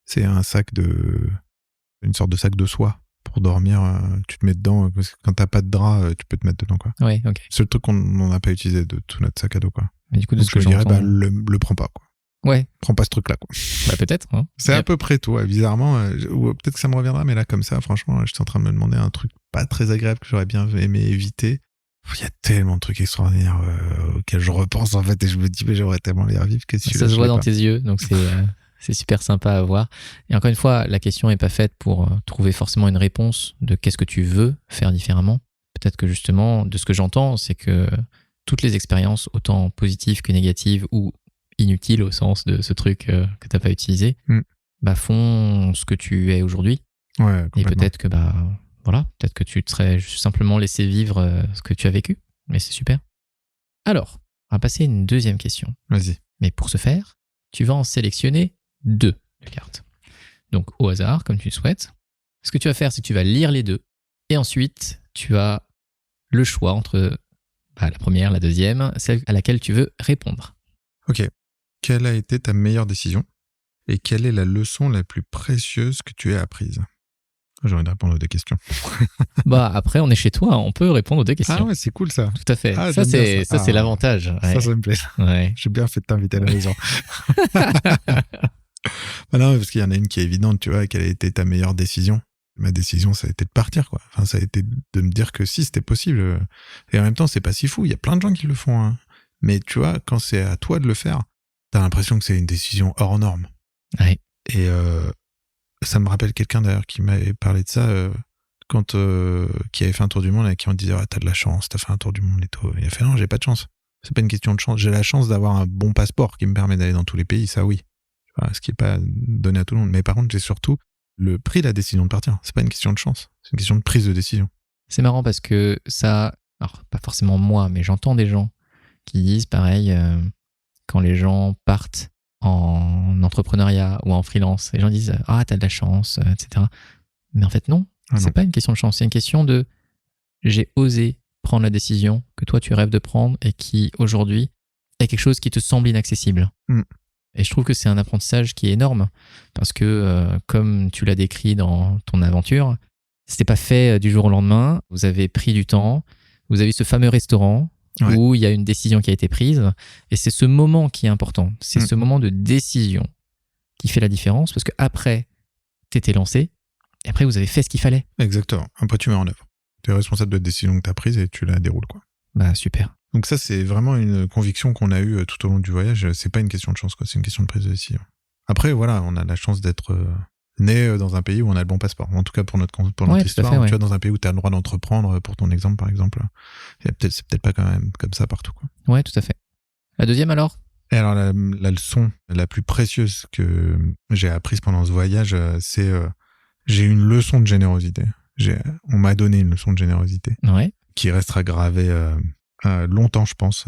C'est une sorte de sac de soie pour dormir. Tu te mets dedans. Quand t'as pas de drap, tu peux te mettre dedans, quoi. Ouais, ok. C'est le truc qu'on n'a pas utilisé de tout notre sac à dos, quoi. Mais du coup, de donc ce que je dirais, j'entends... le prends pas, quoi. Ouais. Prends pas ce truc-là, quoi. Bah peut-être. Hein. C'est à peu près tout, ouais. Bizarrement. Ou peut-être que ça me reviendra, mais là, comme ça, franchement, j'étais en train de me demander un truc pas très agréable que j'aurais bien aimé éviter. Il y a tellement de trucs extraordinaires auxquels je repense, en fait, et je me dis, mais j'aimerais tellement les revivre que si ça se voit dans tes yeux, donc c'est super sympa à voir. Et encore une fois, la question n'est pas faite pour trouver forcément une réponse de qu'est-ce que tu veux faire différemment. Peut-être que justement, de ce que j'entends, c'est que toutes les expériences, autant positives que négatives ou inutiles au sens de ce truc que tu n'as pas utilisé, font ce que tu es aujourd'hui. Ouais, et peut-être que peut-être que tu te serais simplement laissé vivre ce que tu as vécu. Mais c'est super. Alors, on va passer à une deuxième question. Vas-y. Mais pour ce faire, tu vas en sélectionner 2 de cartes. Donc, au hasard, comme tu le souhaites. Ce que tu vas faire, c'est que tu vas lire les 2. Et ensuite, tu as le choix entre la première, la deuxième, celle à laquelle tu veux répondre. Ok. Quelle a été ta meilleure décision? Et quelle est la leçon la plus précieuse que tu aies apprise? J'ai envie de répondre aux 2 questions. Après, on est chez toi, on peut répondre aux 2 questions. Ah ouais, c'est cool ça. Tout à fait. Ça, c'est l'avantage. Ouais. Ça me plaît. Ouais. J'ai bien fait de t'inviter à la maison. Non, parce qu'il y en a une qui est évidente, tu vois, quelle a été ta meilleure décision? Ma décision, ça a été de partir, quoi. Enfin, ça a été de me dire que si, c'était possible. Et en même temps, c'est pas si fou. Il y a plein de gens qui le font. Hein. Mais tu vois, quand c'est à toi de le faire, t'as l'impression que c'est une décision hors norme. Ouais. Et ça me rappelle quelqu'un d'ailleurs qui m'avait parlé de ça qui avait fait un tour du monde et à qui on disait t'as de la chance, t'as fait un tour du monde et tout. Il a fait non, j'ai pas de chance. C'est pas une question de chance. J'ai la chance d'avoir un bon passeport qui me permet d'aller dans tous les pays, ça oui. Enfin, ce qui est pas donné à tout le monde. Mais par contre, j'ai surtout le prix de la décision de partir. C'est pas une question de chance, c'est une question de prise de décision. C'est marrant parce que ça, alors pas forcément moi, mais j'entends des gens qui disent pareil quand les gens partent en entrepreneuriat ou en freelance, les gens disent t'as de la chance, etc. Mais en fait non, c'est pas une question de chance, c'est une question de j'ai osé prendre la décision que toi tu rêves de prendre et qui aujourd'hui est quelque chose qui te semble inaccessible. Et je trouve que c'est un apprentissage qui est énorme parce que comme tu l'as décrit dans ton aventure, c'était pas fait du jour au lendemain, vous avez pris du temps, vous avez eu ce fameux restaurant où il y a une décision qui a été prise et c'est ce moment qui est important, c'est ce moment de décision qui fait la différence, parce qu'après, t'étais lancé, et après, vous avez fait ce qu'il fallait. Exactement. Après, tu mets en œuvre. Tu es responsable de la décision que tu as prise et tu la déroules, quoi. Bah, super. Donc ça, c'est vraiment une conviction qu'on a eue tout au long du voyage. C'est pas une question de chance, quoi. C'est une question de prise de décision. Après, voilà, on a la chance d'être né dans un pays où on a le bon passeport. En tout cas, pour notre histoire. Fait, tu vois, dans un pays où tu as le droit d'entreprendre, pour ton exemple, par exemple. C'est peut-être pas quand même comme ça partout, quoi. Ouais, tout à fait. La deuxième, alors? Et alors, la leçon la plus précieuse que j'ai apprise pendant ce voyage, c'est j'ai eu une leçon de générosité. On m'a donné une leçon de générosité qui restera gravée longtemps, je pense,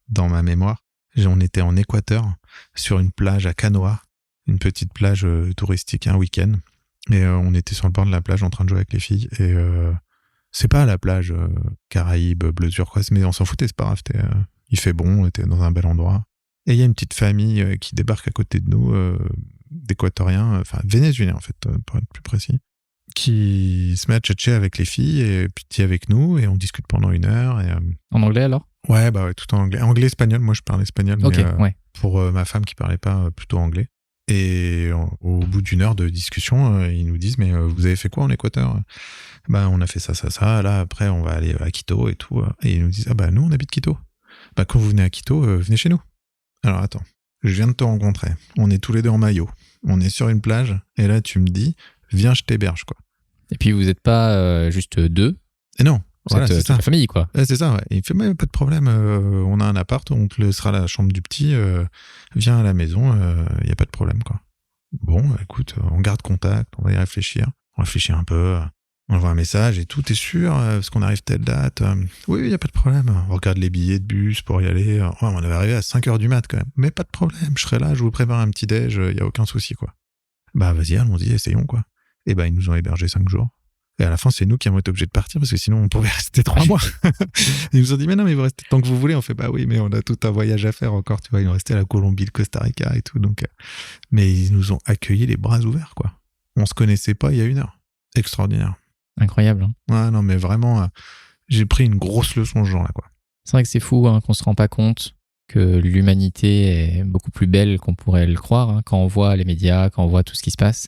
dans ma mémoire. On était en Équateur, sur une plage à Canoa, une petite plage touristique, un week-end. Et on était sur le bord de la plage en train de jouer avec les filles. Et c'est pas la plage Caraïbes, bleu turquoise, mais on s'en foutait, c'est pas grave. Il fait bon, on était dans un bel endroit. Et il y a une petite famille qui débarque à côté de nous, d'Équatoriens, enfin vénézuéliens en fait, pour être plus précis, qui se met à tchatcher avec les filles et puis avec nous, et on discute pendant 1 heure. Et, en anglais alors? Ouais, tout en anglais. Anglais-espagnol, moi je parle espagnol, mais pour ma femme qui parlait pas, plutôt anglais. Et au bout d'1 heure de discussion, ils nous disent, mais vous avez fait quoi en Équateur? On a fait ça, là après on va aller à Quito et tout. Et ils nous disent, nous on habite Quito. Quand vous venez à Quito, venez chez nous. Alors attends, je viens de te rencontrer, on est tous les deux en maillot, on est sur une plage, et là tu me dis, viens, je t'héberge, quoi. Et puis vous n'êtes pas juste 2. Et non, voilà, c'est ça. La famille, quoi. C'est ça, ouais. Et il fait, mais pas de problème, on a un appart, on te laissera la chambre du petit, viens à la maison, il n'y a pas de problème, quoi. Bon, écoute, on garde contact, on va y réfléchir. On réfléchit un peu, on envoie un message et tout est sûr, parce qu'on arrive telle date. Oui, il n'y a pas de problème. On regarde les billets de bus pour y aller. On avait arrivé à 5h du mat quand même. Mais pas de problème, je serai là, je vous prépare un petit déj, il n'y a aucun souci, quoi. Vas-y, allons-y, essayons, quoi. Et ils nous ont hébergés 5 jours. Et à la fin, c'est nous qui avons été obligés de partir parce que sinon on pouvait rester 3 mois. Ils nous ont dit, mais non, mais vous restez tant que vous voulez. On fait, oui, mais on a tout un voyage à faire encore, tu vois. Ils nous restaient à la Colombie, le Costa Rica et tout. Donc, mais ils nous ont accueillis les bras ouverts, quoi. On se connaissait pas il y a 1 heure. Extraordinaire. Incroyable. Hein. Ouais, non, mais vraiment, j'ai pris une grosse leçon ce jour-là, quoi. C'est vrai que c'est fou qu'on se rend pas compte que l'humanité est beaucoup plus belle qu'on pourrait le croire. Quand on voit les médias, quand on voit tout ce qui se passe,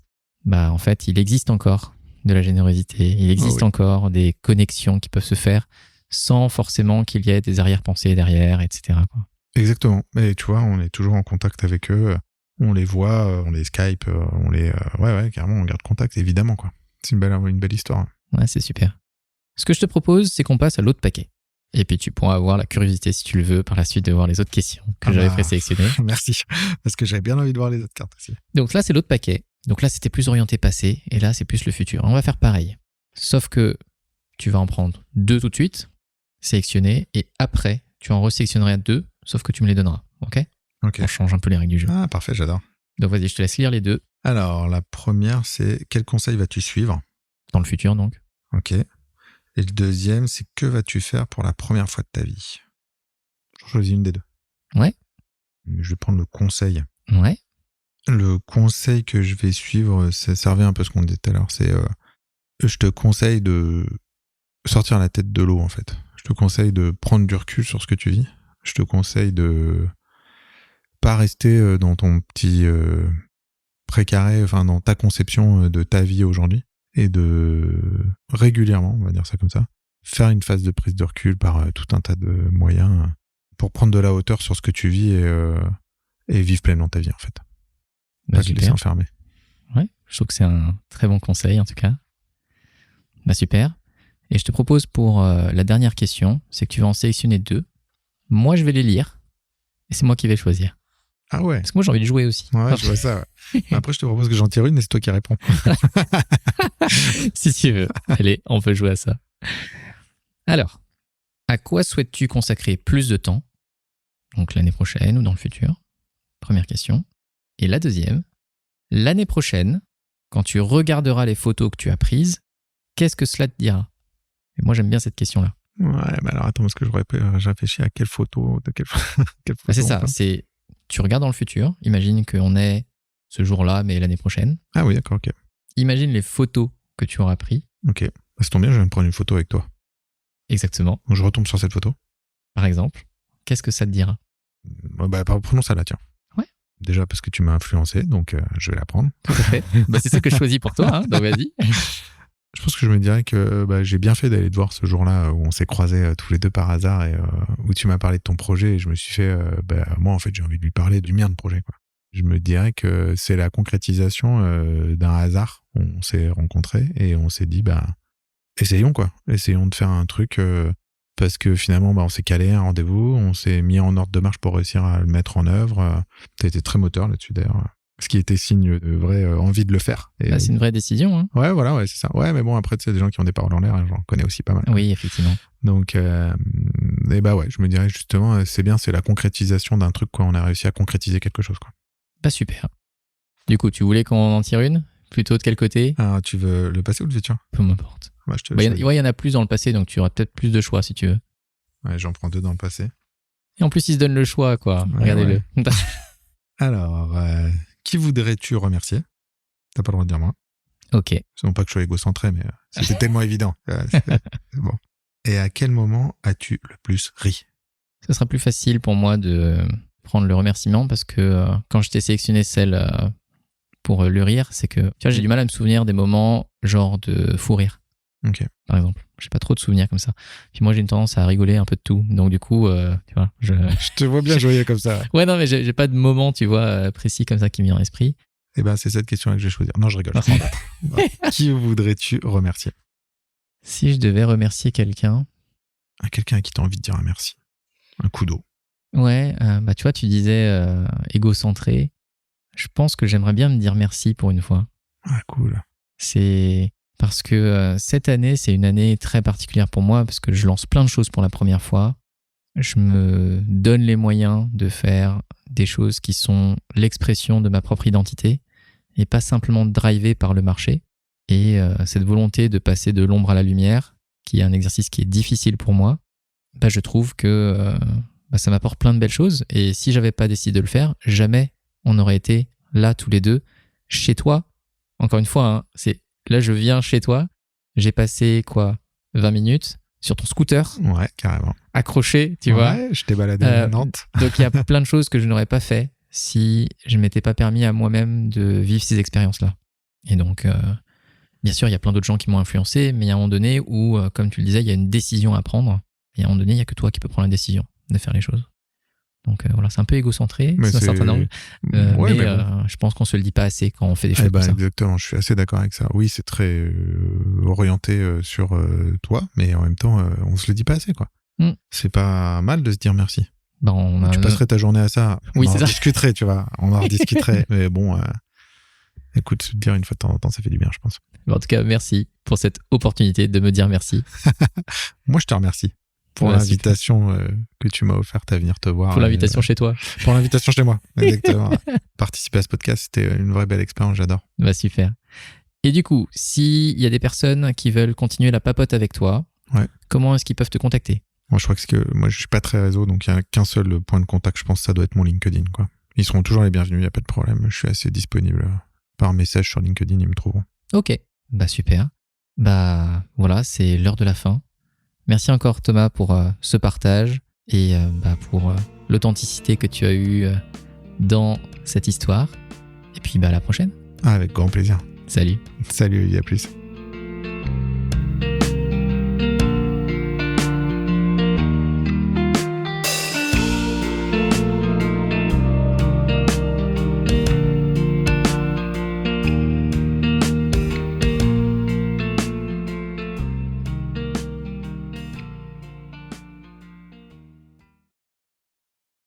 en fait, il existe encore de la générosité. Il existe encore des connexions qui peuvent se faire sans forcément qu'il y ait des arrière-pensées derrière, etc., quoi. Exactement. Et tu vois, on est toujours en contact avec eux. On les voit, on les Skype, on les... Ouais, carrément, on garde contact, évidemment, quoi. C'est une belle histoire. Ouais, c'est super. Ce que je te propose, c'est qu'on passe à l'autre paquet. Et puis tu pourras avoir la curiosité, si tu le veux, par la suite de voir les autres questions que j'avais présélectionnées. Merci, parce que j'avais bien envie de voir les autres cartes aussi. Donc là, c'est l'autre paquet. Donc là, c'était plus orienté passé, et là, c'est plus le futur. On va faire pareil. Sauf que tu vas en prendre 2 tout de suite, sélectionner, et après, tu en resélectionneras 2, sauf que tu me les donneras. Ok. On change un peu les règles du jeu. Ah, parfait, j'adore. Donc vas-y, je te laisse lire les 2. Alors, la première, c'est quel conseil vas-tu suivre? Dans le futur, donc. Ok. Et le deuxième, c'est que vas-tu faire pour la première fois de ta vie? Je choisis une des 2. Ouais. Je vais prendre le conseil. Ouais. Le conseil que je vais suivre, ça servait un peu à ce qu'on disait tout à l'heure, c'est je te conseille de sortir la tête de l'eau, en fait. Je te conseille de prendre du recul sur ce que tu vis. Je te conseille de pas rester dans ton petit précaré, enfin dans ta conception de ta vie aujourd'hui, et de régulièrement, on va dire ça comme ça, faire une phase de prise de recul par tout un tas de moyens pour prendre de la hauteur sur ce que tu vis et vivre pleinement ta vie, en fait. Pas te laisser enfermer. Ouais, je trouve que c'est un très bon conseil, en tout cas. Super. Et je te propose pour la dernière question, c'est que tu vas en sélectionner 2. Moi, je vais les lire, et c'est moi qui vais choisir. Ah ouais. Parce que moi, j'ai envie de jouer aussi. Ouais, je vois ça. Ouais. Après, je te propose que j'en tire une, et c'est toi qui réponds. Si tu veux. Allez, on peut jouer à ça. Alors, à quoi souhaites-tu consacrer plus de temps? Donc l'année prochaine ou dans le futur? Première question. Et la deuxième, l'année prochaine, quand tu regarderas les photos que tu as prises, qu'est-ce que cela te dira? Et moi, j'aime bien cette question-là. Ouais, alors attends, parce que je réfléchis à quelle photo, de quelle photo. C'est ça, tu regardes dans le futur, imagine qu'on est ce jour-là, mais l'année prochaine. Ah oui, d'accord, ok. Imagine les photos que tu auras prises. Ok, ça tombe bien, je viens de prendre une photo avec toi. Exactement. Donc je retombe sur cette photo. Par exemple, qu'est-ce que ça te dira? Prenons ça là, tiens. Ouais. Déjà parce que tu m'as influencé, donc je vais la prendre. Tout à fait. C'est ça que je choisis pour toi, hein, donc vas-y. Je pense que je me dirais que j'ai bien fait d'aller te voir ce jour-là où on s'est croisés tous les deux par hasard et où tu m'as parlé de ton projet et je me suis fait, moi en fait j'ai envie de lui parler du mien de projet, quoi. Je me dirais que c'est la concrétisation d'un hasard. On s'est rencontrés et on s'est dit, essayons quoi. Essayons de faire un truc parce que finalement, on s'est calé un rendez-vous, on s'est mis en ordre de marche pour réussir à le mettre en œuvre. T'as été très moteur là-dessus d'ailleurs. Ce qui était signe de vraie envie de le faire. Et, c'est une vraie décision. Hein. Ouais, voilà, ouais, c'est ça. Ouais, mais bon, après, tu sais, des gens qui ont des paroles en l'air, hein, j'en connais aussi pas mal. Oui, effectivement. Donc, je me dirais justement, c'est bien, c'est la concrétisation d'un truc, quoi. On a réussi à concrétiser quelque chose, quoi. Super. Du coup, tu voulais qu'on en tire une? Plutôt de quel côté? Ah, tu veux le passé ou le futur? Peu m'importe. Il y en a plus dans le passé, donc tu auras peut-être plus de choix si tu veux. Ouais, j'en prends 2 dans le passé. Et en plus, il se donne le choix, quoi. Ouais, regardez-le. Ouais. Alors, qui voudrais-tu remercier? T'as pas le droit de dire moi. Ok. C'est non pas que je sois égocentré, mais c'était tellement évident. C'est bon. Et à quel moment as-tu le plus ri? Ce sera plus facile pour moi de prendre le remerciement parce que quand je t'ai sélectionné celle pour le rire, c'est que tu vois, j'ai du mal à me souvenir des moments genre de fou rire. Ok. Par exemple. J'ai pas trop de souvenirs comme ça. Puis moi, j'ai une tendance à rigoler un peu de tout. Donc du coup, tu vois, je te vois bien joyeux comme ça. Ouais, non, mais j'ai pas de moment, tu vois, précis comme ça qui me vient à l'esprit. Eh c'est cette question-là que je vais choisir. Non, je rigole. Qui voudrais-tu remercier? Si je devais remercier quelqu'un... Quelqu'un à qui t'as envie de dire un merci. Un coup d'eau. Ouais, tu vois, tu disais égocentré. Je pense que j'aimerais bien me dire merci pour une fois. Ah, cool. C'est parce que cette année, c'est une année très particulière pour moi parce que je lance plein de choses pour la première fois. Je me donne les moyens de faire des choses qui sont l'expression de ma propre identité et pas simplement drivée par le marché. Et cette volonté de passer de l'ombre à la lumière, qui est un exercice qui est difficile pour moi, je trouve que ça m'apporte plein de belles choses. Et si j'avais pas décidé de le faire, jamais on aurait été là tous les deux, chez toi. Encore une fois, hein, là je viens chez toi, j'ai passé 20 minutes sur ton scooter. Ouais, carrément. Accroché, tu vois. Ouais, je t'ai baladé à Nantes. Donc il y a plein de choses que je n'aurais pas fait si je m'étais pas permis à moi-même de vivre ces expériences-là. Et donc, bien sûr, il y a plein d'autres gens qui m'ont influencé, mais il y a un moment donné où, comme tu le disais, il y a une décision à prendre. Et à un moment donné, il n'y a que toi qui peux prendre la décision de faire les choses. Donc voilà, c'est un peu égocentré, d'un certain angle. Mais je pense qu'on se le dit pas assez quand on fait des choses comme ça. Exactement, je suis assez d'accord avec ça. Oui, c'est très orienté sur toi, mais en même temps, on se le dit pas assez, quoi. C'est pas mal de se dire merci. Tu passerais ta journée à ça. Oui, on en discuterait, tu vois. On en rediscuterait. Mais bon, écoute, se dire une fois de temps en temps, ça fait du bien, je pense. En tout cas, merci pour cette opportunité de me dire merci. Moi, je te remercie pour l'invitation que tu m'as offerte à venir te voir. Pour l'invitation chez toi. Pour l'invitation chez moi, exactement. Participer à ce podcast, c'était une vraie belle expérience, j'adore. Super. Et du coup, s'il y a des personnes qui veulent continuer la papote avec toi, comment est-ce qu'ils peuvent te contacter? Moi, je crois que moi, je suis pas très réseau, donc il n'y a qu'un seul point de contact. Je pense que ça doit être mon LinkedIn, quoi. Ils seront toujours les bienvenus, il n'y a pas de problème. Je suis assez disponible. Par message sur LinkedIn, ils me trouveront. Ok, super. Voilà, c'est l'heure de la fin. Merci encore Thomas pour ce partage et pour l'authenticité que tu as eue dans cette histoire. Et puis à la prochaine. Avec grand plaisir. Salut. Salut, à plus.